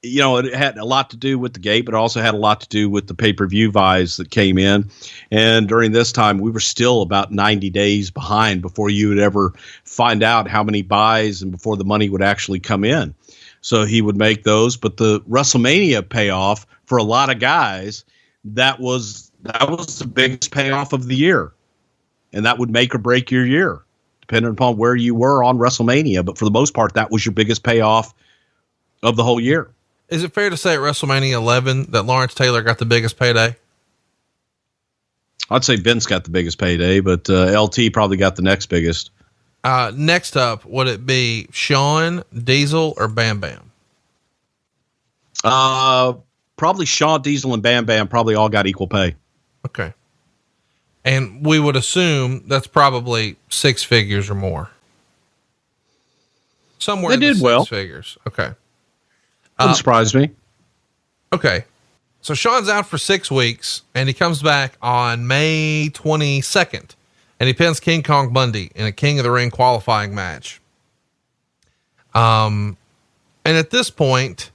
Speaker 2: It had a lot to do with the gate, but also had a lot to do with the pay-per-view buys that came in. And during this time, we were still about 90 days behind before you would ever find out how many buys and before the money would actually come in. So he would make those, but the WrestleMania payoff for a lot of guys, that was the biggest payoff of the year. And that would make or break your year, depending upon where you were on WrestleMania. But for the most part, that was your biggest payoff of the whole year.
Speaker 3: Is it fair to say at WrestleMania 11 that Lawrence Taylor got the biggest payday?
Speaker 2: I'd say Vince got the biggest payday, but LT probably got the next biggest.
Speaker 3: Next up, would it be Shawn, Diesel, or Bam Bam?
Speaker 2: Probably Shawn, Diesel, and Bam Bam probably all got equal pay.
Speaker 3: Okay. And we would assume that's probably 6 figures or more. Somewhere
Speaker 2: they
Speaker 3: in
Speaker 2: did
Speaker 3: the
Speaker 2: well.
Speaker 3: 6 figures. Okay.
Speaker 2: Wouldn't surprise me.
Speaker 3: Okay. So Shawn's out for 6 weeks and he comes back on May 22nd and he pins King Kong Bundy in a King of the Ring qualifying match. And at this point,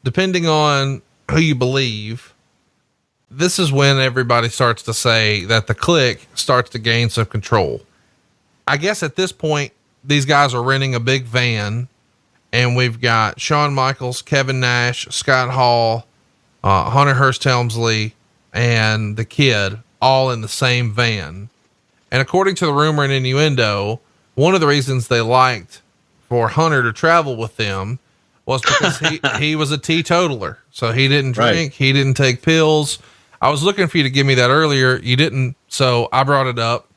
Speaker 3: depending on who you believe, this is when everybody starts to say that the Kliq starts to gain some control. I guess at this point, these guys are renting a big van and we've got Shawn Michaels, Kevin Nash, Scott Hall, Hunter Hearst Helmsley, and the Kid all in the same van. And according to the rumor and innuendo, one of the reasons they liked for Hunter to travel with them was because he was a teetotaler. So he didn't drink. Right. He didn't take pills. I was looking for you to give me that earlier. You didn't. So I brought it up.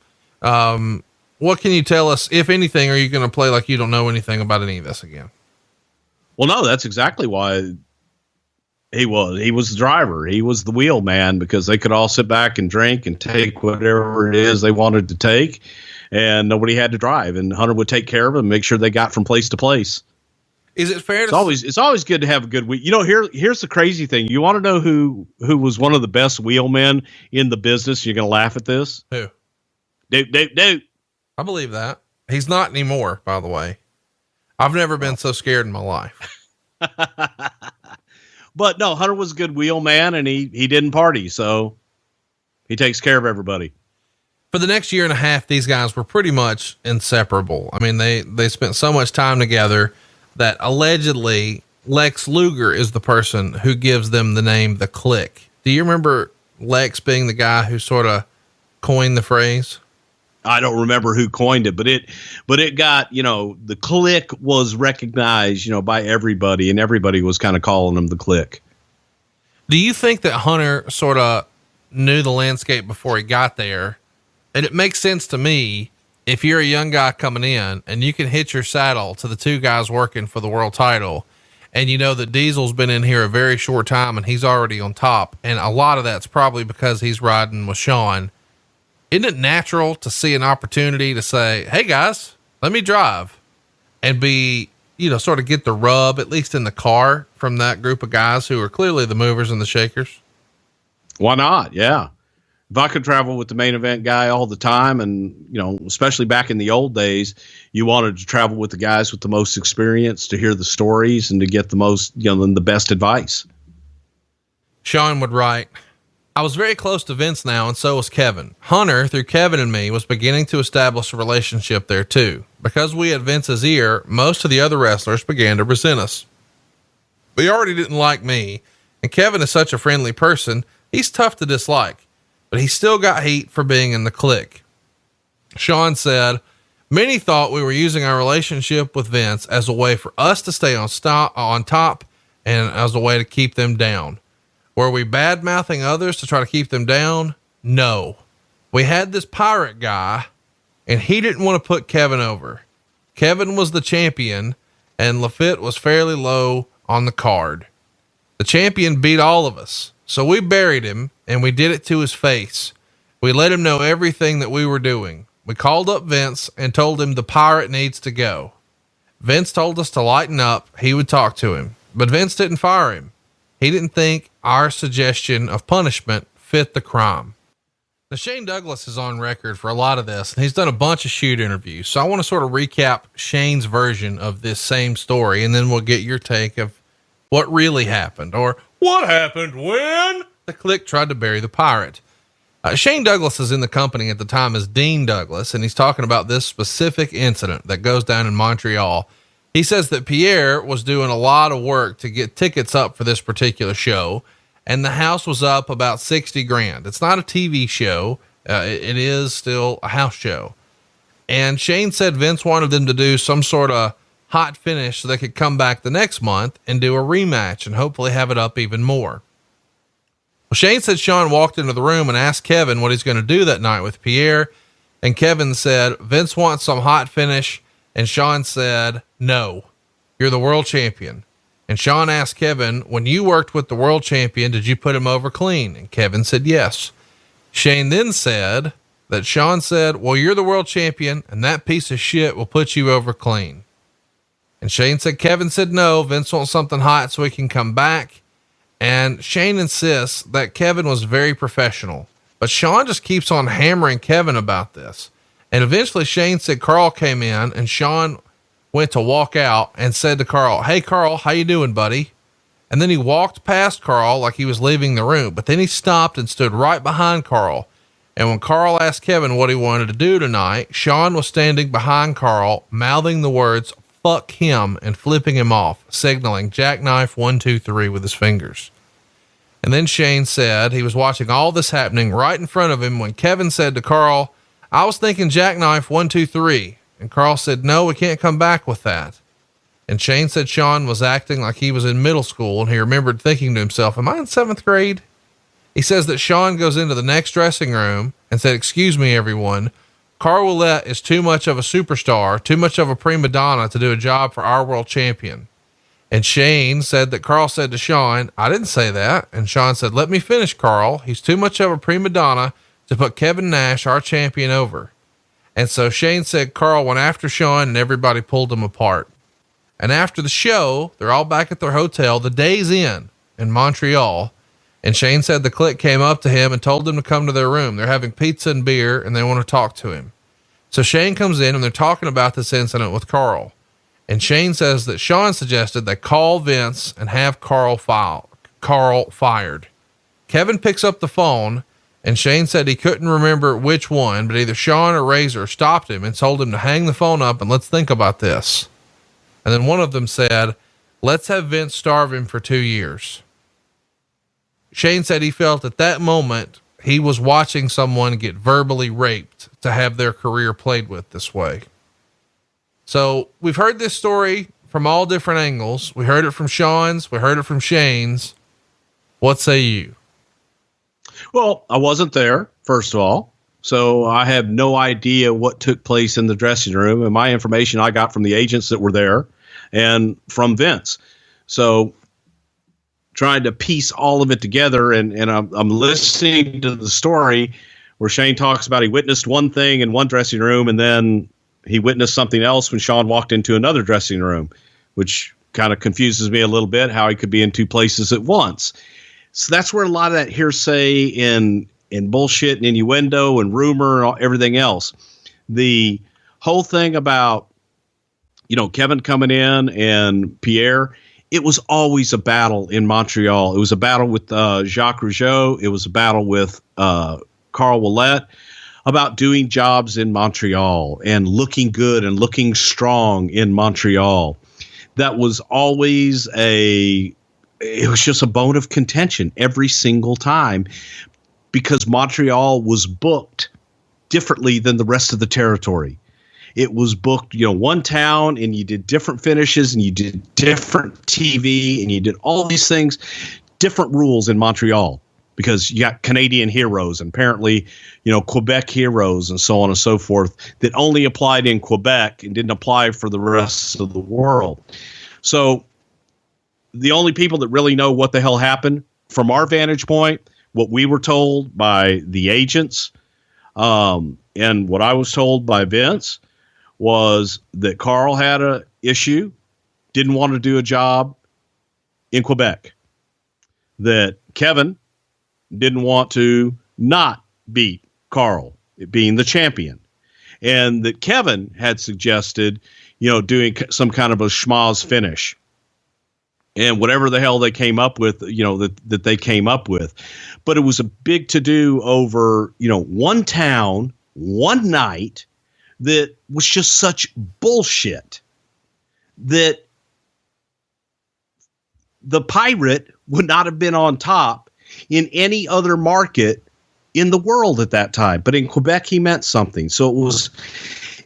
Speaker 3: What can you tell us, if anything? Are you going to play like you don't know anything about any of this again?
Speaker 2: Well, no, that's exactly why he was the driver. He was the wheel man, because they could all sit back and drink and take whatever it is they wanted to take, and nobody had to drive, and Hunter would take care of them, make sure they got from place to place.
Speaker 3: Is it fair?
Speaker 2: It's always good to have a good week. Here's the crazy thing. You want to know who was one of the best wheelmen in the business? You're going to laugh at this.
Speaker 3: Who?
Speaker 2: Dude.
Speaker 3: I believe that. He's not anymore, by the way. I've never been so scared in my life.
Speaker 2: But no, Hunter was a good wheelman, and he didn't party, so he takes care of everybody.
Speaker 3: For the next year and a half, these guys were pretty much inseparable. I mean, they spent so much time together that allegedly Lex Luger is the person who gives them the name the Kliq. Do you remember Lex being the guy who sort of coined the phrase?
Speaker 2: I don't remember who coined it, but it got, the Kliq was recognized, by everybody, and everybody was kind of calling him the Kliq.
Speaker 3: Do you think that Hunter sort of knew the landscape before he got there? And it makes sense to me if you're a young guy coming in and you can hitch your saddle to the 2 guys working for the world title, and you know that Diesel's been in here a very short time and he's already on top. And a lot of that's probably because he's riding with Shawn. Isn't it natural to see an opportunity to say, hey guys, let me drive, and be, sort of get the rub, at least in the car, from that group of guys who are clearly the movers and the shakers?
Speaker 2: Why not? Yeah. if I could travel with the main event guy all the time, and, you know, especially back in the old days, you wanted to travel with the guys with the most experience to hear the stories and to get the most, you know, the best advice.
Speaker 3: Shawn would write, I was very close to Vince now, and so was Kevin. Hunter, through Kevin and me, was beginning to establish a relationship there too. Because we had Vince's ear, most of the other wrestlers began to resent us. They already didn't like me, and Kevin is such a friendly person, he's tough to dislike, but he still got heat for being in the Kliq. Shawn said, many thought we were using our relationship with Vince as a way for us to stay on top and as a way to keep them down. Were we bad mouthing others to try to keep them down? No. We had this pirate guy and he didn't want to put Kevin over. Kevin was the champion and Lafitte was fairly low on the card. The champion beat all of us. So we buried him and we did it to his face. We let him know everything that we were doing. We called up Vince and told him the pirate needs to go. Vince told us to lighten up. He would talk to him, but Vince didn't fire him. He didn't think our suggestion of punishment fit the crime. Now, Shane Douglas is on record for a lot of this, and he's done a bunch of shoot interviews. So I want to sort of recap Shane's version of this same story, and then we'll get your take of what really happened, or what happened when the Kliq tried to bury the pirate. Shane Douglas is in the company at the time as Dean Douglas, and he's talking about this specific incident that goes down in Montreal. He says that Pierre was doing a lot of work to get tickets up for this particular show, and the house was up about $60,000. It's not a TV show. It is still a house show. And Shane said Vince wanted them to do some sort of hot finish so they could come back the next month and do a rematch and hopefully have it up even more. Well, Shane said Shawn walked into the room and asked Kevin what he's going to do that night with Pierre. And Kevin said, Vince wants some hot finish. And Shawn said, no, you're the world champion. And Shawn asked Kevin, when you worked with the world champion, did you put him over clean? And Kevin said, yes. Shane then said that Shawn said, well, you're the world champion and that piece of shit will put you over clean. And Shane said, Kevin said, no, Vince wants something hot so he can come back. And Shane insists that Kevin was very professional, but Shawn just keeps on hammering Kevin about this. And eventually Shane said Carl came in and Shawn went to walk out and said to Carl, hey Carl, how you doing, buddy? And then he walked past Carl like he was leaving the room, but then he stopped and stood right behind Carl. And when Carl asked Kevin what he wanted to do tonight, Shawn was standing behind Carl, mouthing the words, fuck him, and flipping him off, signaling jackknife 1, 2, 3 with his fingers. And then Shane said he was watching all this happening right in front of him when Kevin said to Carl, I was thinking jackknife 1, 2, 3. And Carl said, no, we can't come back with that. And Shane said Shawn was acting like he was in middle school, and he remembered thinking to himself, am I in 7th grade? He says that Shawn goes into the next dressing room and said, excuse me, everyone. Carl Ouellette is too much of a superstar, too much of a prima donna to do a job for our world champion. And Shane said that Carl said to Shawn, I didn't say that. And Shawn said, let me finish, Carl. He's too much of a prima donna to put Kevin Nash, our champion, over. And so Shane said Carl went after Shawn and everybody pulled him apart. And after the show, they're all back at their hotel, the Days Inn in Montreal. And Shane said the Kliq came up to him and told them to come to their room. They're having pizza and beer and they want to talk to him. So Shane comes in and they're talking about this incident with Carl. And Shane says that Shawn suggested they call Vince and have Carl fired. Kevin picks up the phone and Shane said he couldn't remember which one, but either Shawn or Razor stopped him and told him to hang the phone up and let's think about this. And then one of them said, let's have Vince starve him for 2 years. Shane said he felt at that moment he was watching someone get verbally raped to have their career played with this way. So we've heard this story from all different angles. We heard it from Shawn's, we heard it from Shane's. What say you?
Speaker 2: Well, I wasn't there, first of all, so I have no idea what took place in the dressing room, and my information I got from the agents that were there and from Vince. So trying to piece all of it together, and I'm listening to the story where Shane talks about he witnessed one thing in one dressing room and then he witnessed something else when Shawn walked into another dressing room, which kind of confuses me a little bit how he could be in two places at once. So that's where a lot of that hearsay and and bullshit and innuendo and rumor and everything else. The whole thing about, Kevin coming in and Pierre, it was always a battle in Montreal. It was a battle with Jacques Rougeau. It was a battle with Carl Ouellet about doing jobs in Montreal and looking good and looking strong in Montreal. That was always it was just a bone of contention every single time, because Montreal was booked differently than the rest of the territory. It was booked, one town, and you did different finishes and you did different TV and you did all these things, different rules in Montreal, because you got Canadian heroes and apparently, Quebec heroes and so on and so forth that only applied in Quebec and didn't apply for the rest of the world. So the only people that really know what the hell happened from our vantage point, what we were told by the agents, and what I was told by Vince, was that Carl had a issue, didn't want to do a job in Quebec, that Kevin didn't want to not beat Carl, being the champion, and that Kevin had suggested, doing some kind of a schmoz finish, and whatever the hell they came up with, that they came up with. But it was a big to-do over, one town, one night, that was just such bullshit that the Pirate would not have been on top in any other market in the world at that time. But in Quebec, he meant something. So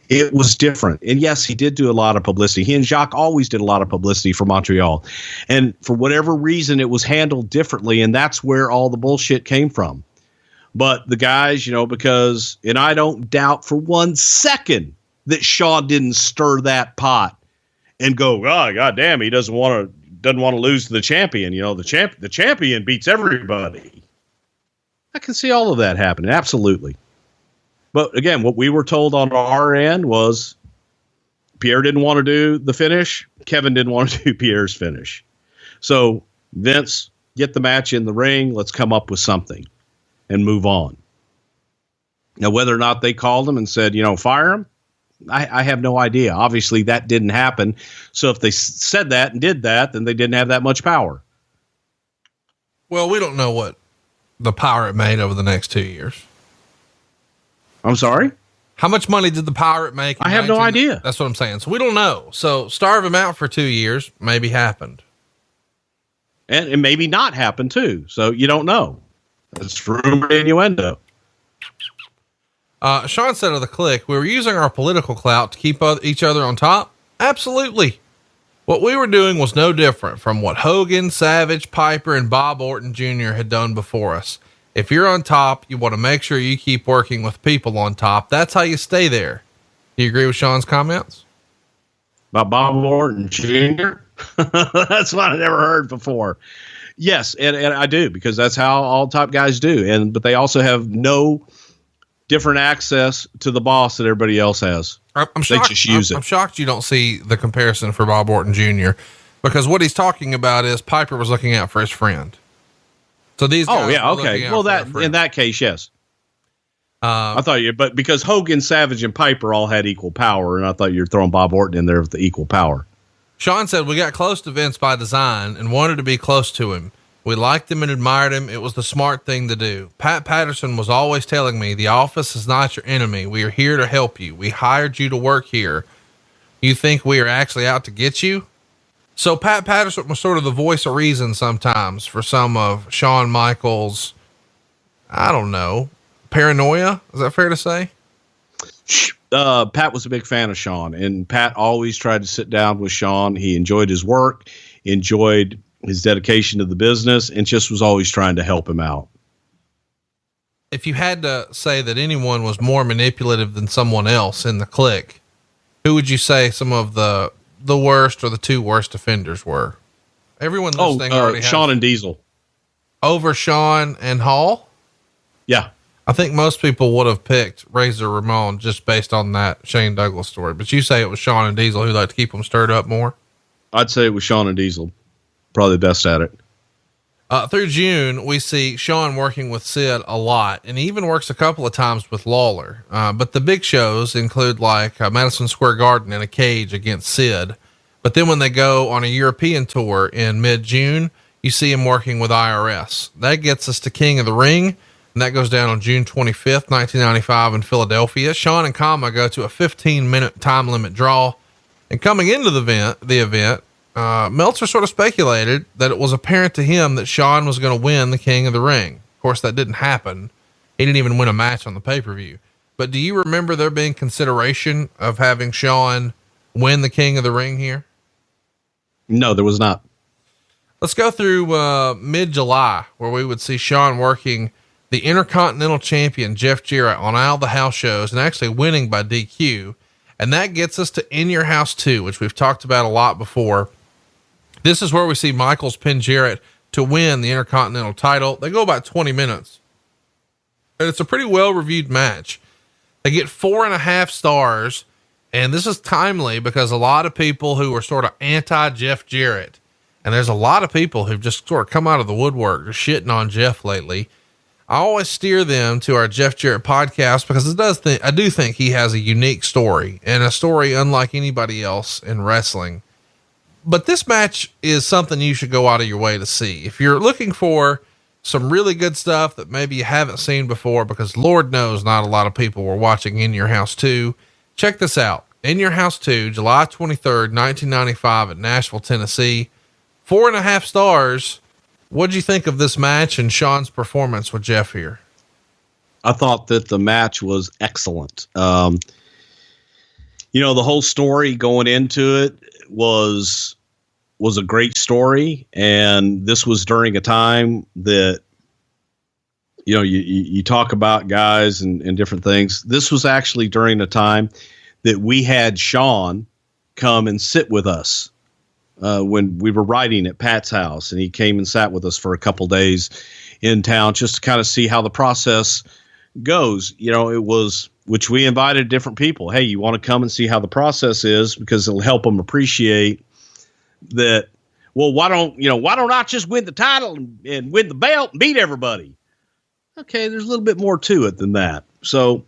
Speaker 2: it was different. And yes, he did do a lot of publicity. He and Jacques always did a lot of publicity for Montreal. And for whatever reason, it was handled differently. And that's where all the bullshit came from. But the guys, because, and I don't doubt for 1 second that Shawn didn't stir that pot and go, oh, God damn, he doesn't want to lose to the champion. The champion beats everybody. I can see all of that happening. Absolutely. But again, what we were told on our end was Pierre didn't want to do the finish. Kevin didn't want to do Pierre's finish. So Vince, get the match in the ring. Let's come up with something and move on. Now, whether or not they called him and said, fire him, I have no idea. Obviously, that didn't happen. So if they said that and did that, then they didn't have that much power.
Speaker 3: Well, we don't know what the Pirate made over the next 2 years.
Speaker 2: I'm sorry?
Speaker 3: How much money did the Pirate make?
Speaker 2: I have no idea.
Speaker 3: That's what I'm saying. So we don't know. So starve him out for 2 years, maybe happened.
Speaker 2: And maybe not happened too. So you don't know. It's rumor innuendo.
Speaker 3: Shawn said of the Kliq, we were using our political clout to keep each other on top. Absolutely. What we were doing was no different from what Hogan, Savage, Piper, and Bob Orton Jr. had done before us. If you're on top, you want to make sure you keep working with people on top. That's how you stay there. Do you agree with Shawn's comments?
Speaker 2: About Bob Orton Jr.? That's what I never heard before. Yes, and I do, because that's how all top guys do. But they also have no different access to the boss that everybody else has.
Speaker 3: I'm shocked.
Speaker 2: They just use it.
Speaker 3: I'm shocked you don't see the comparison for Bob Orton Jr. because what he's talking about is Piper was looking out for his friend. So these guys.
Speaker 2: Oh yeah, okay. Well, that in that case, yes. I thought but because Hogan, Savage, and Piper all had equal power, and I thought you were throwing Bob Orton in there with the equal power.
Speaker 3: Shawn said, we got close to Vince by design and wanted to be close to him. We liked him and admired him. It was the smart thing to do. Pat Patterson was always telling me, the office is not your enemy. We are here to help you. We hired you to work here. You think we are actually out to get you? So Pat Patterson was sort of the voice of reason sometimes for some of Shawn Michaels, I don't know, paranoia. Is that fair to say?
Speaker 2: Pat was a big fan of Shawn, and Pat always tried to sit down with Shawn. He enjoyed his work, enjoyed his dedication to the business, and just was always trying to help him out.
Speaker 3: If you had to say that anyone was more manipulative than someone else in the Kliq, who would you say some of the worst or the two worst offenders were? Everyone listening already has
Speaker 2: Shawn and Diesel.
Speaker 3: Over Shawn and Hall?
Speaker 2: Yeah.
Speaker 3: I think most people would have picked Razor Ramon just based on that Shane Douglas story, but you say it was Shawn and Diesel who like to keep them stirred up more?
Speaker 2: I'd say it was Shawn and Diesel. Probably the best at it.
Speaker 3: Through June, we see Shawn working with Sid a lot, and he even works a couple of times with Lawler. But the big shows include like Madison Square Garden in a cage against Sid. But then when they go on a European tour in mid-June, you see him working with IRS. That gets us to King of the Ring, and that goes down on June 25th, 1995 in Philadelphia. Shawn and Kama go to a 15-minute time limit draw. And coming into the event, Meltzer sort of speculated that it was apparent to him that Shawn was going to win the King of the Ring. Of course, that didn't happen. He didn't even win a match on the pay-per-view. But do you remember there being consideration of having Shawn win the King of the Ring here?
Speaker 2: No, there was not.
Speaker 3: Let's go through mid-July, where we would see Shawn working the Intercontinental Champion Jeff Jarrett on all the house shows and actually winning by DQ. And that gets us to In Your House 2, which we've talked about a lot before. This is where we see Michaels pin Jarrett to win the Intercontinental title. They go about 20 minutes. And it's a pretty well-reviewed match. They get 4.5 stars. And this is timely because a lot of people who are sort of anti-Jeff Jarrett, and there's a lot of people who've just sort of come out of the woodwork just shitting on Jeff lately. I always steer them to our Jeff Jarrett podcast because I do think he has a unique story and a story unlike anybody else in wrestling. But this match is something you should go out of your way to see. If you're looking for some really good stuff that maybe you haven't seen before, because Lord knows not a lot of people were watching In Your House 2, check this out. In Your House 2, July 23rd, 1995 at Nashville, Tennessee, 4.5 stars. What'd you think of this match and Shawn's performance with Jeff here?
Speaker 2: I thought that the match was excellent. The whole story going into it was a great story. And this was during a time that, you talk about guys and different things. This was actually during the time that we had Shawn come and sit with us. When we were writing at Pat's house, and he came and sat with us for a couple days in town just to kind of see how the process goes. Which we invited different people. Hey, you want to come and see how the process is, because it'll help them appreciate that. Well, why don't I just win the title and win the belt and beat everybody? Okay. There's a little bit more to it than that. So,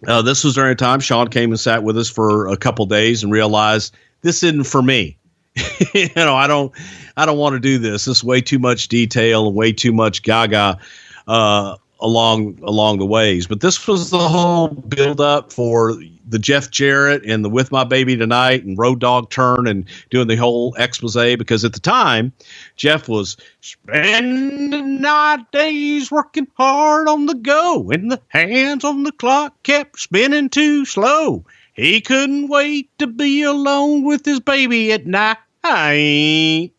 Speaker 2: this was during a time Shawn came and sat with us for a couple days and realized this isn't for me. I don't want to do this. This is way too much detail and way too much gaga along the ways. But this was the whole build up for the Jeff Jarrett and the With My Baby Tonight and Road Dogg turn and doing the whole expose, because at the time Jeff was spending night days working hard on the go, and the hands on the clock kept spinning too slow. He couldn't wait to be alone with his baby at night. I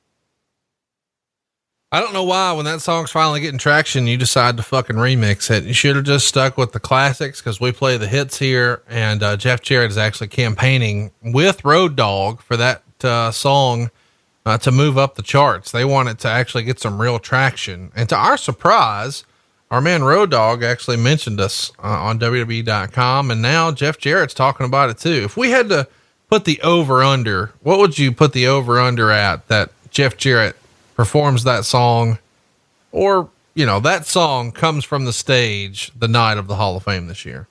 Speaker 3: don't know why, when that song's finally getting traction, you decide to fucking remix it. You should have just stuck with the classics, because we play the hits here. And Jeff Jarrett is actually campaigning with Road Dogg for that song to move up the charts. They want it to actually get some real traction. And to our surprise, our man Road Dogg actually mentioned us on WWE.com, and now Jeff Jarrett's talking about it too. If we had to put the over under, what would you put the over under at that Jeff Jarrett performs that song, or, that song comes from the stage the night of the Hall of Fame this year?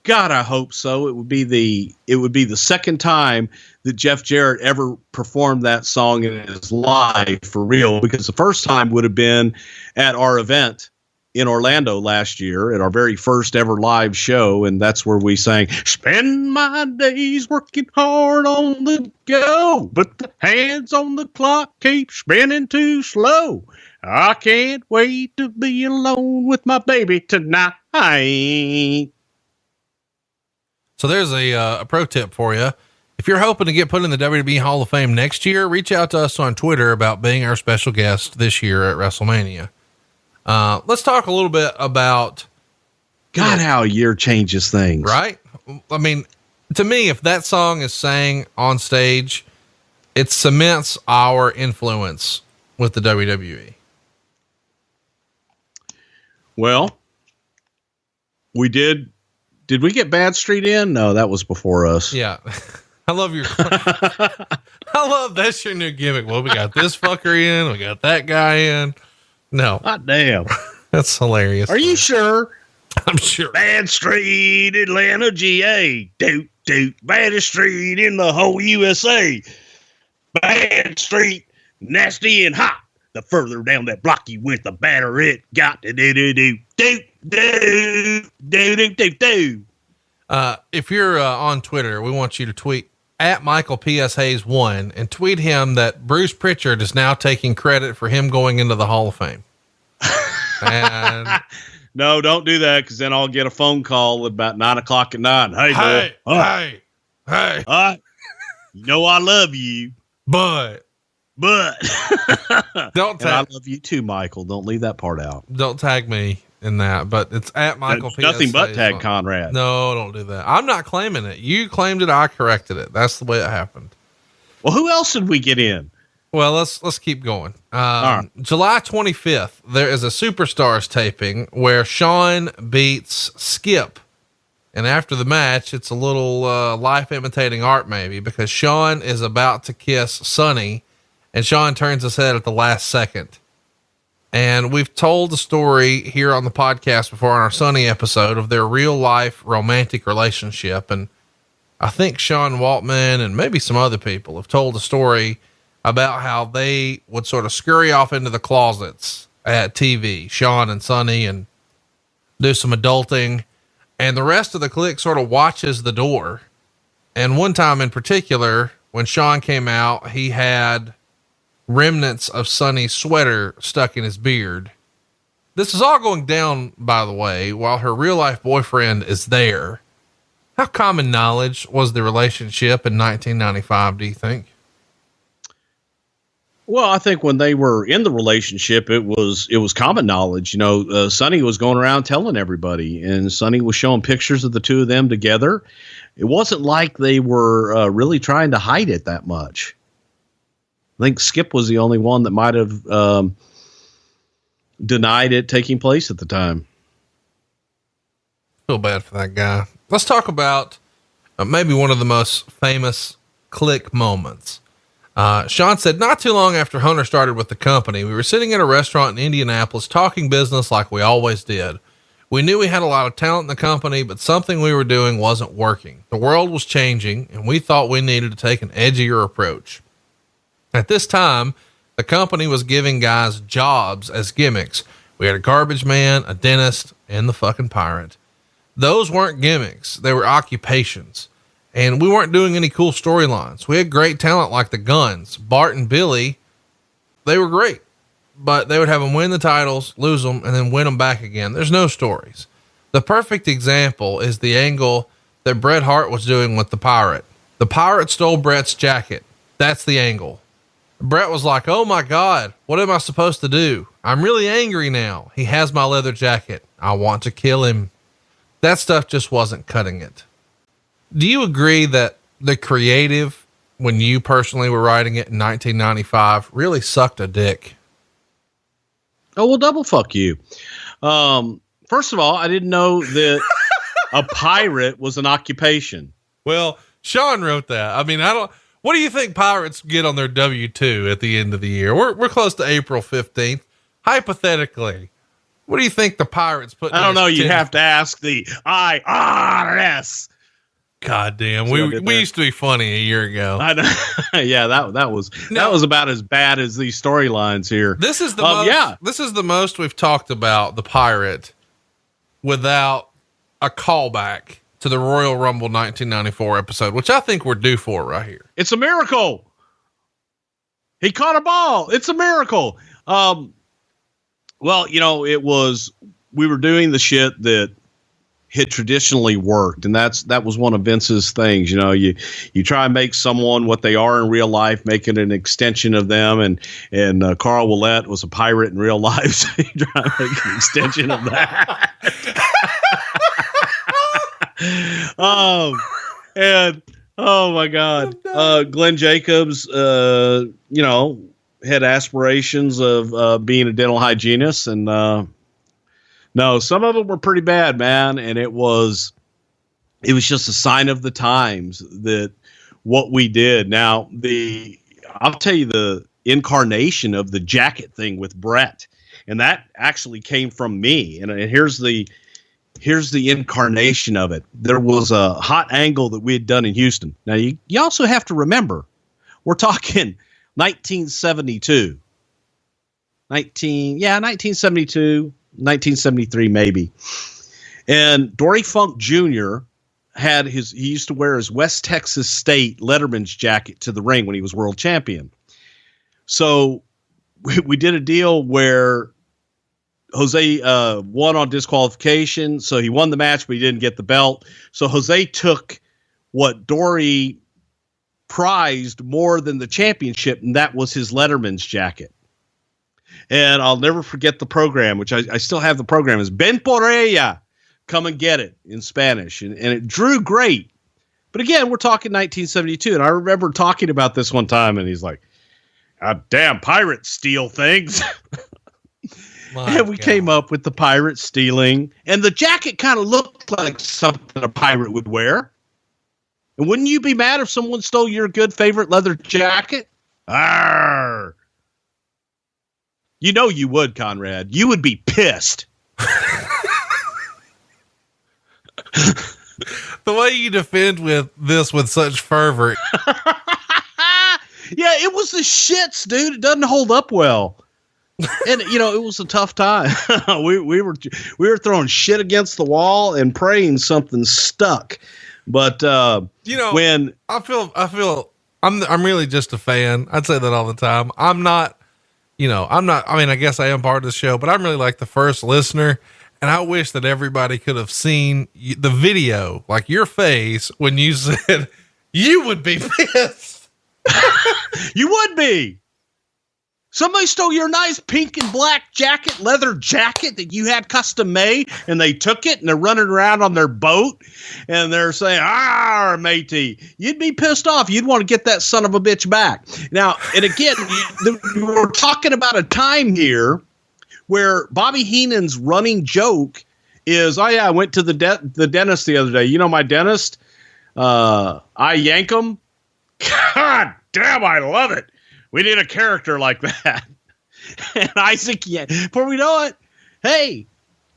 Speaker 2: God, I hope so. It would be the second time that Jeff Jarrett ever performed that song in his life for real, because the first time would have been at our event in Orlando last year at our very first ever live show. And that's where we sang, spend my days working hard on the go, but the hands on the clock keep spinning too slow. I can't wait to be alone with my baby tonight.
Speaker 3: So there's a pro tip for you. If you're hoping to get put in the WWE Hall of Fame next year, reach out to us on Twitter about being our special guest this year at WrestleMania. Let's talk a little bit about
Speaker 2: how a year changes things,
Speaker 3: right? I mean, to me, if that song is sang on stage, it cements our influence with the WWE.
Speaker 2: Well, we did we get Bad Street in? No, that was before us.
Speaker 3: Yeah. I love that's your new gimmick. Well, we got this fucker in, we got that guy in. No,
Speaker 2: Hot damn.
Speaker 3: that's hilarious.
Speaker 2: Are you sure?
Speaker 3: I'm sure.
Speaker 2: Bad Street, Atlanta, GA. Doot, doot. Baddest street in the whole USA. Bad Street, nasty and hot. The further down that block you went, the badder it got. Do, do, do, do, do, do, do, do, do.
Speaker 3: If you're on Twitter, we want you to tweet at Michael P.S. Hayes 1 and tweet him that Bruce Prichard is now taking credit for him going into the Hall of Fame. And
Speaker 2: No, don't do that, because then I'll get a phone call about 9 o'clock at night. Hey,
Speaker 3: hey,
Speaker 2: you know I love you,
Speaker 3: but
Speaker 2: don't tag. I love you too, Michael. Don't leave that part out.
Speaker 3: Don't tag me in that, but it's at Michael P.S.
Speaker 2: Nothing but
Speaker 3: Hayes
Speaker 2: tag
Speaker 3: 1.
Speaker 2: Conrad.
Speaker 3: No, don't do that. I'm not claiming it. You claimed it. I corrected it. That's the way it happened.
Speaker 2: Well, who else did we get in?
Speaker 3: Well, let's keep going.
Speaker 2: Right.
Speaker 3: July 25th, there is a Superstars taping where Shawn beats Skip. And after the match, it's a little life imitating art, maybe, because Shawn is about to kiss Sonny, and Shawn turns his head at the last second. And we've told the story here on the podcast before on our Sonny episode of their real life romantic relationship. And I think Sean Waltman and maybe some other people have told the story about how they would sort of scurry off into the closets at TV, Shawn and Sonny, and do some adulting. And the rest of the Kliq sort of watches the door. And one time in particular, when Shawn came out, he had remnants of Sonny's sweater stuck in his beard. This is all going down, by the way, while her real life boyfriend is there. How common knowledge was the relationship in 1995, do you think?
Speaker 2: Well, I think when they were in the relationship, it was common knowledge. You know, Sonny was going around telling everybody, and Sonny was showing pictures of the two of them together. It wasn't like they were really trying to hide it that much. I think Skip was the only one that might have denied it taking place at the time.
Speaker 3: Feel bad for that guy. Let's talk about maybe one of the most famous Kliq moments. Shawn said, not too long after Hunter started with the company, we were sitting at a restaurant in Indianapolis talking business like we always did. We knew we had a lot of talent in the company, but something we were doing wasn't working. The world was changing, and we thought we needed to take an edgier approach. At this time, the company was giving guys jobs as gimmicks. We had a garbage man, a dentist, and the fucking pirate. Those weren't gimmicks. They were occupations. And we weren't doing any cool storylines. We had great talent like the Guns, Bart and Billy. They were great, but they would have them win the titles, lose them, and then win them back again. There's no stories. The perfect example is the angle that Bret Hart was doing with the pirate. The pirate stole Bret's jacket. That's the angle. Bret was like, oh my God, what am I supposed to do? I'm really angry now. He has my leather jacket. I want to kill him. That stuff just wasn't cutting it. Do you agree that the creative, when you personally were writing it in 1995, really sucked a dick?
Speaker 2: Oh, well, double fuck you. First of all, I didn't know that a pirate was an occupation.
Speaker 3: Well, Shawn wrote that. I mean, what do you think pirates get on their W-2 at the end of the year? We're close to April 15th. Hypothetically, what do you think the pirates put?
Speaker 2: I don't know. You'd have to ask the IRS.
Speaker 3: God damn. We used to be funny a year ago.
Speaker 2: I know. Yeah, that was about as bad as these storylines here.
Speaker 3: This is the most we've talked about the pirate without a callback to the Royal Rumble 1994 episode, which I think we're due for right here.
Speaker 2: It's a miracle. He caught a ball. It's a miracle. Well, you know, we were doing the shit that had traditionally worked, and that was one of Vince's things. You know, you try and make someone what they are in real life, make it an extension of them, and Carl Ouellet was a pirate in real life, so you try to make an extension of that. And oh my God, Glenn Jacobs, you know, had aspirations of being a dental hygienist, and no, some of them were pretty bad, man. And it was just a sign of the times that what we did. Now, I'll tell you the incarnation of the jacket thing with Bret And that actually came from me. And here's the incarnation of it. There was a hot angle that we had done in Houston. Now you also have to remember, we're talking 1972, 1972, 1973, maybe. And Dory Funk Jr. he used to wear his West Texas State Letterman's jacket to the ring when he was world champion. So we did a deal where Jose won on disqualification. So he won the match, but he didn't get the belt. So Jose took what Dory prized more than the championship, and that was his Letterman's jacket. And I'll never forget the program, which I still have the program, is Ben por ella, come and get it, in Spanish. And it drew great. But again, we're talking 1972. And I remember talking about this one time, and he's like, damn pirates steal things. And we came up with the pirate stealing. And the jacket kind of looked like something a pirate would wear. And wouldn't you be mad if someone stole your good favorite leather jacket? Arr! You know you would, Conrad. You would be pissed.
Speaker 3: The way you defend this with such fervor.
Speaker 2: Yeah, it was the shits, dude. It doesn't hold up well. And it was a tough time. we were throwing shit against the wall and praying something stuck. But when
Speaker 3: I feel I'm really just a fan. I'd say that all the time. I'm not, I mean, I guess I am part of the show, but I'm really like the first listener. And I wish that everybody could have seen the video, like your face when you said you would be pissed.
Speaker 2: You would be. Somebody stole your nice pink and black leather jacket that you had custom made, and they took it and they're running around on their boat and they're saying, matey, you'd be pissed off. You'd want to get that son of a bitch back. Now, and again, we're talking about a time here where Bobby Heenan's running joke is, I went to the dentist the other day. You know, my dentist, I yank him. God damn, I love it. We need a character like that. And Isaac, before we know it, hey,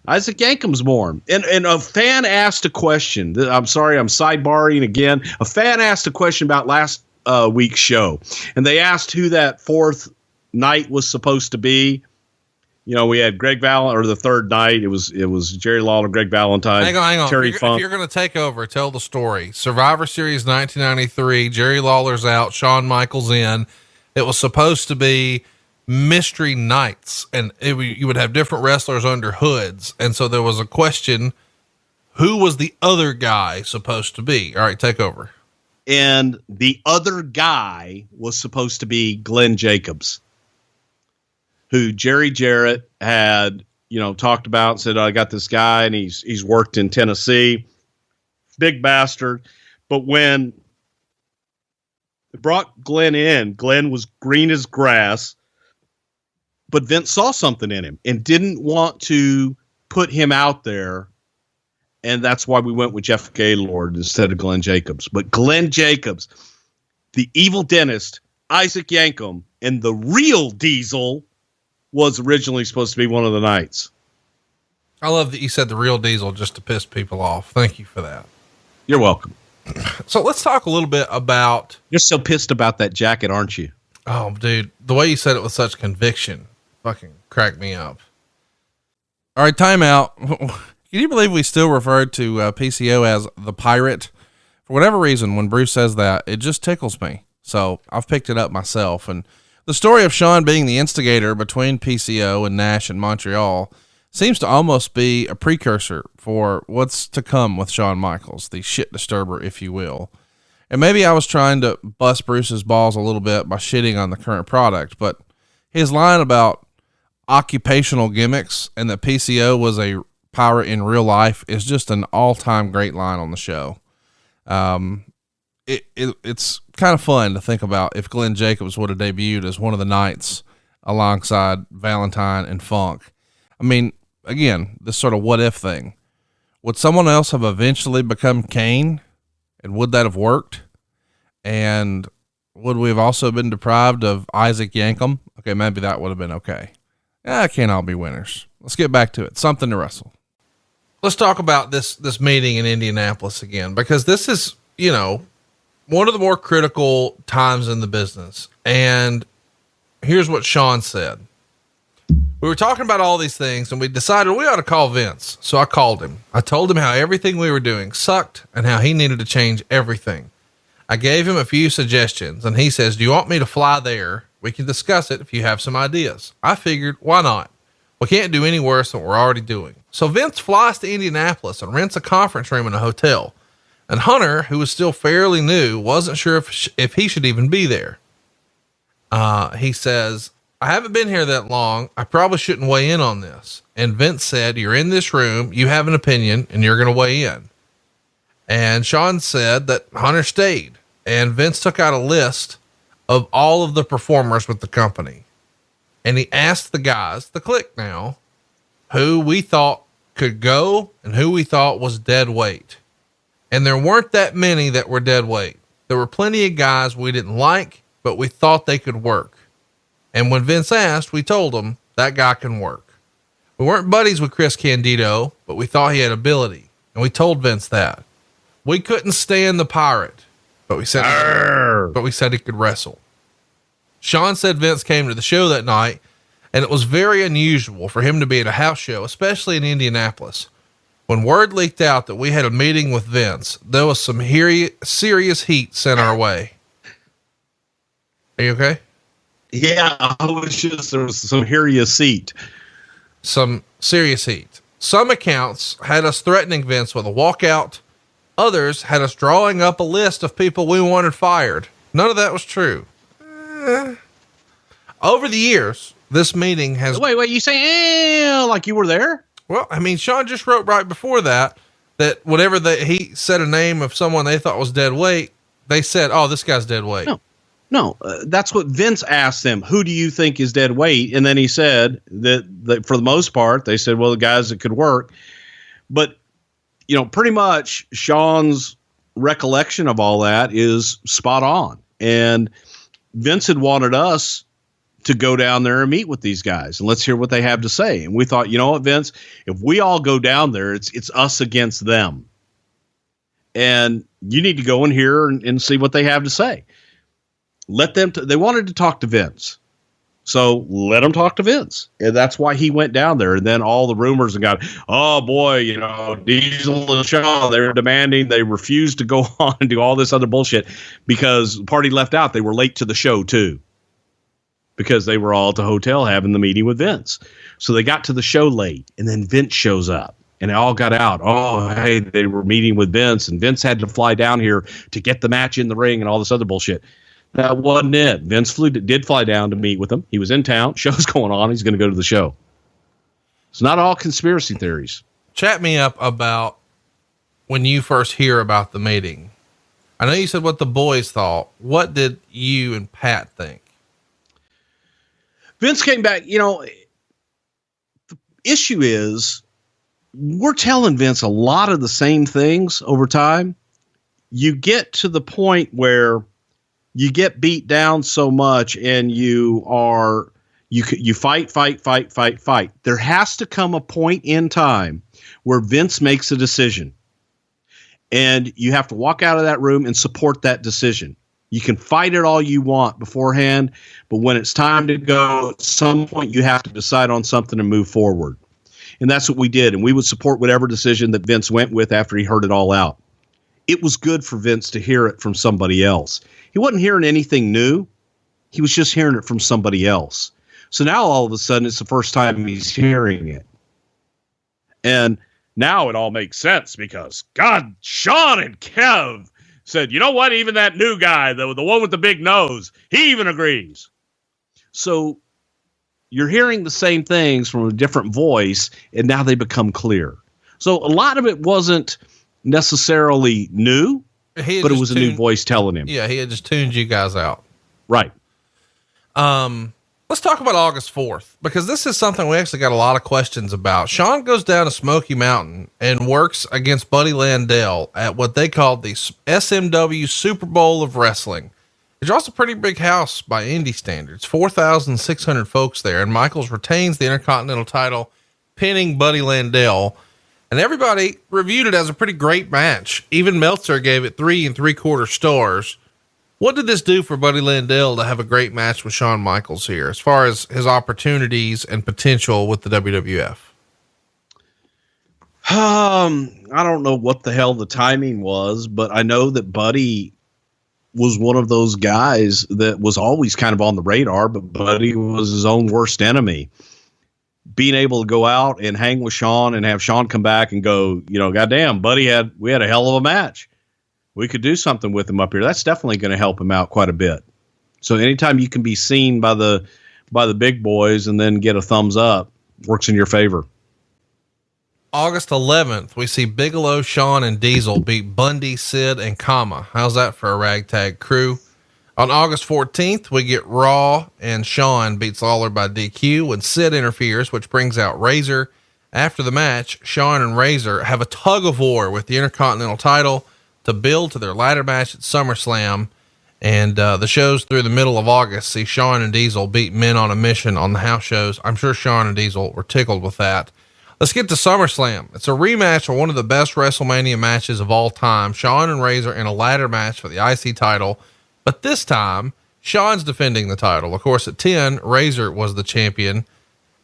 Speaker 2: Isaac Yankum's born. And a fan asked a question. I'm sorry, I'm sidebarring again. A fan asked a question about last week's show. And they asked who that fourth night was supposed to be. We had Greg or the third night. It was Jerry Lawler, Greg Valentine,
Speaker 3: hang on.
Speaker 2: Terry
Speaker 3: If
Speaker 2: Funk.
Speaker 3: you're going to take over, tell the story. Survivor Series 1993, Jerry Lawler's out, Shawn Michaels in. It was supposed to be mystery nights, and you would have different wrestlers under hoods. And so there was a question, who was the other guy supposed to be? All right, take over.
Speaker 2: And the other guy was supposed to be Glenn Jacobs, who Jerry Jarrett had, talked about and said, I got this guy and he's worked in Tennessee, big bastard. But when they brought Glenn in, Glenn was green as grass, but Vince saw something in him and didn't want to put him out there. And that's why we went with Jeff Gaylord instead of Glenn Jacobs. But Glenn Jacobs, the evil dentist, Isaac Yankum, and the real Diesel was originally supposed to be one of the nights.
Speaker 3: I love that you said the real Diesel just to piss people off. Thank you for that.
Speaker 2: You're welcome.
Speaker 3: So let's talk a little bit about.
Speaker 2: You're so pissed about that jacket, aren't you?
Speaker 3: Oh, dude, the way you said it with such conviction fucking cracked me up. All right, timeout. Can you believe we still referred to PCO as the Pirate? For whatever reason, when Bruce says that, it just tickles me. So I've picked it up myself. And the story of Shawn being the instigator between PCO and Nash in Montreal seems to almost be a precursor for what's to come with Shawn Michaels, the shit disturber, if you will. And maybe I was trying to bust Bruce's balls a little bit by shitting on the current product, but his line about occupational gimmicks and that PCO was a pirate in real life is just an all-time great line on the show. It's kind of fun to think about if Glenn Jacobs would have debuted as one of the Knights alongside Valentine and Funk. I mean, again, this sort of what if thing. Would someone else have eventually become Kane? And would that have worked? And would we have also been deprived of Isaac Yankum? Okay, maybe that would have been okay.
Speaker 4: can't all be winners. Let's get back to it. Something to wrestle.
Speaker 3: Let's talk about this meeting in Indianapolis again, because this is, one of the more critical times in the business. And here's what Shawn said. We were talking about all these things and we decided we ought to call Vince. So I called him. I told him how everything we were doing sucked and how he needed to change everything. I gave him a few suggestions and he says, do you want me to fly there? We can discuss it if you have some ideas. I figured, why not? We can't do any worse than we're already doing. So Vince flies to Indianapolis and rents a conference room in a hotel. And Hunter, who was still fairly new, wasn't sure if he should even be there. He says, I haven't been here that long. I probably shouldn't weigh in on this. And Vince said, you're in this room, you have an opinion, and you're going to weigh in. And Shawn said that Hunter stayed. And Vince took out a list of all of the performers with the company. And he asked the guys, the Kliq now, who we thought could go and who we thought was dead weight. And there weren't that many that were dead weight. There were plenty of guys we didn't like, but we thought they could work. And when Vince asked, we told him that guy can work. We weren't buddies with Chris Candido, but we thought he had ability. And we told Vince that. We couldn't stand the Pirate, but we said he could wrestle. Shawn said Vince came to the show that night, and it was very unusual for him to be at a house show, especially in Indianapolis. When word leaked out that we had a meeting with Vince, there was some serious heat sent our way. Are you okay?
Speaker 2: Yeah, there was some serious heat.
Speaker 3: Some serious heat. Some accounts had us threatening Vince with a walkout. Others had us drawing up a list of people we wanted fired. None of that was true. Over the years, this meeting has...
Speaker 2: Wait, you say, like you were there?
Speaker 3: Well, I mean, Shawn just wrote right before that whatever he said a name of someone they thought was dead weight, they said, oh, this guy's dead weight.
Speaker 2: No, that's what Vince asked them. Who do you think is dead weight? And then he said that for the most part, they said, well, the guys that could work. But, pretty much Shawn's recollection of all that is spot on. And Vince had wanted us to go down there and meet with these guys and let's hear what they have to say. And we thought, you know what, Vince, if we all go down there, it's us against them. And you need to go in here and see what they have to say. Let them, they wanted to talk to Vince. So let them talk to Vince. And that's why he went down there. And then all the rumors and got, oh boy, Diesel and Shawn, they're demanding, they refused to go on and do all this other bullshit because the party left out. They were late to the show too, because they were all at the hotel having the meeting with Vince. So they got to the show late and then Vince shows up and they all got out. Oh, hey, they were meeting with Vince and Vince had to fly down here to get the match in the ring and all this other bullshit. That wasn't it. Vince did fly down to meet with him. He was in town. Show's going on. He's going to go to the show. It's not all conspiracy theories.
Speaker 3: Chat me up about when you first hear about the meeting. I know you said what the boys thought. What did you and Pat think?
Speaker 2: Vince came back. The issue is we're telling Vince a lot of the same things over time. You get to the point where you get beat down so much and you fight. There has to come a point in time where Vince makes a decision and you have to walk out of that room and support that decision. You can fight it all you want beforehand, but when it's time to go, at some point you have to decide on something and move forward. And that's what we did. And we would support whatever decision that Vince went with after he heard it all out. It was good for Vince to hear it from somebody else. He wasn't hearing anything new. He was just hearing it from somebody else. So now all of a sudden it's the first time he's hearing it. And now it all makes sense because God, Shawn and Kev said, you know what? Even that new guy, the one with the big nose, he even agrees. So you're hearing the same things from a different voice, and now they become clear. So a lot of it wasn't necessarily new, but it was a new voice telling him.
Speaker 3: Yeah, he had just tuned you guys out.
Speaker 2: Right.
Speaker 3: Let's talk about August 4th, because this is something we actually got a lot of questions about. Shawn goes down to Smoky Mountain and works against Buddy Landell at what they called the SMW Super Bowl of Wrestling. It draws a pretty big house by indie standards, 4,600 folks there, and Michaels retains the Intercontinental title, pinning Buddy Landell. And everybody reviewed it as a pretty great match. Even Meltzer gave it 3 3/4 stars. What did this do for Buddy Landell to have a great match with Shawn Michaels here, as far as his opportunities and potential with the WWF?
Speaker 2: I don't know what the hell the timing was, but I know that Buddy was one of those guys that was always kind of on the radar, but Buddy was his own worst enemy. Being able to go out and hang with Shawn and have Shawn come back and go, goddamn, Buddy we had a hell of a match. We could do something with him up here. That's definitely going to help him out quite a bit. So anytime you can be seen by the big boys and then get a thumbs up, works in your favor.
Speaker 3: August 11th, we see Bigelow, Shawn, and Diesel beat Bundy, Sid, and Kama. How's that for a ragtag crew? On August 14th, we get Raw, and Shawn beats Lawler by DQ when Sid interferes, which brings out Razor. After the match, Shawn and Razor have a tug of war with the Intercontinental title to build to their ladder match at SummerSlam. And the shows through the middle of August see Shawn and Diesel beat Men on a Mission on the house shows. I'm sure Shawn and Diesel were tickled with that. Let's get to SummerSlam. It's a rematch for one of the best WrestleMania matches of all time. Shawn and Razor in a ladder match for the IC title, but this time Shawn's defending the title. Of course, at 10, Razor was the champion.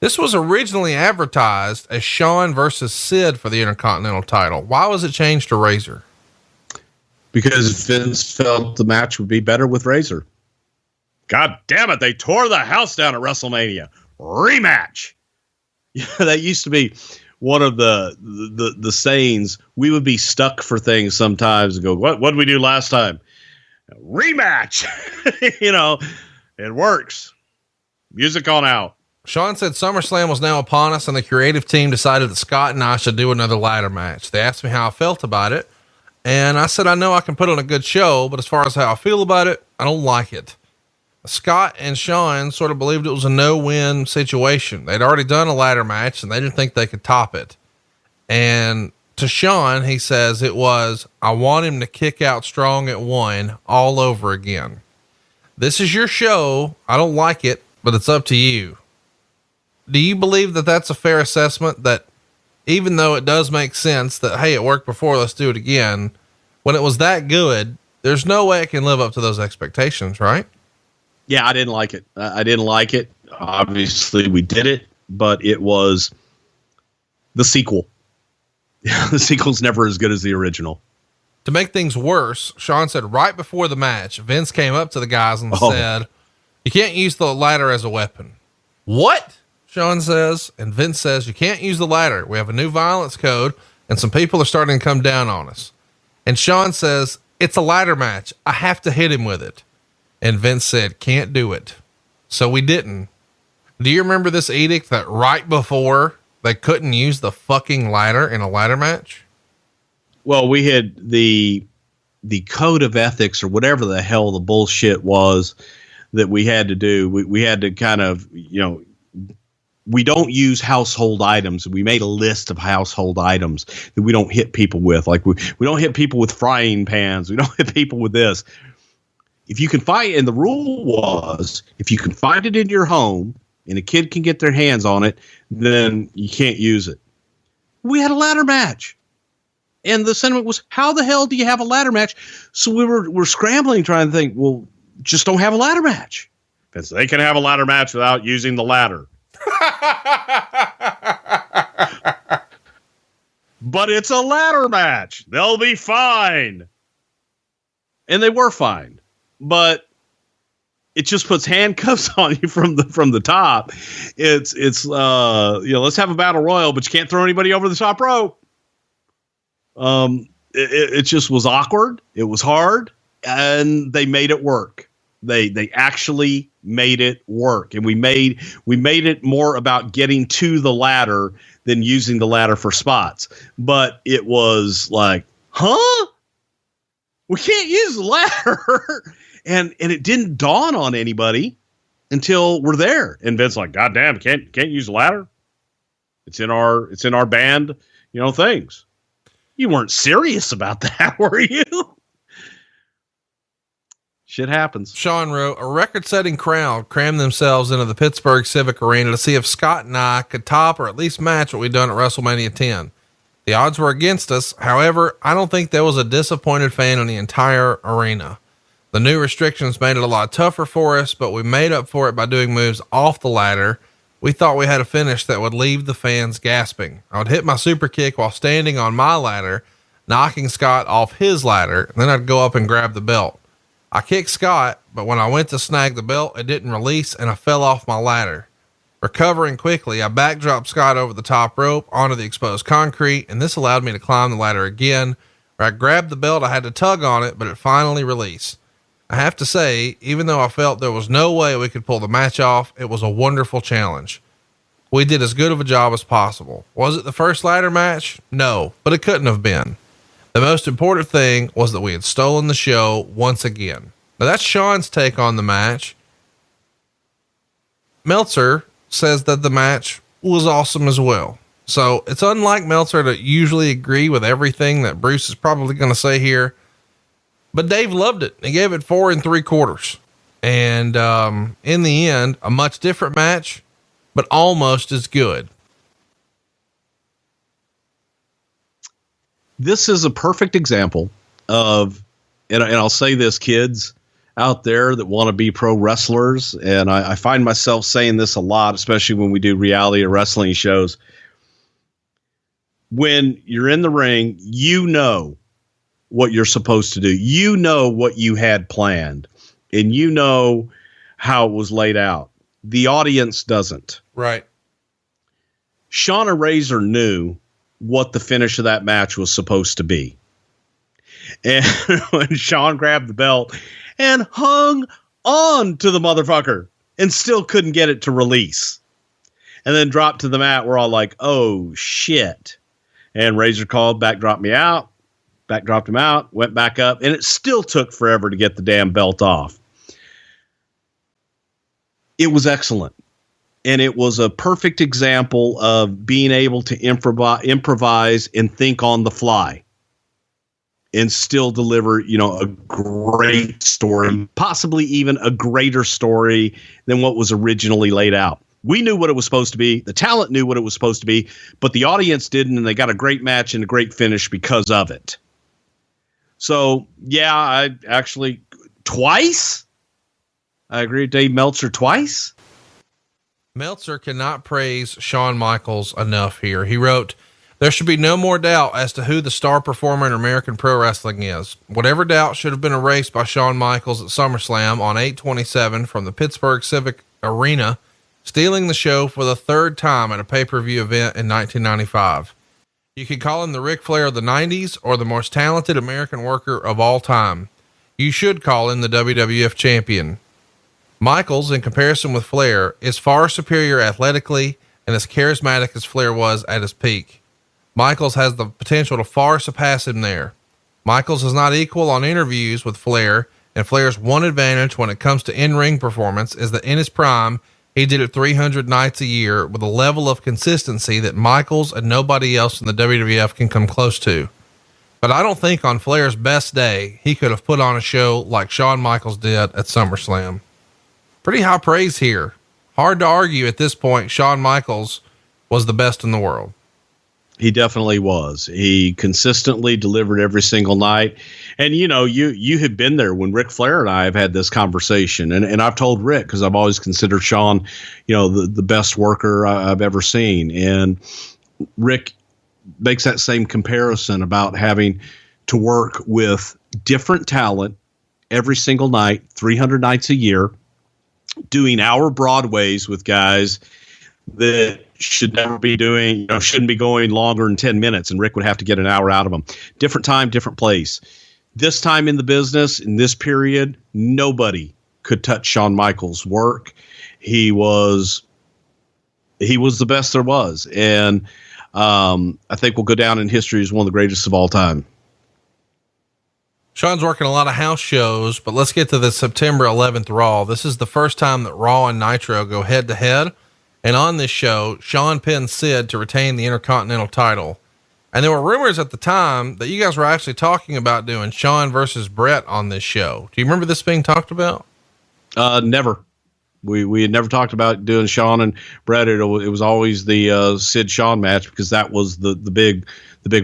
Speaker 3: This was originally advertised as Shawn versus Sid for the Intercontinental title. Why was it changed to Razor?
Speaker 2: Because Vince felt the match would be better with Razor. God damn it. They tore the house down at WrestleMania. Rematch. Yeah, that used to be one of the sayings. We would be stuck for things sometimes and go, what did we do last time? Rematch. It works. Music on out.
Speaker 3: Shawn said SummerSlam was now upon us, and the creative team decided that Scott and I should do another ladder match. They asked me how I felt about it, and I said, I know I can put on a good show, but as far as how I feel about it, I don't like it. Scott and Shawn sort of believed it was a no-win situation. They'd already done a ladder match and they didn't think they could top it. And to Shawn, he says it was, I want him to kick out strong at 1 all over again. This is your show. I don't like it, but it's up to you. Do you believe that that's a fair assessment, that even though it does make sense that, hey, it worked before, let's do it again, when it was that good, there's no way it can live up to those expectations, right?
Speaker 2: Yeah, I didn't like it. I didn't like it. Obviously, we did it, but it was the sequel. The sequel's never as good as the original.
Speaker 3: To make things worse, Shawn said right before the match, Vince came up to the guys and said, you can't use the ladder as a weapon. What? Shawn says, and Vince says, you can't use the ladder. We have a new violence code and some people are starting to come down on us. And Shawn says, it's a ladder match. I have to hit him with it. And Vince said, can't do it. So we didn't. Do you remember this edict that right before they couldn't use the fucking ladder in a ladder match?
Speaker 2: Well, we had the code of ethics or whatever the hell the bullshit was that we had to do. We had to kind of, we don't use household items. We made a list of household items that we don't hit people with. Like we don't hit people with frying pans. We don't hit people with this. If you can find, and the rule was, if you can find it in your home and a kid can get their hands on it, then you can't use it. We had a ladder match. And the sentiment was, how the hell do you have a ladder match? So we're scrambling, trying to think, well, just don't have a ladder match. Because they can have a ladder match without using the ladder. But it's a ladder match. They'll be fine. And they were fine. But it just puts handcuffs on you from the top. It's let's have a battle royal, but you can't throw anybody over the top rope. It just was awkward. It was hard, and they made it work. They actually made it work, and we made it more about getting to the ladder than using the ladder for spots. But it was like, huh? We can't use the ladder. And it didn't dawn on anybody until we're there. And Vince's like, God damn, can't use the ladder. It's in our band, things. You weren't serious about that, were you? Shit happens.
Speaker 3: Shawn wrote, a record-setting crowd crammed themselves into the Pittsburgh Civic Arena to see if Scott and I could top or at least match what we'd done at WrestleMania 10. The odds were against us. However, I don't think there was a disappointed fan in the entire arena. The new restrictions made it a lot tougher for us, but we made up for it by doing moves off the ladder. We thought we had a finish that would leave the fans gasping. I would hit my super kick while standing on my ladder, knocking Scott off his ladder, and then I'd go up and grab the belt. I kicked Scott, but when I went to snag the belt, it didn't release and I fell off my ladder. Recovering quickly, I backdropped Scott over the top rope onto the exposed concrete, and this allowed me to climb the ladder again. Where I grabbed the belt, I had to tug on it, but it finally released. I have to say, even though I felt there was no way we could pull the match off, it was a wonderful challenge. We did as good of a job as possible. Was it the first ladder match? No, but it couldn't have been. The most important thing was that we had stolen the show once again. Now that's Shawn's take on the match. Meltzer says that the match was awesome as well. So it's unlike Meltzer to usually agree with everything that Bruce is probably going to say here, but Dave loved it. He gave it 4 3/4. And, in the end, a much different match, but almost as good.
Speaker 2: This is a perfect example of, and I'll say this, kids out there that want to be pro wrestlers. And I find myself saying this a lot, especially when we do reality or wrestling shows. When you're in the ring, you know what you're supposed to do. You know what you had planned and you know how it was laid out. The audience doesn't.
Speaker 3: Right.
Speaker 2: Shawn and Razor knew what the finish of that match was supposed to be. And when Shawn grabbed the belt and hung on to the motherfucker and still couldn't get it to release and then dropped to the mat, we're all like, oh shit. And Razor called, backdropped him out, went back up, and it still took forever to get the damn belt off. It was excellent. And it was a perfect example of being able to improvise and think on the fly and still deliver, a great story, possibly even a greater story than what was originally laid out. We knew what it was supposed to be. The talent knew what it was supposed to be, but the audience didn't, and they got a great match and a great finish because of it. So, yeah, I actually twice. I agree with Dave Meltzer twice.
Speaker 3: Meltzer cannot praise Shawn Michaels enough here. He wrote, there should be no more doubt as to who the star performer in American pro wrestling is. Whatever doubt should have been erased by Shawn Michaels at SummerSlam on 8/27 from the Pittsburgh Civic Arena, stealing the show for the 3rd time at a pay-per-view event in 1995. You could call him the Ric Flair of the 90s or the most talented American worker of all time. You should call him the WWF champion. Michaels, in comparison with Flair, is far superior athletically and as charismatic as Flair was at his peak. Michaels has the potential to far surpass him there. Michaels is not equal on interviews with Flair, and Flair's one advantage when it comes to in-ring performance is that in his prime, he did it 300 nights a year with a level of consistency that Michaels and nobody else in the WWF can come close to. But I don't think on Flair's best day, he could have put on a show like Shawn Michaels did at SummerSlam. Pretty high praise here. Hard to argue at this point. Shawn Michaels was the best in the world.
Speaker 2: He definitely was. He consistently delivered every single night. And, you had been there when Ric Flair and I have had this conversation. And I've told Rick, because I've always considered Shawn, the best worker I've ever seen. And Rick makes that same comparison about having to work with different talent every single night, 300 nights a year, doing our Broadways with guys that should never be doing, shouldn't be going longer than 10 minutes. And Rick would have to get an hour out of them. Different time, different place. This time in the business, in this period, nobody could touch Shawn Michaels' work. He was the best there was. And I think will go down in history as one of the greatest of all time.
Speaker 3: Shawn's working a lot of house shows, but let's get to the September 11th Raw. This is the first time that Raw and Nitro go head to head. And on this show, Shawn pins Sid to retain the Intercontinental title. And there were rumors at the time that you guys were actually talking about doing Shawn versus Bret on this show. Do you remember this being talked about?
Speaker 2: Never. We had never talked about doing Shawn and Bret. It was always the Sid Shawn match because that was the big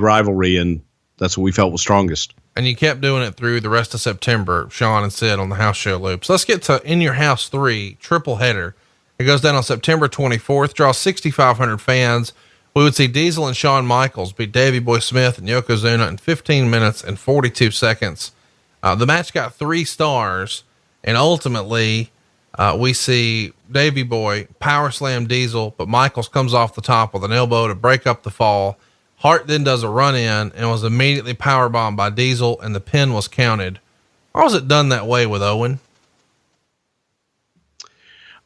Speaker 2: rivalry, and that's what we felt was strongest.
Speaker 3: And you kept doing it through the rest of September, Shawn and Sid on the house show loops. Let's get to In Your House 3 triple header. It goes down on September 24th, draws 6,500 fans. We would see Diesel and Shawn Michaels beat Davey Boy Smith and Yokozuna in 15 minutes and 42 seconds. The match got 3 stars, and ultimately, we see Davey Boy power slam Diesel, but Michaels comes off the top with an elbow to break up the fall. Hart then does a run in and was immediately powerbombed by Diesel, and the pin was counted. Why was it done that way with Owen?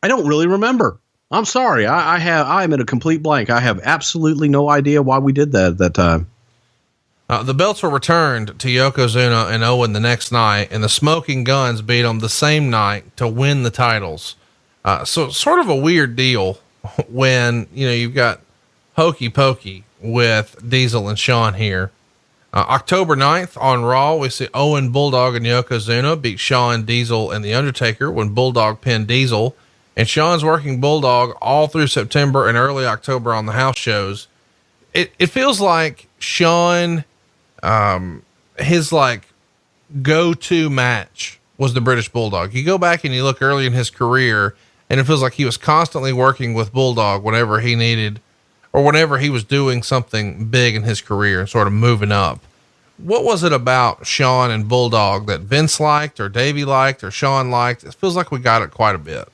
Speaker 2: I don't really remember. I'm sorry. I'm in a complete blank. I have absolutely no idea why we did that at that time.
Speaker 3: The belts were returned to Yokozuna and Owen the next night, and the Smoking Guns beat them the same night to win the titles. So sort of a weird deal when, you've got hokey pokey with Diesel and Shawn here. October 9th on Raw, we see Owen, Bulldog, and Yokozuna beat Shawn, Diesel, and The Undertaker when Bulldog pinned Diesel. And Shawn's working Bulldog all through September and early October on the house shows. It feels like Shawn, his go-to match was the British Bulldog. You go back and you look early in his career, and it feels like he was constantly working with Bulldog whenever he needed, or whenever he was doing something big in his career and sort of moving up. What was it about Shawn and Bulldog that Vince liked, or Davey liked, or Shawn liked? It feels like we got it quite a bit.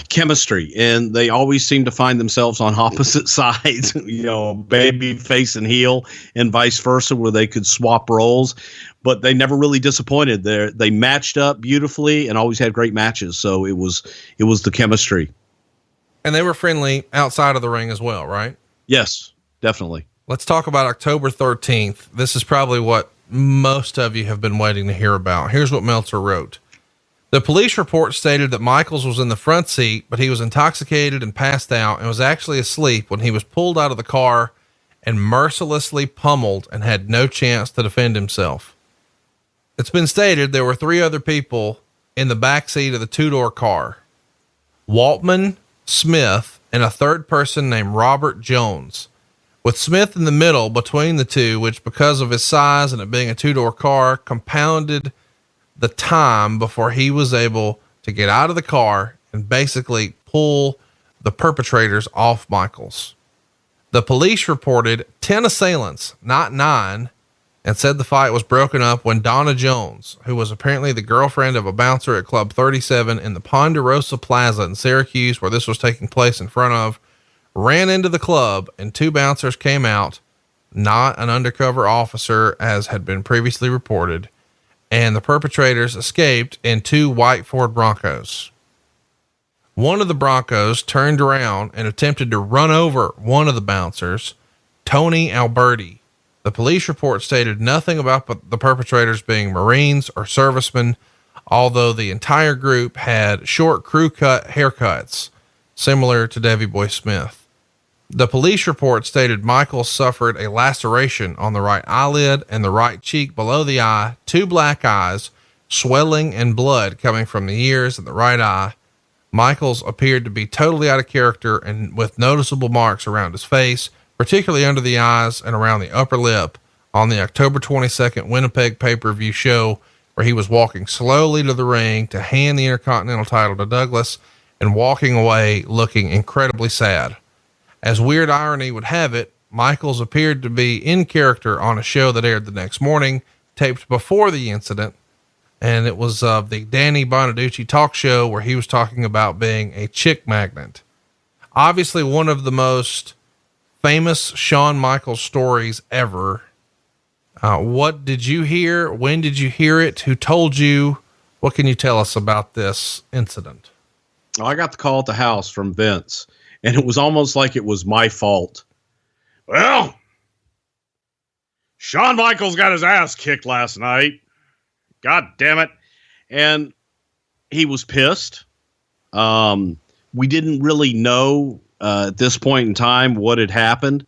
Speaker 2: Chemistry, and they always seem to find themselves on opposite sides, baby face and heel, and vice versa, where they could swap roles, but they never really disappointed. They matched up beautifully and always had great matches. So it was the chemistry.
Speaker 3: And they were friendly outside of the ring as well, right?
Speaker 2: Yes, definitely.
Speaker 3: Let's talk about October 13th. This is probably what most of you have been waiting to hear about. Here's what Meltzer wrote. The police report stated that Michaels was in the front seat, but he was intoxicated and passed out and was actually asleep when he was pulled out of the car and mercilessly pummeled and had no chance to defend himself. It's been stated there were 3 other people in the back seat of the 2-door car: Waltman, Smith, and a third person named Robert Jones, with Smith in the middle between the two, which, because of his size and it being a 2-door car, compounded the time before he was able to get out of the car and basically pull the perpetrators off Michaels. The police reported 10 assailants, not 9, and said the fight was broken up when Donna Jones, who was apparently the girlfriend of a bouncer at Club 37 in the Ponderosa Plaza in Syracuse, where this was taking place in front of, ran into the club, and 2 bouncers came out, not an undercover officer as had been previously reported, and the perpetrators escaped in 2 white Ford Broncos. One of the Broncos turned around and attempted to run over one of the bouncers, Tony Alberti. The police report stated nothing about the perpetrators being Marines or servicemen, although the entire group had short crew cut haircuts, similar to Davey Boy Smith. The police report stated Michaels suffered a laceration on the right eyelid and the right cheek below the eye, 2 black eyes, swelling and blood coming from the ears and the right eye. Michaels appeared to be totally out of character and with noticeable marks around his face, particularly under the eyes and around the upper lip, on the October 22nd Winnipeg pay-per-view show, where he was walking slowly to the ring to hand the Intercontinental title to Douglas and walking away looking incredibly sad. As weird irony would have it, Michaels appeared to be in character on a show that aired the next morning, taped before the incident. And it was the Danny Bonaducci talk show where he was talking about being a chick magnet. Obviously one of the most famous Shawn Michaels stories ever. What did you hear? When did you hear it? Who told you? What can you tell us about this incident?
Speaker 2: I got the call at the house from Vince, and it was almost like it was my fault. Well, Shawn Michaels got his ass kicked last night. God damn it. And he was pissed. We didn't really know at this point in time what had happened.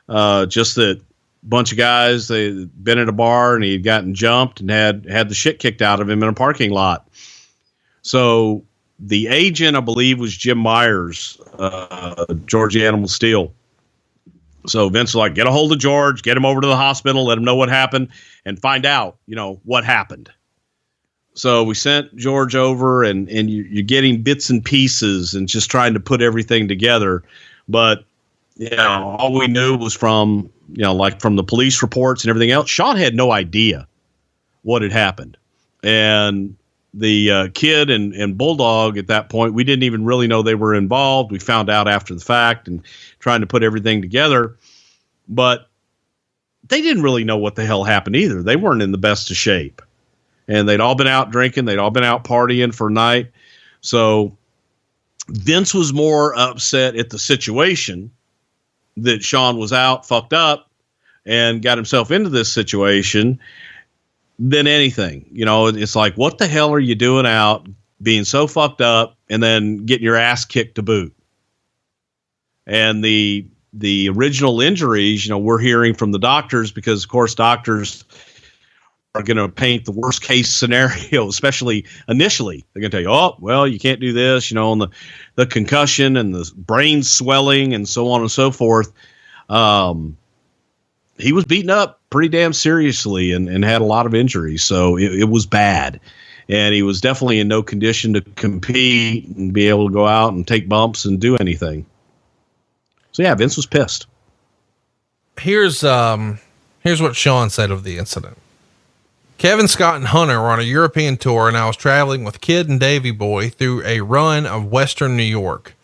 Speaker 2: Just that bunch of guys. They'd been at a bar and he'd gotten jumped and had the shit kicked out of him in a parking lot. So the agent, I believe, was Jim Myers, George Animal Steel. So Vince was like, get a hold of George, get him over to the hospital, let him know what happened, and find out, what happened. So we sent George over, and you're getting bits and pieces and just trying to put everything together. But, all we knew was from the police reports and everything else. Shawn had no idea what had happened. And the Kid and Bulldog at that point, we didn't even really know they were involved. We found out after the fact and trying to put everything together. But they didn't really know what the hell happened either. They weren't in the best of shape. And they'd all been out drinking. They'd all been out partying for a night. So Vince was more upset at the situation that Shawn was out, fucked up, and got himself into this situation than anything. It's like, what the hell are you doing out being so fucked up and then getting your ass kicked to boot? And the original injuries, we're hearing from the doctors because, of course, doctors are going to paint the worst case scenario, especially initially. They're going to tell you, oh, well, you can't do this, and the concussion and the brain swelling and so on and so forth. He was beaten up pretty damn seriously and had a lot of injuries. So it was bad. And he was definitely in no condition to compete and be able to go out and take bumps and do anything. So yeah, Vince was pissed.
Speaker 3: Here's what Shawn said of the incident. Kevin, Scott, and Hunter were on a European tour, and I was traveling with Kid and Davey Boy through a run of Western New York.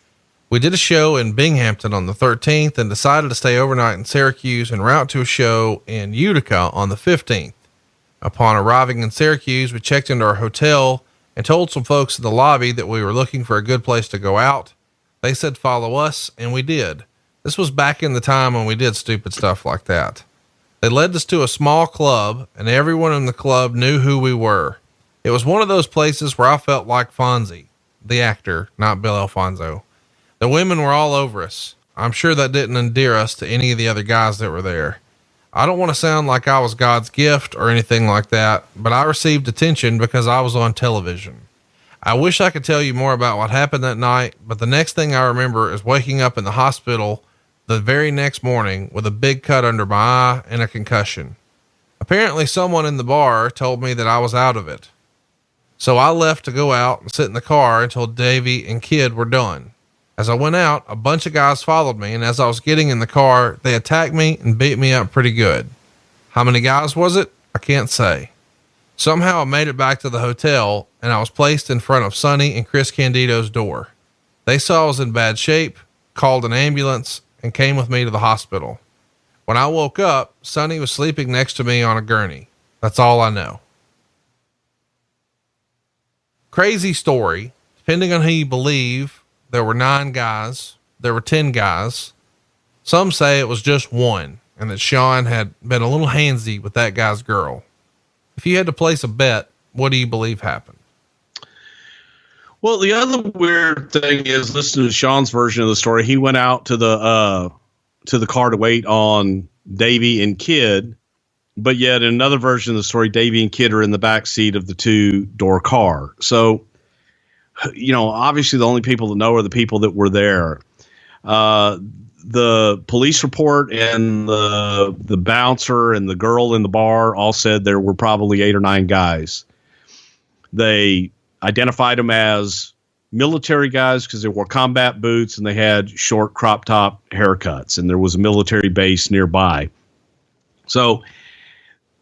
Speaker 3: We did a show in Binghamton on the 13th and decided to stay overnight in Syracuse and route to a show in Utica on the 15th. Upon arriving in Syracuse, we checked into our hotel and told some folks in the lobby that we were looking for a good place to go out. They said, follow us, and we did. This was back in the time when we did stupid stuff like that. They led us to a small club, and everyone in the club knew who we were. It was one of those places where I felt like Fonzie, the actor, not Bill Alfonso. The women were all over us. I'm sure that didn't endear us to any of the other guys that were there. I don't want to sound like I was God's gift or anything like that, but I received attention because I was on television. I wish I could tell you more about what happened that night, but the next thing I remember is waking up in the hospital the very next morning with a big cut under my eye and a concussion. Apparently someone in the bar told me that I was out of it. So I left to go out and sit in the car until Davey and Kid were done. As I went out, a bunch of guys followed me, and as I was getting in the car, they attacked me and beat me up pretty good. How many guys was it? I can't say. Somehow I made it back to the hotel, and I was placed in front of Sonny and Chris Candido's door. They saw I was in bad shape, called an ambulance, and came with me to the hospital. When I woke up, Sonny was sleeping next to me on a gurney. That's all I know. Crazy story. Depending on who you believe, there were 9 guys. There were 10 guys. Some say it was just one, and that Shawn had been a little handsy with that guy's girl. If you had to place a bet, what do you believe happened?
Speaker 2: Well, the other weird thing is, listening to Shawn's version of the story, he went out to the car to wait on Davey and Kid, but yet in another version of the story, Davey and Kid are in the back seat of the 2-door car. So, obviously the only people that know are the people that were there. The police report and the bouncer and the girl in the bar all said there were probably 8 or 9 guys. They identified them as military guys because they wore combat boots and they had short crop top haircuts, and there was a military base nearby. So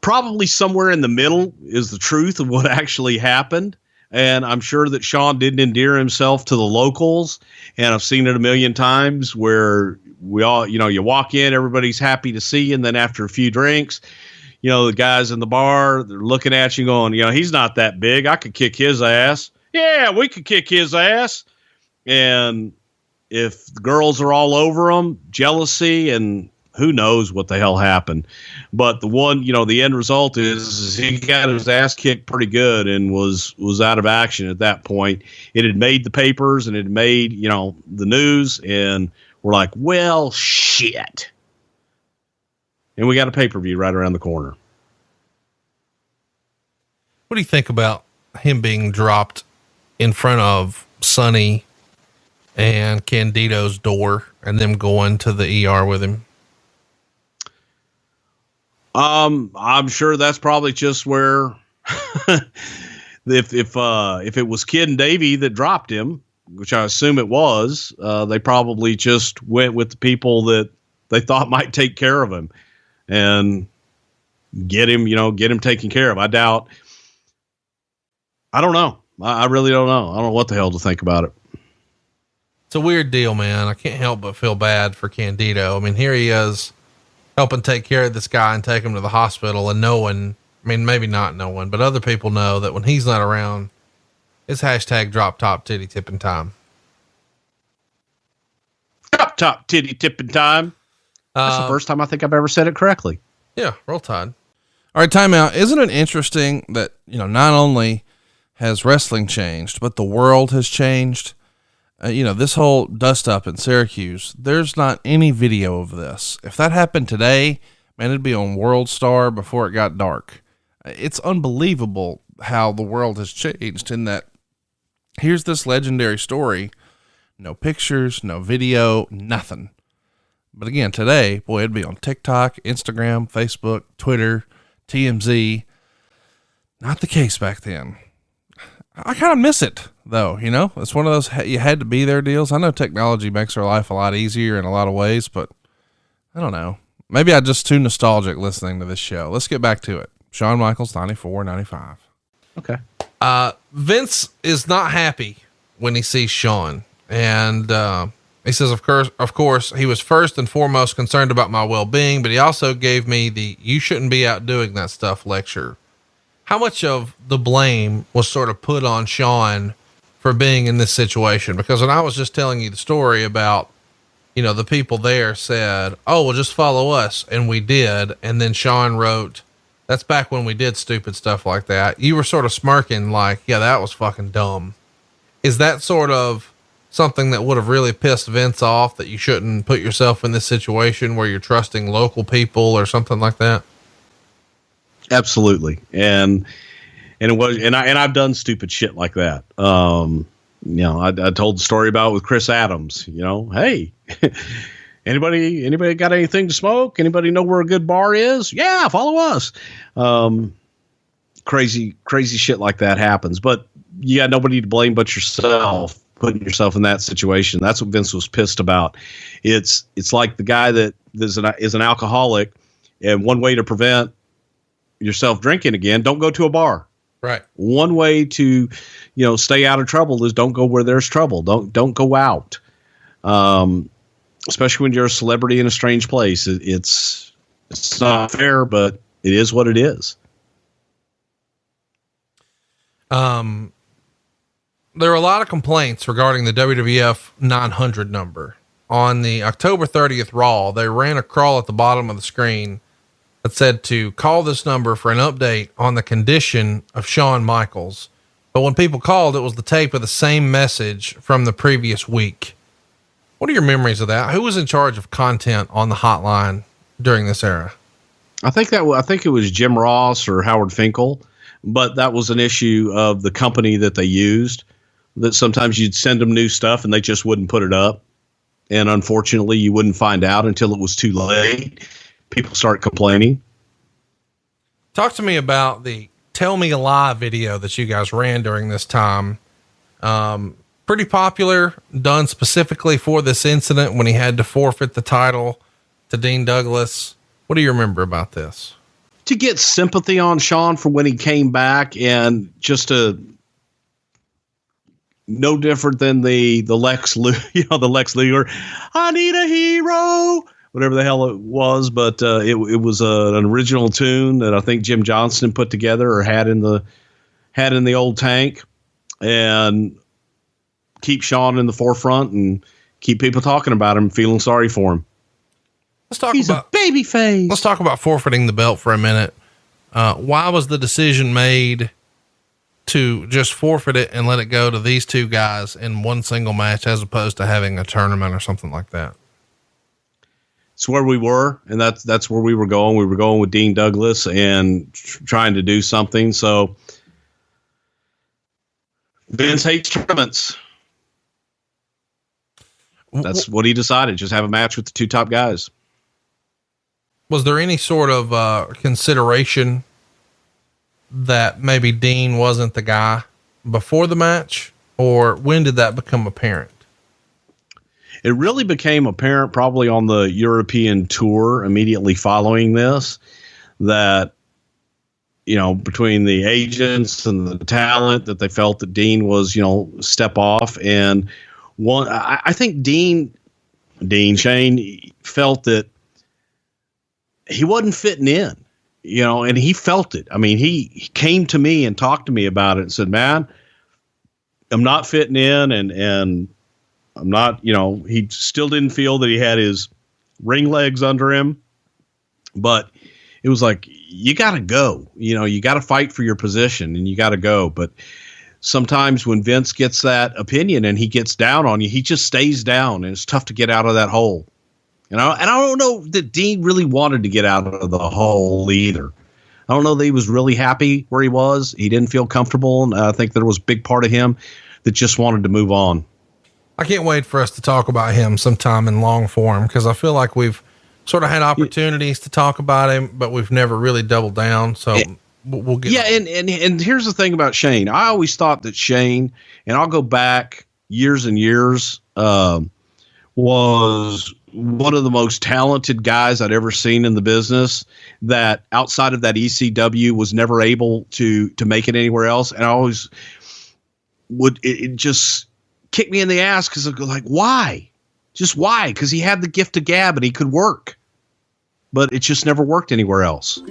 Speaker 2: probably somewhere in the middle is the truth of what actually happened. And I'm sure that Shawn didn't endear himself to the locals. And I've seen it a million times where we all, you walk in, everybody's happy to see you. And then after a few drinks, the guys in the bar, they're looking at you going, he's not that big. I could kick his ass. Yeah, we could kick his ass. And if the girls are all over him, jealousy, and who knows what the hell happened. But the one, the end result is he got his ass kicked pretty good and was out of action at that point. It had made the papers and it had made, the news, and we're like, well, shit. and we got a pay-per-view right around the corner.
Speaker 3: What do you think about him being dropped in front of Sonny and Candido's door and them going to the ER with him?
Speaker 2: I'm sure that's probably just where, if it was Kid and Davey that dropped him, which I assume it was, they probably just went with the people that they thought might take care of him and get him taken care of. I don't know. I really don't know. I don't know what the hell to think about it.
Speaker 3: It's a weird deal, man. I can't help but feel bad for Candido. I mean, here he is helping take care of this guy and take him to the hospital, and knowing, I mean, maybe not knowing, but other people know that when he's not around, it's hashtag drop top titty tipping time.
Speaker 2: Drop top titty tipping time. That's the first time I think I've ever said it correctly.
Speaker 3: Yeah. Roll Tide.
Speaker 4: All right, timeout. Isn't it interesting that, not only has wrestling changed, but the world has changed? This whole dust up in Syracuse, there's not any video of this. If that happened today, man, it'd be on World Star before it got dark. It's unbelievable how the world has changed in that here's this legendary story. No pictures, no video, nothing. But again, today, boy, it'd be on TikTok, Instagram, Facebook, Twitter, TMZ. Not the case back then. I kind of miss it though. It's one of those, you had to be there deals. I know technology makes our life a lot easier in a lot of ways, but I don't know. Maybe I'm just too nostalgic listening to this show. Let's get back to it. Shawn Michaels, 94, 95.
Speaker 2: Okay.
Speaker 3: Vince is not happy when he sees Shawn, and, he says, of course, he was first and foremost concerned about my well-being, but he also gave me the, you shouldn't be out doing that stuff lecture. How much of the blame was sort of put on Shawn for being in this situation? Because when I was just telling you the story about, the people there said, oh, well, just follow us. And we did. And then Shawn wrote, that's back when we did stupid stuff like that. You were sort of smirking like, yeah, that was fucking dumb. Is that sort of something that would have really pissed Vince off, that you shouldn't put yourself in this situation where you're trusting local people or something like that?
Speaker 2: Absolutely. And it was, and I've done stupid shit like that. I told the story about it with Chris Adams, hey, anybody got anything to smoke? Anybody know where a good bar is? Yeah. Follow us. Crazy shit like that happens, but you got nobody to blame but yourself, putting yourself in that situation. That's what Vince was pissed about. It's like the guy that is an alcoholic, and one way to prevent yourself drinking again, don't go to a bar.
Speaker 3: Right.
Speaker 2: One way to, stay out of trouble is don't go where there's trouble. Don't go out. Especially when you're a celebrity in a strange place. It's not fair, but it is what it is.
Speaker 3: There were a lot of complaints regarding the WWF 900 number. On the October 30th Raw, they ran a crawl at the bottom of the screen that said to call this number for an update on the condition of Shawn Michaels. But when people called, it was the tape of the same message from the previous week. What are your memories of that? Who was in charge of content on the hotline during this era?
Speaker 2: I think it was Jim Ross or Howard Finkel, but that was an issue of the company that they used, that sometimes you'd send them new stuff and they just wouldn't put it up. And unfortunately you wouldn't find out until it was too late. People start complaining.
Speaker 3: Talk to me about the Tell Me a Lie video that you guys ran during this time. Pretty popular, done specifically for this incident when he had to forfeit the title to Dean Douglas. What do you remember about this?
Speaker 2: To get sympathy on Shawn for when he came back, and just no different than the Lex Luger, I need a hero, whatever the hell it was. But it was an original tune that I think Jim Johnston put together or had in the old tank, and keep Shawn in the forefront and keep people talking about him, feeling sorry for him. He's a baby face.
Speaker 3: Let's talk about forfeiting the belt for a minute. Why was the decision made to just forfeit it and let it go to these two guys in one single match, as opposed to having a tournament or something like that?
Speaker 2: it's where we were, and that's where we were going. We were going with Dean Douglas and trying to do something. So Vince hates tournaments. That's what he decided. Just have a match with the two top guys.
Speaker 3: Was there any sort of consideration that maybe Dean wasn't the guy before the match, or when did that become apparent?
Speaker 2: It really became apparent probably on the European tour immediately following this, that, you know, between the agents and the talent, that they felt that Dean was, you know, step off. And I think Shane felt that he wasn't fitting in, you know, and he felt it. I mean, he came to me and talked to me about it and said, man, I'm not fitting in, and I'm not, you know, he still didn't feel that he had his ring legs under him, but it was like, you got to go, you know, you got to fight for your position and you got to go. But sometimes when Vince gets that opinion and he gets down on you, he just stays down, and it's tough to get out of that hole. You know, and I don't know that Dean really wanted to get out of the hole either. I don't know that he was really happy where he was. He didn't feel comfortable. And I think there was a big part of him that just wanted to move on.
Speaker 3: I can't wait for us to talk about him sometime in long form, because I feel like we've sort of had opportunities to talk about him, but we've never really doubled down. So we'll get.
Speaker 2: Yeah. And here's the thing about Shane. I always thought that Shane, and I'll go back years and years, was one of the most talented guys I'd ever seen in the business, that outside of that ECW was never able to make it anywhere else. And I always would, it just kick me in the ass, because like, why? Just why? Because he had the gift of gab and he could work, but it just never worked anywhere else.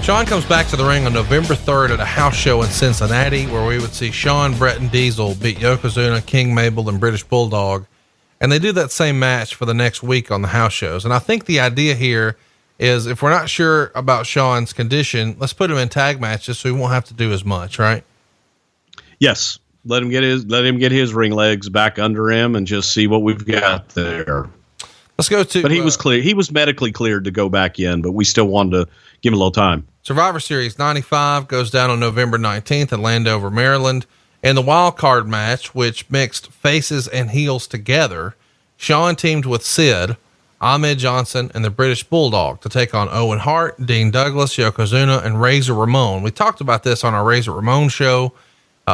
Speaker 3: Shawn comes back to the ring on November 3rd at a house show in Cincinnati, where we would see Shawn, Brett, and Diesel beat Yokozuna, King Mabel, and British Bulldog. And they do that same match for the next week on the house shows. And I think the idea here is, if we're not sure about Shawn's condition, let's put him in tag matches so he won't have to do as much, right?
Speaker 2: Yes. Let him get his ring legs back under him and just see what we've got there.
Speaker 3: Let's go to,
Speaker 2: but he was clear. He was medically cleared to go back in, but we still wanted to give him a little time.
Speaker 3: Survivor Series 95 goes down on November 19th in Landover, Maryland. In the wild card match, which mixed faces and heels together, Shawn teamed with Sid, Ahmed Johnson, and the British Bulldog to take on Owen Hart, Dean Douglas, Yokozuna, and Razor Ramon. We talked about this on our Razor Ramon show.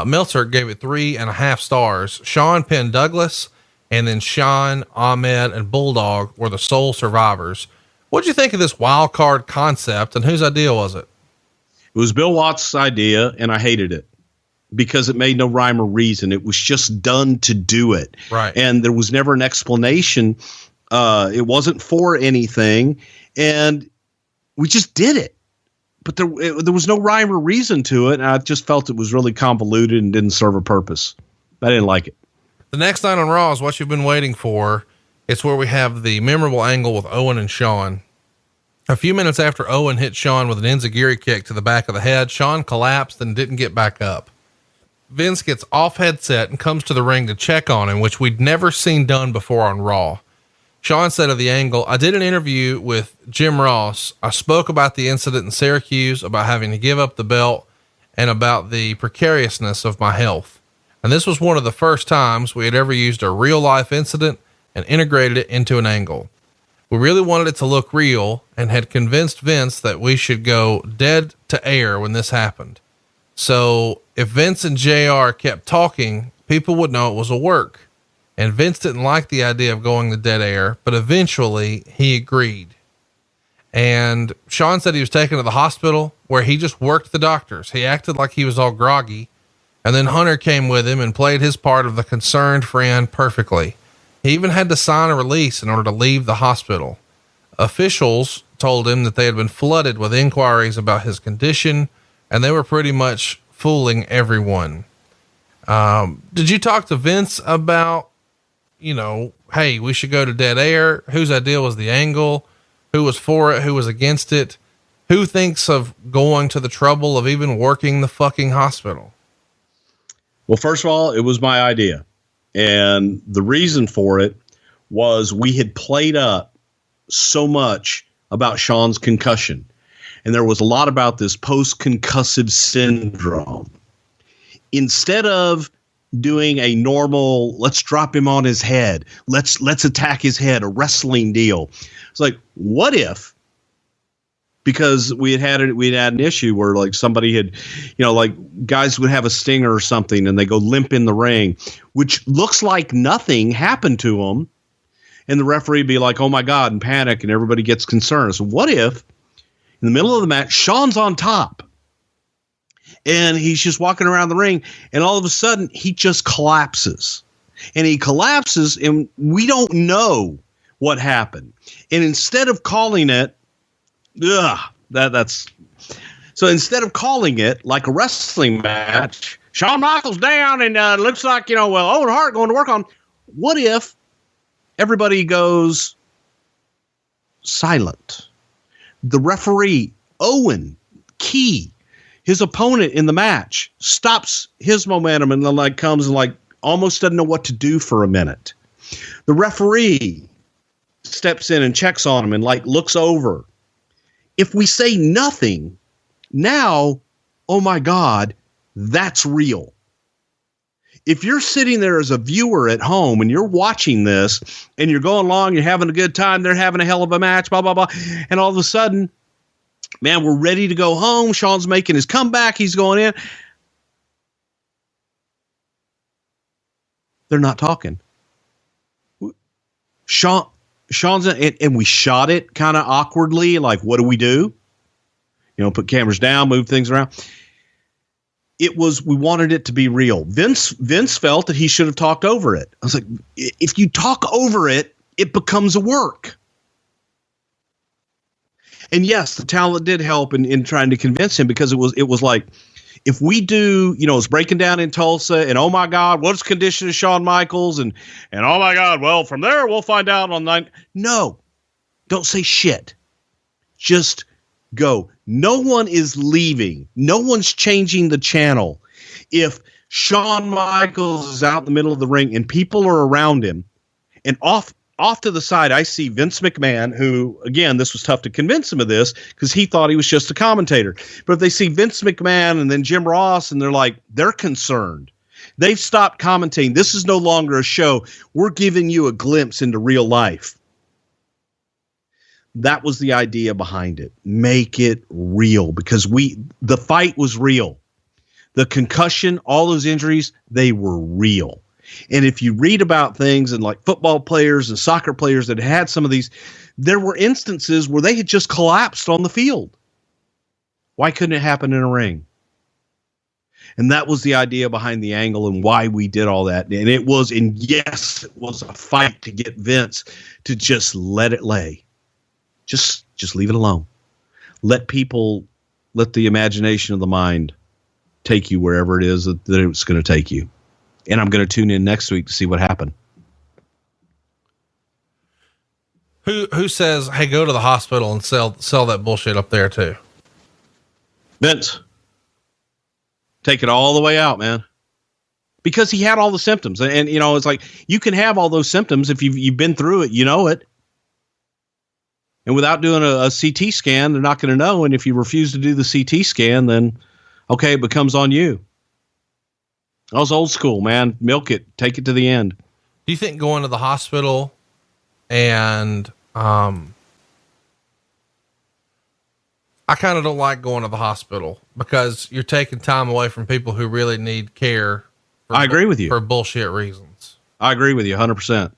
Speaker 3: Meltzer gave it 3.5 stars. Shawn pinned Douglas, and then Shawn, Ahmed, and Bulldog were the sole survivors. What'd you think of this wild card concept, and whose idea was it?
Speaker 2: It was Bill Watts' idea, and I hated it because it made no rhyme or reason. It was just done to do it.
Speaker 3: Right.
Speaker 2: And there was never an explanation. It wasn't for anything, and we just did it. But there was no rhyme or reason to it, and I just felt it was really convoluted and didn't serve a purpose. I didn't like it.
Speaker 3: The next night on Raw is what you've been waiting for. It's where we have the memorable angle with Owen and Shawn. A few minutes after Owen hit Shawn with an enziguri kick to the back of the head, Shawn collapsed and didn't get back up. Vince gets off headset and comes to the ring to check on him, which we'd never seen done before on Raw. Shawn said of the angle, "I did an interview with Jim Ross. I spoke about the incident in Syracuse, about having to give up the belt, and about the precariousness of my health. And this was one of the first times we had ever used a real life incident and integrated it into an angle. We really wanted it to look real and had convinced Vince that we should go dead to air when this happened. So if Vince and JR kept talking, people would know it was a work. And Vince didn't like the idea of going to dead air, but eventually he agreed." And Shawn said he was taken to the hospital, where he just worked the doctors. He acted like he was all groggy. And then Hunter came with him and played his part of the concerned friend perfectly. He even had to sign a release in order to leave the hospital. Officials told him that they had been flooded with inquiries about his condition, and they were pretty much fooling everyone. Did you talk to Vince about, hey, we should go to dead air? Whose idea was the angle? Who was for it? Who was against it? Who thinks of going to the trouble of even working the fucking hospital?
Speaker 2: Well, first of all, it was my idea. And the reason for it was we had played up so much about Shawn's concussion, and there was a lot about this post-concussive syndrome. Instead of doing a normal, let's drop him on his head, let's attack his head, a wrestling deal, it's like, what if? Because we had an issue where like somebody had, like guys would have a stinger or something and they go limp in the ring, which looks like nothing happened to them. And the referee be like, oh my God, and panic, and everybody gets concerned. So what if in the middle of the match, Shawn's on top and he's just walking around the ring and all of a sudden he just collapses, and he collapses and we don't know what happened. And instead of calling it, so instead of calling it like a wrestling match, Shawn Michaels down and looks like, Owen Hart going to work on. What if everybody goes silent? The referee, Owen, Key, his opponent in the match, stops his momentum and then comes and almost doesn't know what to do for a minute. The referee steps in and checks on him and looks over. If we say nothing now, oh my God, that's real. If you're sitting there as a viewer at home and you're watching this and you're going along, you're having a good time, they're having a hell of a match, blah, blah, blah. And all of a sudden, man, we're ready to go home. Shawn's making his comeback. He's going in. They're not talking. Shawn's and we shot it kind of awkwardly. Like, what do we do? Put cameras down, move things around. We wanted it to be real. Vince felt that he should have talked over it. I was like, if you talk over it, it becomes a work. And yes, the talent did help in trying to convince him, because it was like, if we do, it's breaking down in Tulsa and, oh my God, what's the condition of Shawn Michaels? And oh my God, well, from there, we'll find out on 9. No, don't say shit. Just go. No one is leaving. No one's changing the channel. If Shawn Michaels is out in the middle of the ring and people are around him, and off to the side, I see Vince McMahon, who, again, this was tough to convince him of this because he thought he was just a commentator. But if they see Vince McMahon and then Jim Ross, and they're concerned. They've stopped commentating. This is no longer a show. We're giving you a glimpse into real life. That was the idea behind it. Make it real, because the fight was real. The concussion, all those injuries, they were real. And if you read about things and football players and soccer players that had some of these, there were instances where they had just collapsed on the field. Why couldn't it happen in a ring? And that was the idea behind the angle and why we did all that. And yes, it was a fight to get Vince to just let it lay. Just leave it alone. Let the imagination of the mind take you wherever it is that it's going to take you. And I'm going to tune in next week to see what happened.
Speaker 3: Who says, hey, go to the hospital and sell that bullshit up there too?
Speaker 2: Vince. Take it all the way out, man. Because he had all the symptoms. And it's like, you can have all those symptoms if you've been through it, it. And without doing a CT scan, they're not going to know. And if you refuse to do the CT scan, then, okay, it becomes on you. I was old school, man. Milk it. Take it to the end.
Speaker 3: Do you think going to the hospital and, I kind of don't like going to the hospital because you're taking time away from people who really need care.
Speaker 2: I agree with you.
Speaker 3: For bullshit reasons.
Speaker 2: I agree with you 100%.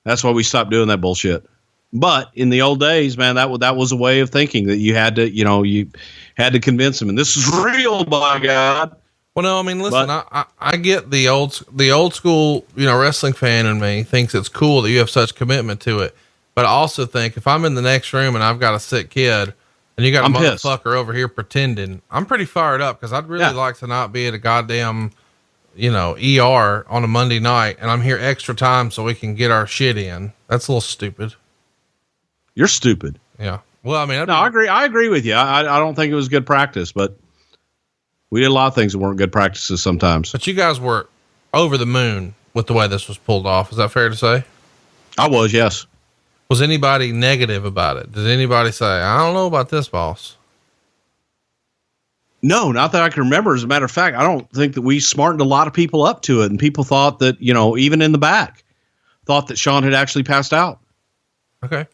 Speaker 2: That's why we stopped doing that bullshit. But in the old days, man, that was a way of thinking that you had to, you had to convince them. And this is real, by God.
Speaker 3: Well, no, I mean, listen, I get the old school, wrestling fan in me thinks it's cool that you have such commitment to it. But I also think if I'm in the next room and I've got a sick kid and you got a motherfucker over here pretending, I'm pretty fired up because I'd really like to not be at a goddamn, ER on a Monday night and I'm here extra time so we can get our shit in. That's a little stupid.
Speaker 2: You're stupid.
Speaker 3: Yeah. Well, I mean,
Speaker 2: I agree. I agree with you. I don't think it was good practice, but we did a lot of things that weren't good practices sometimes.
Speaker 3: But you guys were over the moon with the way this was pulled off. Is that fair to say?
Speaker 2: I was, yes.
Speaker 3: Was anybody negative about it? Did anybody say, I don't know about this, boss?
Speaker 2: No, not that I can remember. As a matter of fact, I don't think that we smartened a lot of people up to it. And people thought that, even in the back, thought that Shawn had actually passed out.
Speaker 3: Okay.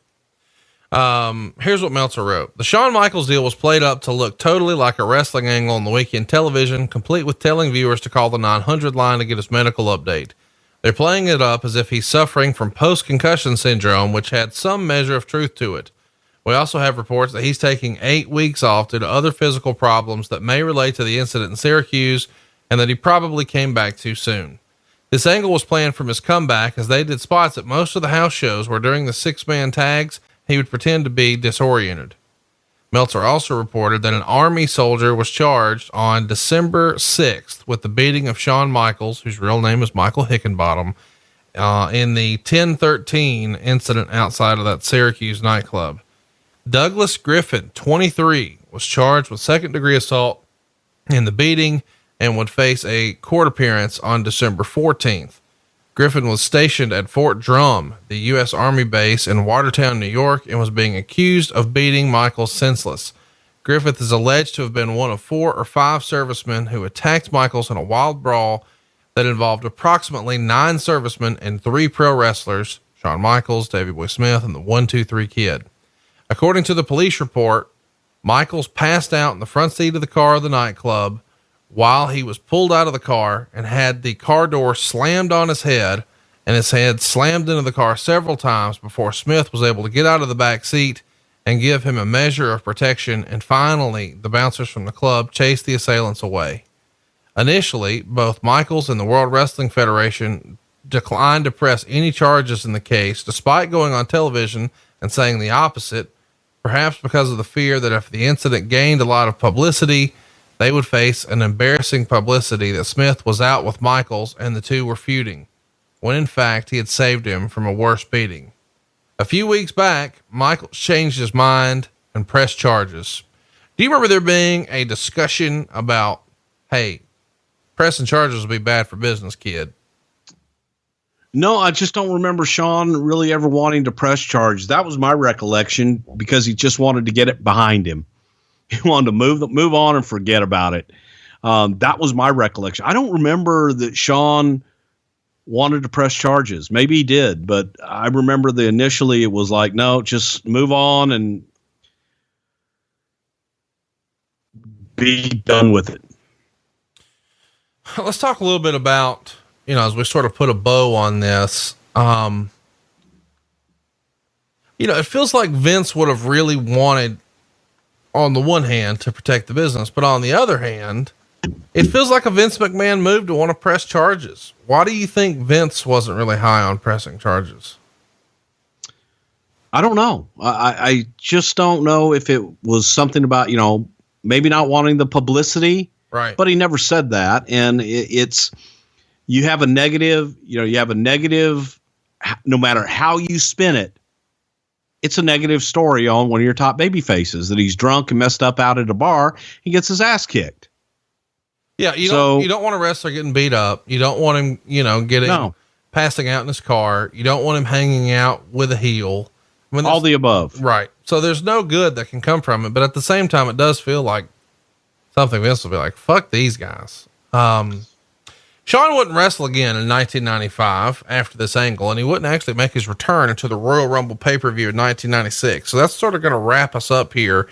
Speaker 3: Here's what Meltzer wrote. The Shawn Michaels deal was played up to look totally like a wrestling angle on the weekend television, complete with telling viewers to call the 900 line to get his medical update. They're playing it up as if he's suffering from post-concussion syndrome, which had some measure of truth to it. We also have reports that he's taking 8 weeks off due to other physical problems that may relate to the incident in Syracuse, and that he probably came back too soon. This angle was planned from his comeback, as they did spots at most of the house shows where during the 6-man tags, he would pretend to be disoriented. Meltzer also reported that an Army soldier was charged on December 6th with the beating of Shawn Michaels, whose real name is Michael Hickenbottom, in the 1013 incident outside of that Syracuse nightclub. Douglas Griffin, 23, was charged with second-degree assault in the beating and would face a court appearance on December 14th. Griffin was stationed at Fort Drum, the U.S. Army base in Watertown, New York, and was being accused of beating Michaels senseless. Griffith is alleged to have been one of 4 or 5 servicemen who attacked Michaels in a wild brawl that involved approximately 9 servicemen and 3 pro wrestlers, Shawn Michaels, Davey Boy Smith, and the 1-2-3 Kid. According to the police report, Michaels passed out in the front seat of the car of the nightclub while he was pulled out of the car and had the car door slammed on his head, and his head slammed into the car several times before Smith was able to get out of the back seat and give him a measure of protection. And finally, the bouncers from the club chased the assailants away. Initially, both Michaels and the World Wrestling Federation declined to press any charges in the case, despite going on television and saying the opposite, perhaps because of the fear that if the incident gained a lot of publicity, they would face an embarrassing publicity that Smith was out with Michaels and the two were feuding, when in fact he had saved him from a worse beating. A few weeks back, Michaels changed his mind and pressed charges. Do you remember there being a discussion about, hey, pressing charges would be bad for business, kid?
Speaker 2: No, I just don't remember Shawn really ever wanting to press charge. That was my recollection, because he just wanted to get it behind him. He wanted to move on and forget about it. That was my recollection. I don't remember that Shawn wanted to press charges. Maybe he did, but I remember initially it was like, no, just move on and be done with it.
Speaker 3: Let's talk a little bit about, as we sort of put a bow on this, it feels like Vince would have really wanted, on the one hand, to protect the business, but on the other hand, it feels like a Vince McMahon move to want to press charges. Why do you think Vince wasn't really high on pressing charges?
Speaker 2: I don't know. I just don't know if it was something about, maybe not wanting the publicity,
Speaker 3: right?
Speaker 2: But he never said that. And you have a negative, no matter how you spin it, it's a negative story on one of your top baby faces, that he's drunk and messed up out at a bar. He gets his ass kicked.
Speaker 3: Yeah. You don't want a wrestler getting beat up. You don't want him, passing out in his car. You don't want him hanging out with a heel.
Speaker 2: All the above.
Speaker 3: Right. So there's no good that can come from it. But at the same time, it does feel like something Vince will be like, fuck these guys. Shawn wouldn't wrestle again in 1995 after this angle, and he wouldn't actually make his return into the Royal Rumble pay-per-view in 1996. So that's sort of going to wrap us up here.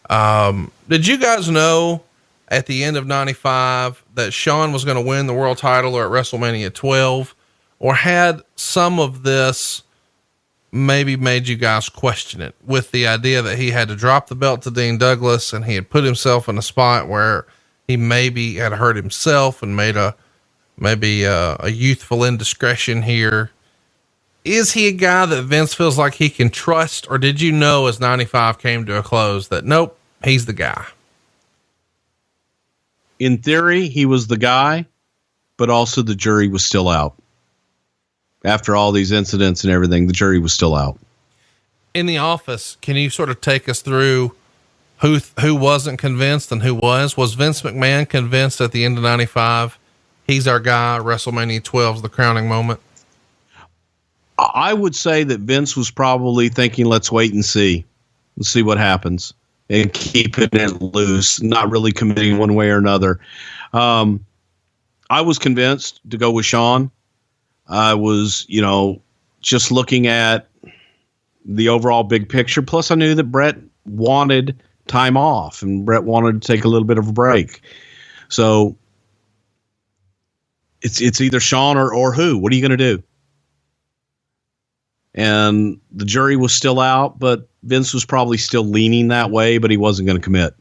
Speaker 3: Did you guys know at the end of 95 that Shawn was going to win the world title or at WrestleMania 12, or had some of this maybe made you guys question it, with the idea that he had to drop the belt to Dean Douglas and he had put himself in a spot where he maybe had hurt himself and made a youthful indiscretion here? Is he a guy that Vince feels like he can trust, or did you know as 95 came to a close that nope, he's the guy?
Speaker 2: In theory, he was the guy, but also the jury was still out. After all these incidents and everything, the jury was still out.
Speaker 3: In the office, can you sort of take us through who wasn't convinced and who was? Was Vince McMahon convinced at the end of 95? He's our guy. WrestleMania 12 is the crowning moment.
Speaker 2: I would say that Vince was probably thinking, let's wait and see. Let's see what happens, and keeping it loose, not really committing one way or another. I was convinced to go with Shawn. I was, just looking at the overall big picture. Plus, I knew that Brett wanted time off, and Brett wanted to take a little bit of a break. So it's either Shawn or who. What are you going to do? And the jury was still out, but Vince was probably still leaning that way, but he wasn't going to commit.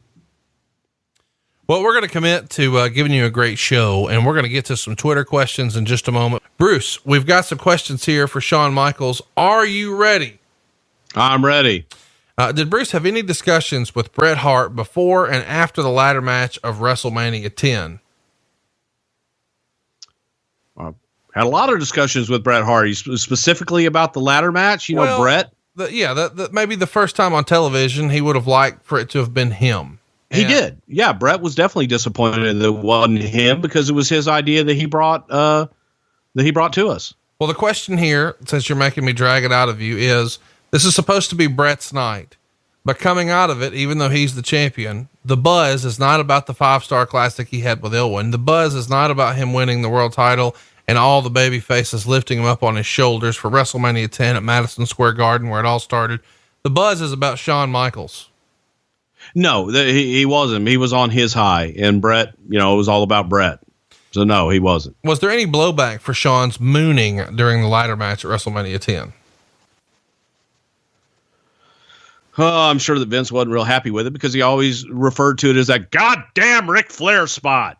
Speaker 3: Well, we're going to commit to giving you a great show, and we're going to get to some Twitter questions in just a moment. Bruce, we've got some questions here for Shawn Michaels. Are you ready?
Speaker 2: I'm ready.
Speaker 3: Did Bruce have any discussions with Bret Hart before and after the ladder match of WrestleMania 10?
Speaker 2: Had a lot of discussions with Bret Hart, specifically about the ladder match. Bret.
Speaker 3: Maybe the first time on television, he would have liked for it to have been him.
Speaker 2: He did. Yeah. Bret was definitely disappointed that it wasn't him, because it was his idea that he brought to us. Well,
Speaker 3: the question here, since you're making me drag it out of you, is this is supposed to be Bret's night, but coming out of it, even though he's the champion, the buzz is not about the 5-star classic he had with Elwin. The buzz is not about him winning the world title and all the baby faces lifting him up on his shoulders for WrestleMania 10 at Madison Square Garden, where it all started. The buzz is about Shawn Michaels.
Speaker 2: No, he wasn't. He was on his high, and Bret, it was all about Bret. So no, he wasn't.
Speaker 3: Was there any blowback for Shawn's mooning during the ladder match at WrestleMania 10?
Speaker 2: I'm sure that Vince wasn't real happy with it, because he always referred to it as that goddamn Ric Flair spot.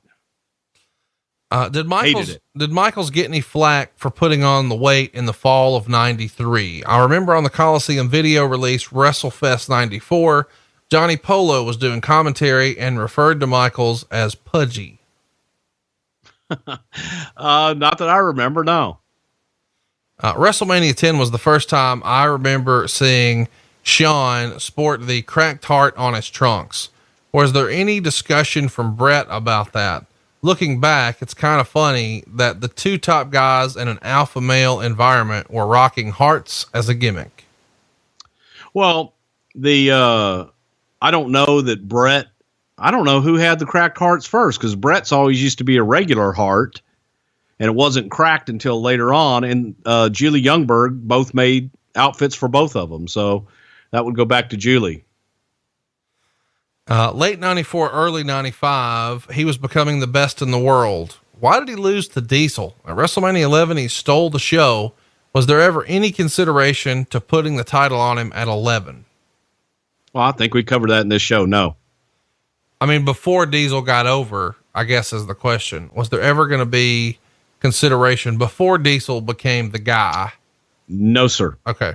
Speaker 3: Did Michaels get any flack for putting on the weight in the fall of 93? I remember on the Coliseum video release WrestleFest 94, Johnny Polo was doing commentary and referred to Michaels as pudgy.
Speaker 2: Not that I remember. No.
Speaker 3: WrestleMania 10 was the first time I remember seeing Shawn sport the cracked heart on his trunks. Was there any discussion from Bret about that? Looking back, it's kind of funny that the two top guys in an alpha male environment were rocking hearts as a gimmick.
Speaker 2: Well, I don't know that Bret, I don't know who had the cracked hearts first, because Bret's always used to be a regular heart, and it wasn't cracked until later on. And Julie Youngberg both made outfits for both of them. So that would go back to Julie.
Speaker 3: Late 94, early 95, he was becoming the best in the world. Why did he lose to Diesel? At WrestleMania 11, he stole the show. Was there ever any consideration to putting the title on him at 11?
Speaker 2: Well, I think we covered that in this show. No.
Speaker 3: I mean, before Diesel got over, I guess is the question. Was there ever going to be consideration before Diesel became the guy?
Speaker 2: No, sir.
Speaker 3: Okay.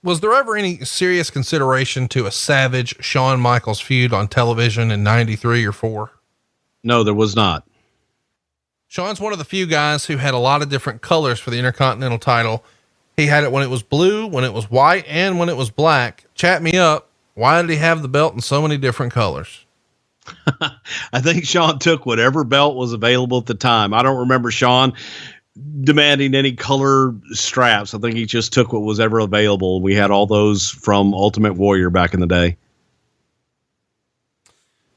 Speaker 3: Was there ever any serious consideration to a Savage Shawn Michaels feud on television in 93 or 4?
Speaker 2: No, there was not.
Speaker 3: Shawn's one of the few guys who had a lot of different colors for the Intercontinental title. He had it when it was blue, when it was white, and when it was black. Chat me up. Why did he have the belt in so many different colors?
Speaker 2: I think Shawn took whatever belt was available at the time. I don't remember Shawn demanding any color straps. I think he just took what was ever available. We had all those from Ultimate Warrior back in the day.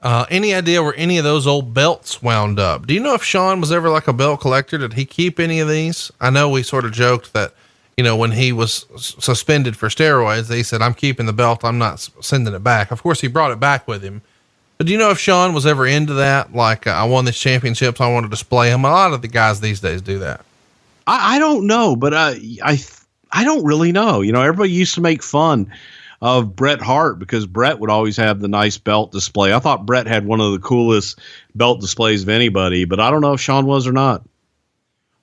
Speaker 3: Any idea where any of those old belts wound up? Do you know if Shawn was ever like a belt collector? Did he keep any of these? I know we sort of joked that, when he was suspended for steroids, he said, I'm keeping the belt. I'm not sending it back. Of course he brought it back with him, but do you know if Shawn was ever into that? Like, I won these championships, I want to display them. A lot of the guys these days do that.
Speaker 2: I don't know, but I don't really know. Everybody used to make fun of Bret Hart because Bret would always have the nice belt display. I thought Bret had one of the coolest belt displays of anybody, but I don't know if Shawn was or not.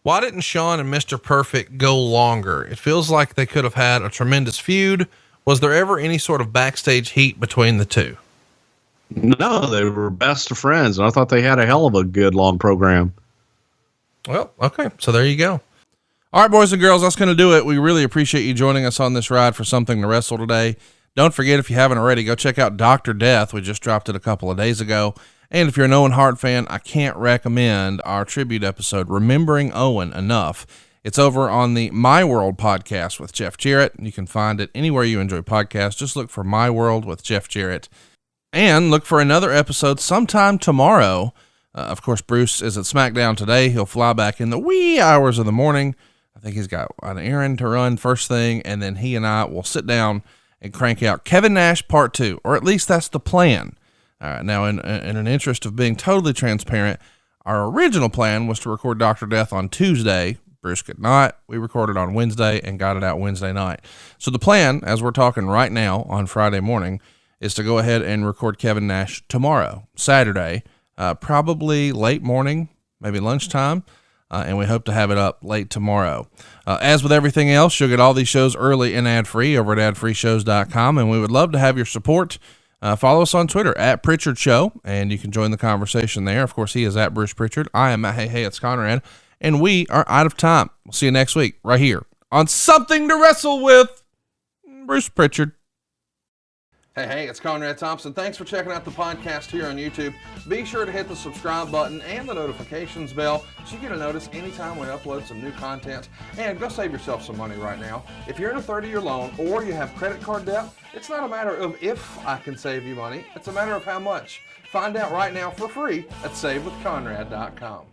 Speaker 3: Why didn't Shawn and Mr. Perfect go longer? It feels like they could have had a tremendous feud. Was there ever any sort of backstage heat between the two?
Speaker 2: No, they were best of friends, and I thought they had a hell of a good long program.
Speaker 3: Well, okay. So there you go. All right, boys and girls, that's going to do it. We really appreciate you joining us on this ride for Something to Wrestle today. Don't forget, if you haven't already, go check out Dr. Death. We just dropped it a couple of days ago. And if you're an Owen Hart fan, I can't recommend our tribute episode, Remembering Owen, enough.
Speaker 4: It's over on the My World podcast with Jeff Jarrett. You can find it anywhere you enjoy podcasts. Just look for My World with Jeff Jarrett. And look for another episode sometime tomorrow. Of course, Bruce is at SmackDown today. He'll fly back in the wee hours of the morning. I think he's got an errand to run first thing, and then he and I will sit down and crank out Kevin Nash Part 2, or at least that's the plan. Now, in an interest of being totally transparent, our original plan was to record Dr. Death on Tuesday. Bruce could not. We recorded on Wednesday and got it out Wednesday night. So the plan, as we're talking right now on Friday morning, is to go ahead and record Kevin Nash tomorrow, Saturday, probably late morning, maybe lunchtime, and we hope to have it up late tomorrow. As with everything else, you'll get all these shows early and ad-free over at adfreeshows.com, and we would love to have your support. Follow us on Twitter at Prichard Show, and you can join the conversation there. Of course, he is at Bruce Prichard. I am at Hey, it's Conrad. And we are out of time. We'll see you next week right here on Something to Wrestle with Bruce Prichard.
Speaker 1: Hey, it's Conrad Thompson. Thanks for checking out the podcast here on YouTube. Be sure to hit the subscribe button and the notifications bell so you get a notice anytime we upload some new content. And go save yourself some money right now. If you're in a 30-year loan or you have credit card debt, it's not a matter of if I can save you money. It's a matter of how much. Find out right now for free at SaveWithConrad.com.